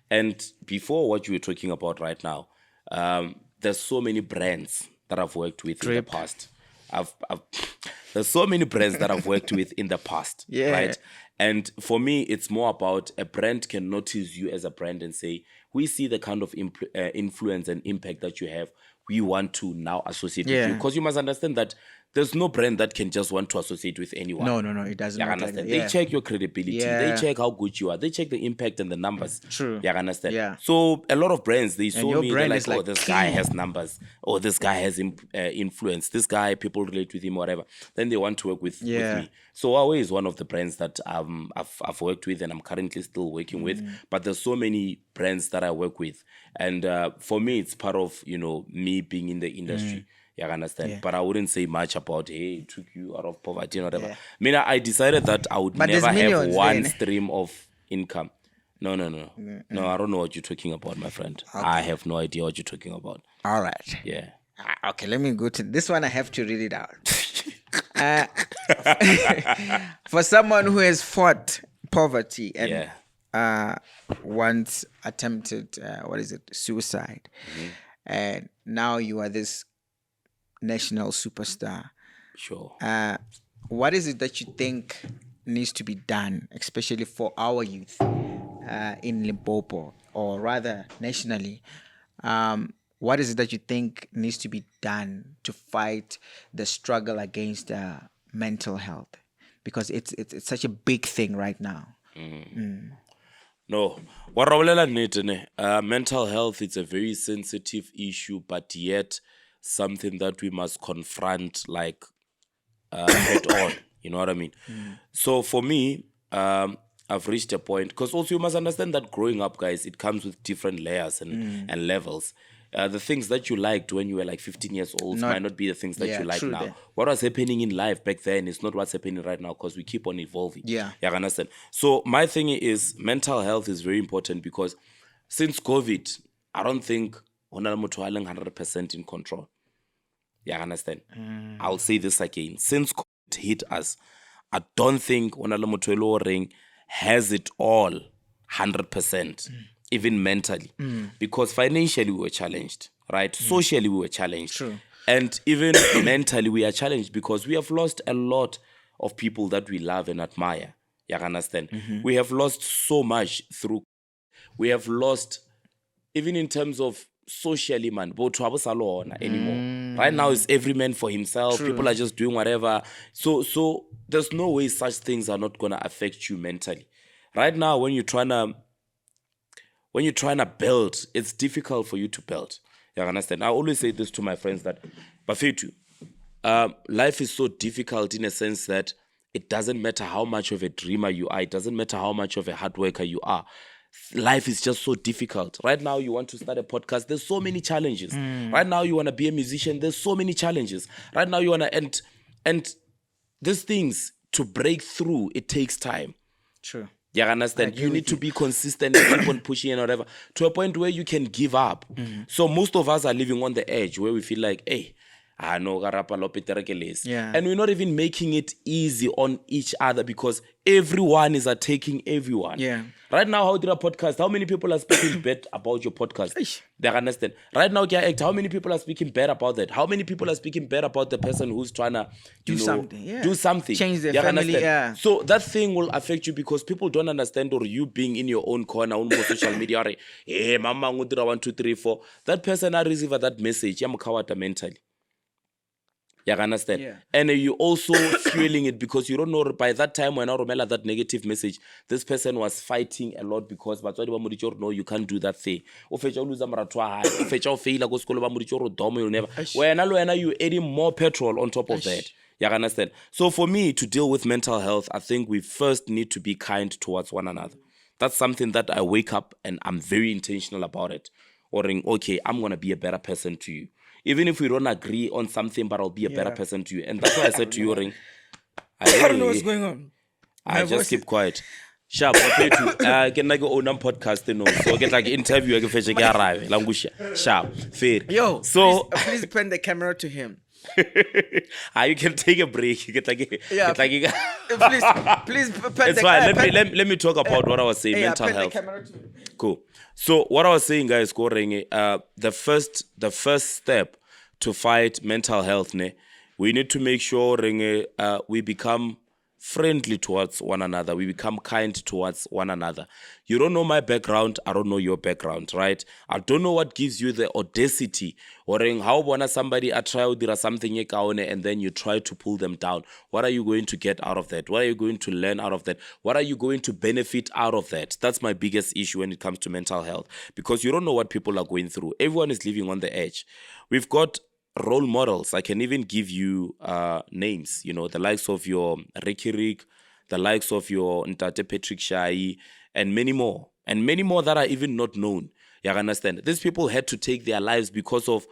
Speaker 2: And before what you were talking about right now, there's so many brands that I've worked with in the past. There's so many brands that I've worked with in the past, right? And for me, it's more about a brand can notice you as a brand and say, we see the kind of influence and impact that you have. We want to now associate with you. Because you must understand that there's no brand that can just want to associate with anyone.
Speaker 1: No, it doesn't
Speaker 2: You
Speaker 1: work like
Speaker 2: understand?
Speaker 1: that.
Speaker 2: They check your credibility. They
Speaker 1: Yeah.
Speaker 2: check how good you are. They check the impact and the numbers.
Speaker 1: True.
Speaker 2: You understand?
Speaker 1: Yeah.
Speaker 2: So a lot of brands, they saw
Speaker 1: your
Speaker 2: me, they're
Speaker 1: brand
Speaker 2: like,
Speaker 1: is like
Speaker 2: this guy has numbers. Or this guy has influence. This guy, people relate with him, whatever. Then they want to work with me. So Huawei is one of the brands that I've worked with and I'm currently still working with. But there's so many brands that I work with. And for me, it's part of, me being in the industry. You understand? But I wouldn't say much about, hey, it took you out of poverty and whatever. I decided that I would never have one stream of income. No. No, I don't know what you're talking about, my friend. Okay. I have no idea what you're talking about.
Speaker 1: All right.
Speaker 2: Yeah.
Speaker 1: Okay, let me go to this one. I have to read it out. For someone who has fought poverty and once attempted, suicide, and now you are this national superstar.
Speaker 2: Sure.
Speaker 1: What is it that you think needs to be done, especially for our youth in Limpopo, or rather nationally? What is it that you think needs to be done to fight the struggle against mental health? Because it's such a big thing right now.
Speaker 2: No, mental health, it's a very sensitive issue, but yet something that we must confront like head on. You know what I mean? So for me, I've reached a point, because also you must understand that growing up, guys, it comes with different layers and levels. The things that you liked when you were like 15 years old might not be the things that you like now. Then. What was happening in life back then is not what's happening right now, because we keep on evolving. Yeah. You understand? So my thing is, mental health is very important, because since COVID, I don't think 100% in control. You understand? I'll say this again. Since COVID hit us, I don't think ring has it all 100%. Even mentally, because financially we were challenged, right? Socially we were challenged. True. And even mentally we are challenged, because we have lost a lot of people that we love and admire. You understand? We have lost so much through. We have lost, even in terms of socially, man, anymore. Right now it's every man for himself. True. People are just doing whatever. So there's no way such things are not gonna affect you mentally. Right now, when you're trying to build, it's difficult for you to build. You understand? I always say this to my friends that, Bafetu, life is so difficult in a sense that it doesn't matter how much of a dreamer you are. It doesn't matter how much of a hard worker you are. Life is just so difficult. Right now, you want to start a podcast. There's so many challenges. Right now, you want to be a musician. There's so many challenges. Right now, you want to... And these things, to break through, it takes time. True. You understand? You need to be consistent and keep on pushing and whatever, to a point where you can give up. So most of us are living on the edge, where we feel like, hey, and we're not even making it easy on each other, because everyone is attacking everyone. Yeah. Right now, how did a podcast? How many people are speaking bad about your podcast? They understand. Right now, how many people are speaking bad about that? How many people are speaking bad about the person who's trying to do something, change their family? Yeah. So that thing will affect you, because people don't understand, or you being in your own corner on social media. Hey, mama, 1, 2, 3, 4. That person I receive that message, I'm mentally. You understand? Yeah. And you also fueling it, because you don't know, by that time when I remember that negative message, this person was fighting a lot, because no, you can't do that thing. You're adding more petrol on top of that. You understand? So for me, to deal with mental health, I think we first need to be kind towards one another. That's something that I wake up and I'm very intentional about it. Or okay, I'm going to be a better person to you. Even if we don't agree on something, but I'll be a better person to you. And that's why I said to you, Ring,
Speaker 1: I don't know what's going on.
Speaker 2: I just keep quiet. Sharp, okay, to can I go on podcast, so get like interview, I can fetch a guy, langusha. Sharp, fair.
Speaker 1: Yo, so please turn the camera to him.
Speaker 2: You can take a break. You get like,
Speaker 1: please.
Speaker 2: It's fine. Let me talk about what I was saying. Mental health. Cool. So what I was saying, guys, the first step to fight mental health, we need to make sure we become friendly towards one another. We become kind towards one another. You don't know my background, I don't know your background, right? I don't know what gives you the audacity or how when somebody try to do something and then you try to pull them down. What are you going to get out of that? What are you going to learn out of that? What are you going to benefit out of that? That's my biggest issue when it comes to mental health, because you don't know what people are going through. Everyone is living on the edge. We've got role models. I can even give you names, the likes of your Ricky Rick, the likes of your Ntate Patrick Shai, and many more that are even not known. You understand? These people had to take their lives because of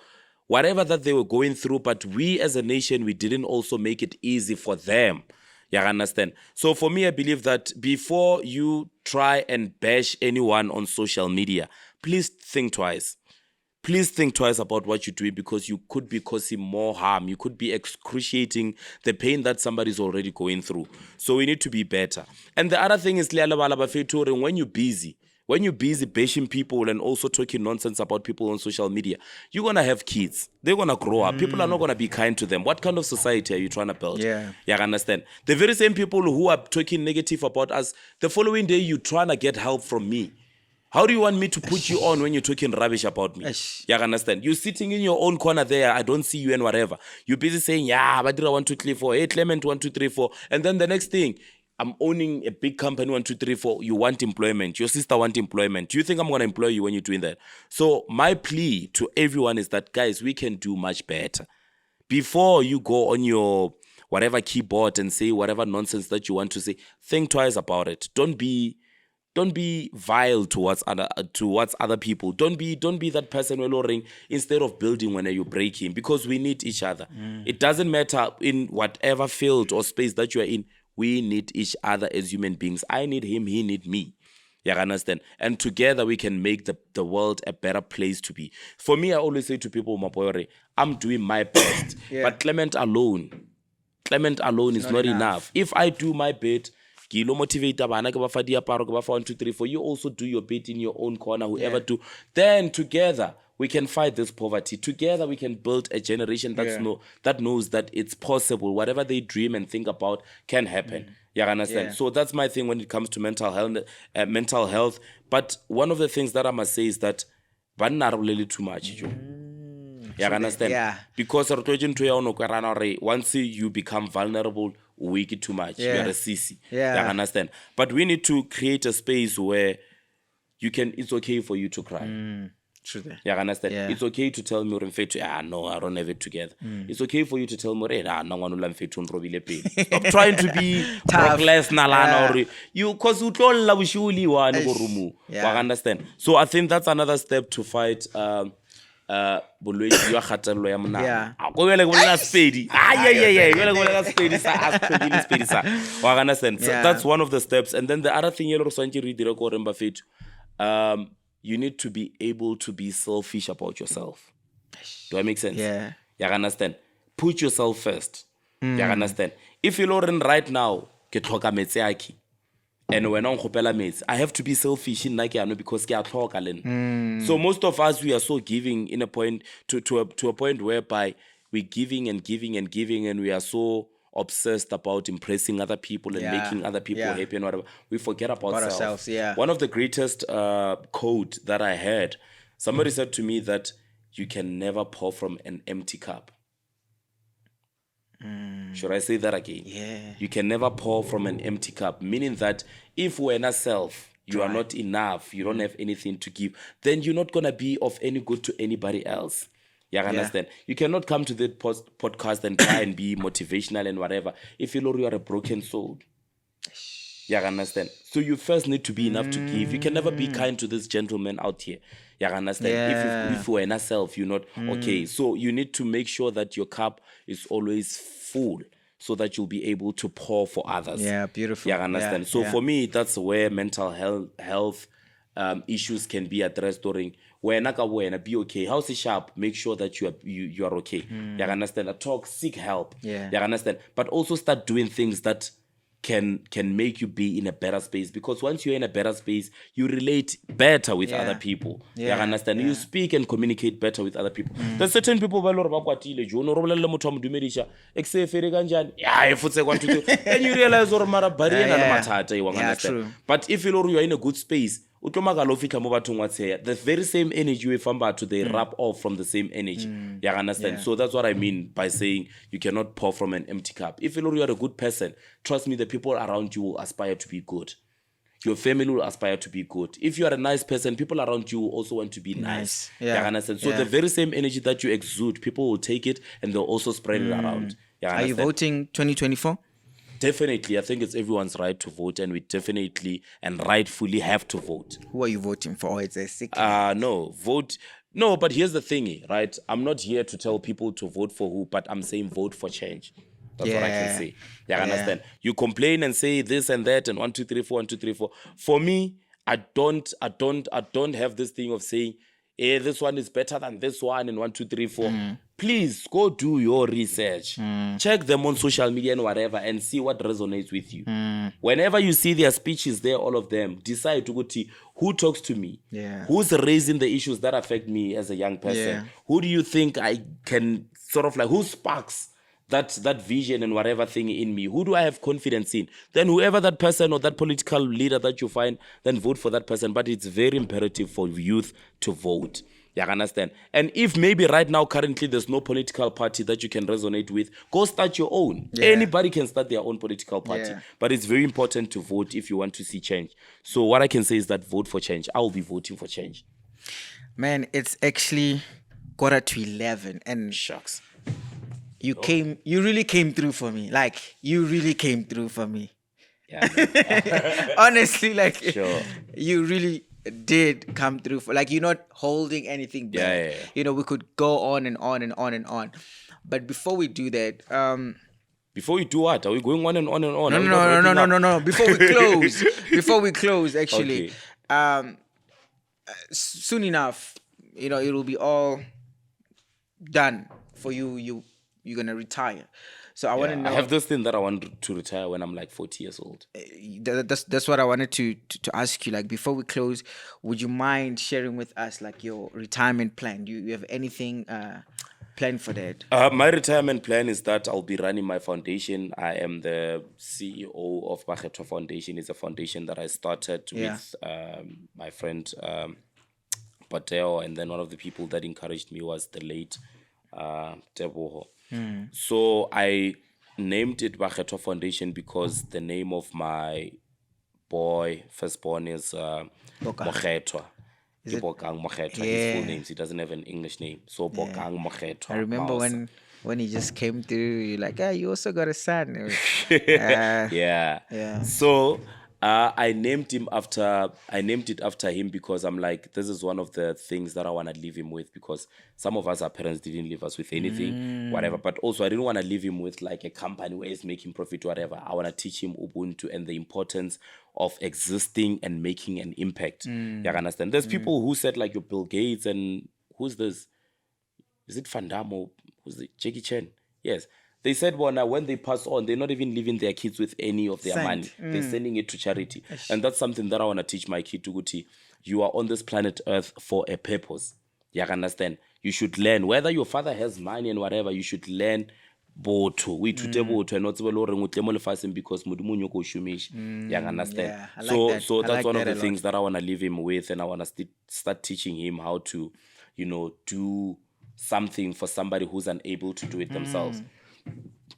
Speaker 2: whatever that they were going through, but we as a nation, we didn't also make it easy for them. You understand? So for me, I believe that before you try and bash anyone on social media, please think twice. Please think twice about what you're doing, because you could be causing more harm. You could be excruciating the pain that somebody's already going through. So we need to be better. And the other thing is, when you're busy bashing people and also talking nonsense about people on social media, you're going to have kids. They're going to grow up. People are not going to be kind to them. What kind of society are you trying to build?
Speaker 1: Yeah.
Speaker 2: You understand? The very same people who are talking negative about us, the following day you're trying to get help from me. How do you want me to put you on when you're talking rubbish about me? You understand? You're sitting in your own corner there. I don't see you and whatever. You're busy saying, yeah, Badira 1, 2, 3, 4. Hey, Clement 1, 2, 3, 4. And then the next thing, I'm owning a big company 1, 2, 3, 4. You want employment. Your sister wants employment. Do you think I'm going to employ you when you're doing that? So my plea to everyone is that, guys, we can do much better. Before you go on your whatever keyboard and say whatever nonsense that you want to say, think twice about it. Don't be vile towards other people. Don't be that person who instead of building when you break him, because we need each other. It doesn't matter in whatever field or space that you are in. We need each other as human beings. I need him, he need me. You understand? And together we can make the world a better place to be. For me, I always say to people, Mapoyore, I'm doing my best. But Clement alone is not enough. If I do my bit, you motivate bana ke ba fa diaparo ke ba fa 1 2 3 4, you also do your bit in your own corner, whoever do, then together we can fight this poverty. Together we can build a generation that knows that it's possible. Whatever they dream and think about can happen. You understand? So that's my thing when it comes to mental health. But one of the things that I must say is that banna really too much. You understand? Because once you become vulnerable, weak too much. You are a sissy. You understand? But we need to create a space where it's okay for you to cry.
Speaker 1: True.
Speaker 2: You understand? It's okay to tell me, no, I don't have it together. It's okay for you to tell me, stop trying to be Brock Lesnar. Because you understand? So I think that's another step to fight bolwetse jwa kgatelelo ya monana. Go bele go bolela Sepedi. Bele go bolela Sepedi sa understand? So that's one of the steps. And then the other thing re swantse re dire go remba fetu, you need to be able to be selfish about yourself. Do I make sense? You understand? Put yourself first. You understand? If you're right now, ke tlhoka metsi aki, and when I have to be selfish in because so most of us, we are so giving in a point to a point whereby we're giving and giving and giving, and we are so obsessed about impressing other people and making other people happy and whatever. We forget about ourselves. One of the greatest quote that I heard, somebody said to me that you can never pour from an empty cup. Should I say that again? You can never pour from an empty cup, meaning that if we're not self, you are not enough, you don't have anything to give, then you're not going to be of any good to anybody else. You understand? You cannot come to the podcast and try and be motivational and whatever if you know you are a broken soul. You understand? So you first need to be enough to give. You can never be kind to this gentleman out here. You understand? If you are not self, you're not okay. So you need to make sure that your cup is always full, so that you'll be able to pour for others.
Speaker 1: Beautiful.
Speaker 2: You understand? So for me, that's where mental health issues can be addressed during when be okay. How's it sharp? Make sure that you are okay. You understand? Talk, seek help. You understand? But also start doing things that can make you be in a better space, because once you're in a better space, you relate better with other people. You understand? You speak and communicate better with other people. There's certain people ba lore ba kwatile jo no robolela motho a mo dumedisha ekse fere kanjani ya e futse kwa ntutse and you realize or mara bari ena le mathata you understand. But if you are in a good space, the very same energy we from batho, they rub off from the same energy. You understand? So that's what I mean by saying you cannot pour from an empty cup. If you are a good person, trust me, the people around you will aspire to be good. Your family will aspire to be good. If you are a nice person, people around you will also want to be nice. You understand? So the very same energy that you exude, people will take it and they'll also spread it around.
Speaker 1: Are you voting 2024?
Speaker 2: Definitely. I think it's everyone's right to vote, and we definitely and rightfully have to vote.
Speaker 1: Who are you voting for? Oh, it's a sick.
Speaker 2: No, but here's the thing, right? I'm not here to tell people to vote for who, but I'm saying vote for change. That's what I can say. Understand? You complain and say this and that and 1, 2, 3, 4, 1, 2, 3, 4. For me, I don't have this thing of saying, this one is better than this one and 1, 2, 3, 4. Please go do your research. Check them on social media and whatever and see what resonates with you. Whenever you see their speeches there, all of them, decide to go to who talks to me. Who's raising the issues that affect me as a young person. Who do you think I can sort of like, who sparks that vision and whatever thing in me? Who do I have confidence in? Then whoever that person or that political leader that you find, then vote for that person. But it's very imperative for youth to vote. You understand? And if maybe right now, currently, there's no political party that you can resonate with, go start your own. Anybody can start their own political party. But it's very important to vote if you want to see change. So what I can say is that vote for change. I will be voting for change.
Speaker 1: Man, it's actually 11:15 and
Speaker 2: shucks.
Speaker 1: You really came through for me. Like, you really came through for me.
Speaker 2: Yeah.
Speaker 1: Honestly, like,
Speaker 2: sure.
Speaker 1: You really did come through for, like, you're not holding anything back. You know, we could go on and on and on and on. But before we do that,
Speaker 2: before we do what? Are we going on and on and on?
Speaker 1: No. Before we close, actually, soon enough, you know, it'll be all done for you. You're gonna retire. So I want to know.
Speaker 2: I have this thing that I want to retire when I'm like 40 years old.
Speaker 1: That's what I wanted to ask you. Like, before we close, would you mind sharing with us like your retirement plan? Do you have anything planned for that?
Speaker 2: My retirement plan is that I'll be running my foundation. I am the CEO of Bakhetwa Foundation. It's a foundation that I started with my friend Pateo, and then one of the people that encouraged me was the late Teboho. So I named it Bakhetwa Foundation because the name of my boy, firstborn, is Mokhetwa. Bokang Mokhetwa. His full name. He doesn't have an English name. So Bokang Mokhetwa.
Speaker 1: I remember when he just came through, you're like, you also got a son.
Speaker 2: So I named it after him because I'm like, this is one of the things that I want to leave him with, because some of us, our parents didn't leave us with anything, whatever. But also I didn't want to leave him with like a company where he's making profit, whatever. I want to teach him Ubuntu and the importance of existing and making an impact. You understand? There's people who said like, you're Bill Gates and who's this? Is it Van Damme or who's the Jackie Chan? Yes. They said, well, now when they pass on, they're not even leaving their kids with any of their money. They're sending it to charity. And that's something that I want to teach my kid to go to. You are on this planet Earth for a purpose. You understand? You should learn. Whether your father has money and whatever, you should learn boto. We to boto and not because mudumunyo ko shumish. You understand? So that's one of the things that I want to leave him with, and I want to start teaching him how to, do something for somebody who's unable to do it themselves.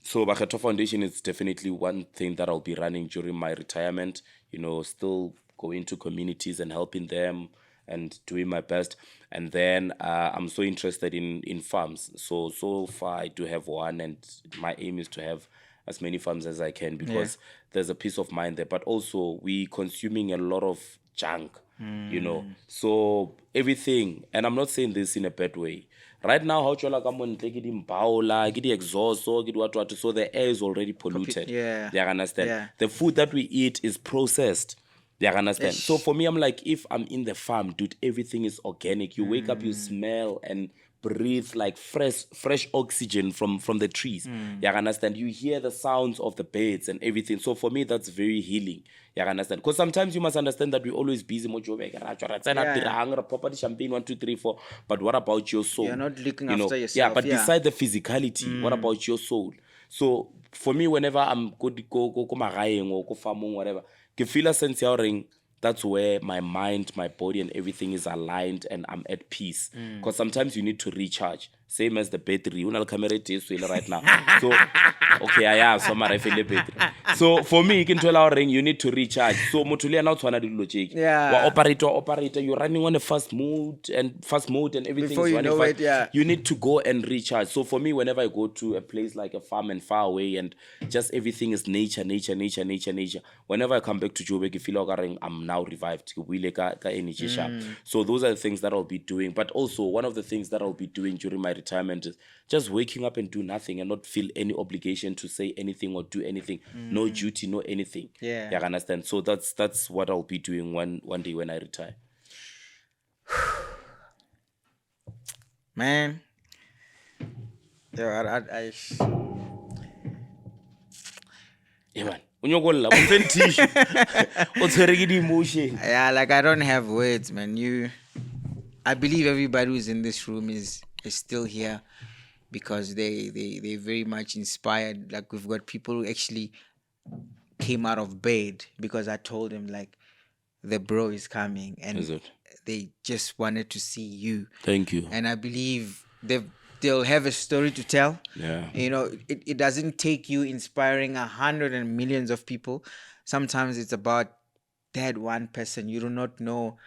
Speaker 2: So Bakhetwa Foundation is definitely one thing that I'll be running during my retirement, still going to communities and helping them and doing my best. And then I'm so interested in farms. So far I do have one, and my aim is to have as many farms as I can, because there's a peace of mind there. But also we consuming a lot of junk, so everything, and I'm not saying this in a bad way. Right now, how chola come take it in baola, get the exhaust, so get what, so the air is already polluted. You understand? The food that we eat is processed. You understand? So for me, I'm like, if I'm in the farm, dude, everything is organic. You wake up, you smell, and breathe like fresh oxygen from the trees. You understand? You hear the sounds of the birds and everything. So for me, that's very healing. You understand? Because sometimes you must understand that we're always busy. Champagne 1, 2, 3, 4. But what about your soul?
Speaker 1: You're not looking
Speaker 2: You know,
Speaker 1: after yourself.
Speaker 2: yeah, but beside the physicality, what about your soul? So for me, whenever I'm go magaeng or go farming, whatever, ke feel a sense ya ring. That's where my mind, my body, and everything is aligned, and I'm at peace. Because sometimes you need to recharge. Same as the battery. Unal camera right now. So okay, I have some battery. So for me, you can tell our ring, you need to recharge. So motulia now to logic.
Speaker 1: Yeah.
Speaker 2: Operator, you're running on a fast mode and everything
Speaker 1: Before
Speaker 2: is
Speaker 1: you
Speaker 2: running
Speaker 1: know
Speaker 2: fast.
Speaker 1: it, yeah.
Speaker 2: You need to go and recharge. So for me, whenever I go to a place like a farm and far away, and just everything is nature. Whenever I come back to Joburg, I feel like I'm now revived. Energy sharp. So those are the things that I'll be doing. But also, one of the things that I'll be doing during my retirement is just waking up and do nothing and not feel any obligation to say anything or do anything. No duty, no anything.
Speaker 1: Yeah.
Speaker 2: I understand. So that's what I'll be doing one day when I retire.
Speaker 1: Man. Yo, I
Speaker 2: Yeah, man. Emotion.
Speaker 1: yeah, like I don't have words, man. I believe everybody who's in this room is still here because they very much inspired. Like we've got people who actually came out of bed because I told them like the bro is coming, and they just wanted to see you.
Speaker 2: Thank you.
Speaker 1: And I believe they'll have a story to tell.
Speaker 2: Yeah.
Speaker 1: You know, it doesn't take you inspiring 100 and millions of people. Sometimes it's about that one person. You do not know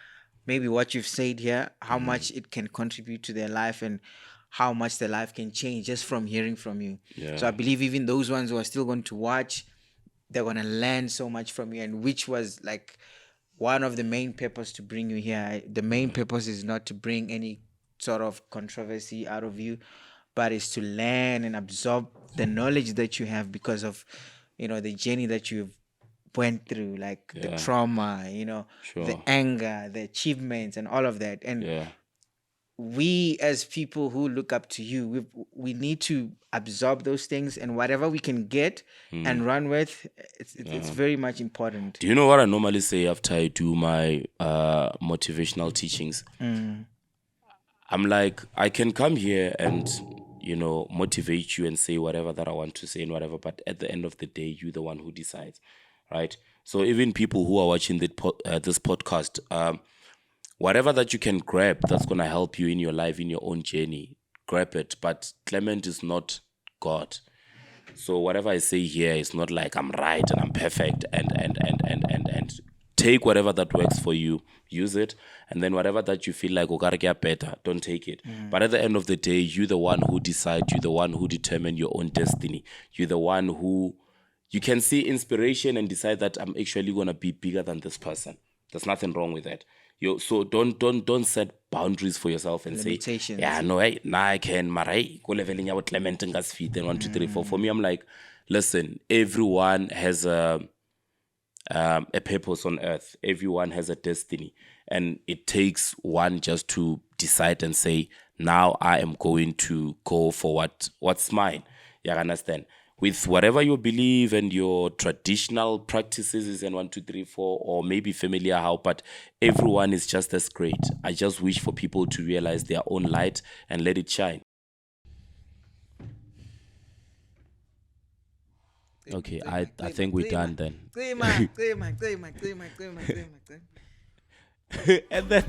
Speaker 1: maybe what you've said here, how much it can contribute to their life and how much their life can change just from hearing from you.
Speaker 2: Yeah.
Speaker 1: So I believe even those ones who are still going to watch, they're going to learn so much from you, and which was like one of the main purpose to bring you here. The main purpose is not to bring any sort of controversy out of you, but is to learn and absorb the knowledge that you have because of, the journey that you've went through, like the trauma, the anger, the achievements, and all of that. And we as people who look up to you, we need to absorb those things, and whatever we can get and run with, it's very much important.
Speaker 2: Do you know what I normally say after I do my motivational teachings? I'm like, I can come here and motivate you and say whatever that I want to say and whatever, but at the end of the day, you're the one who decides, right? So even people who are watching this podcast, whatever that you can grab that's going to help you in your life, in your own journey, grab it. But Clement is not God. So whatever I say here is not like I'm right and I'm perfect, and take whatever that works for you, use it, and then whatever that you feel like you gotta get better, don't take it. But at the end of the day, you're the one who decides, you're the one who determines your own destiny. You're the one who you can see inspiration and decide that I'm actually gonna be bigger than this person. There's nothing wrong with that. So don't set boundaries for yourself and
Speaker 1: limitations.
Speaker 2: Say, yeah, no, hey, nah, I can, but hey, go leveling out Clement and gas feet and 1, 2, 3, 4. For me, I'm like, listen, everyone has a purpose on earth. Everyone has a destiny, and it takes one just to decide and say, now I am going to go for what's mine. You understand? With whatever you believe and your traditional practices and 1, 2, 3, 4, or maybe familiar how, but everyone is just as great. I just wish for people to realize their own light and let it shine. Okay, I think we're done then. And then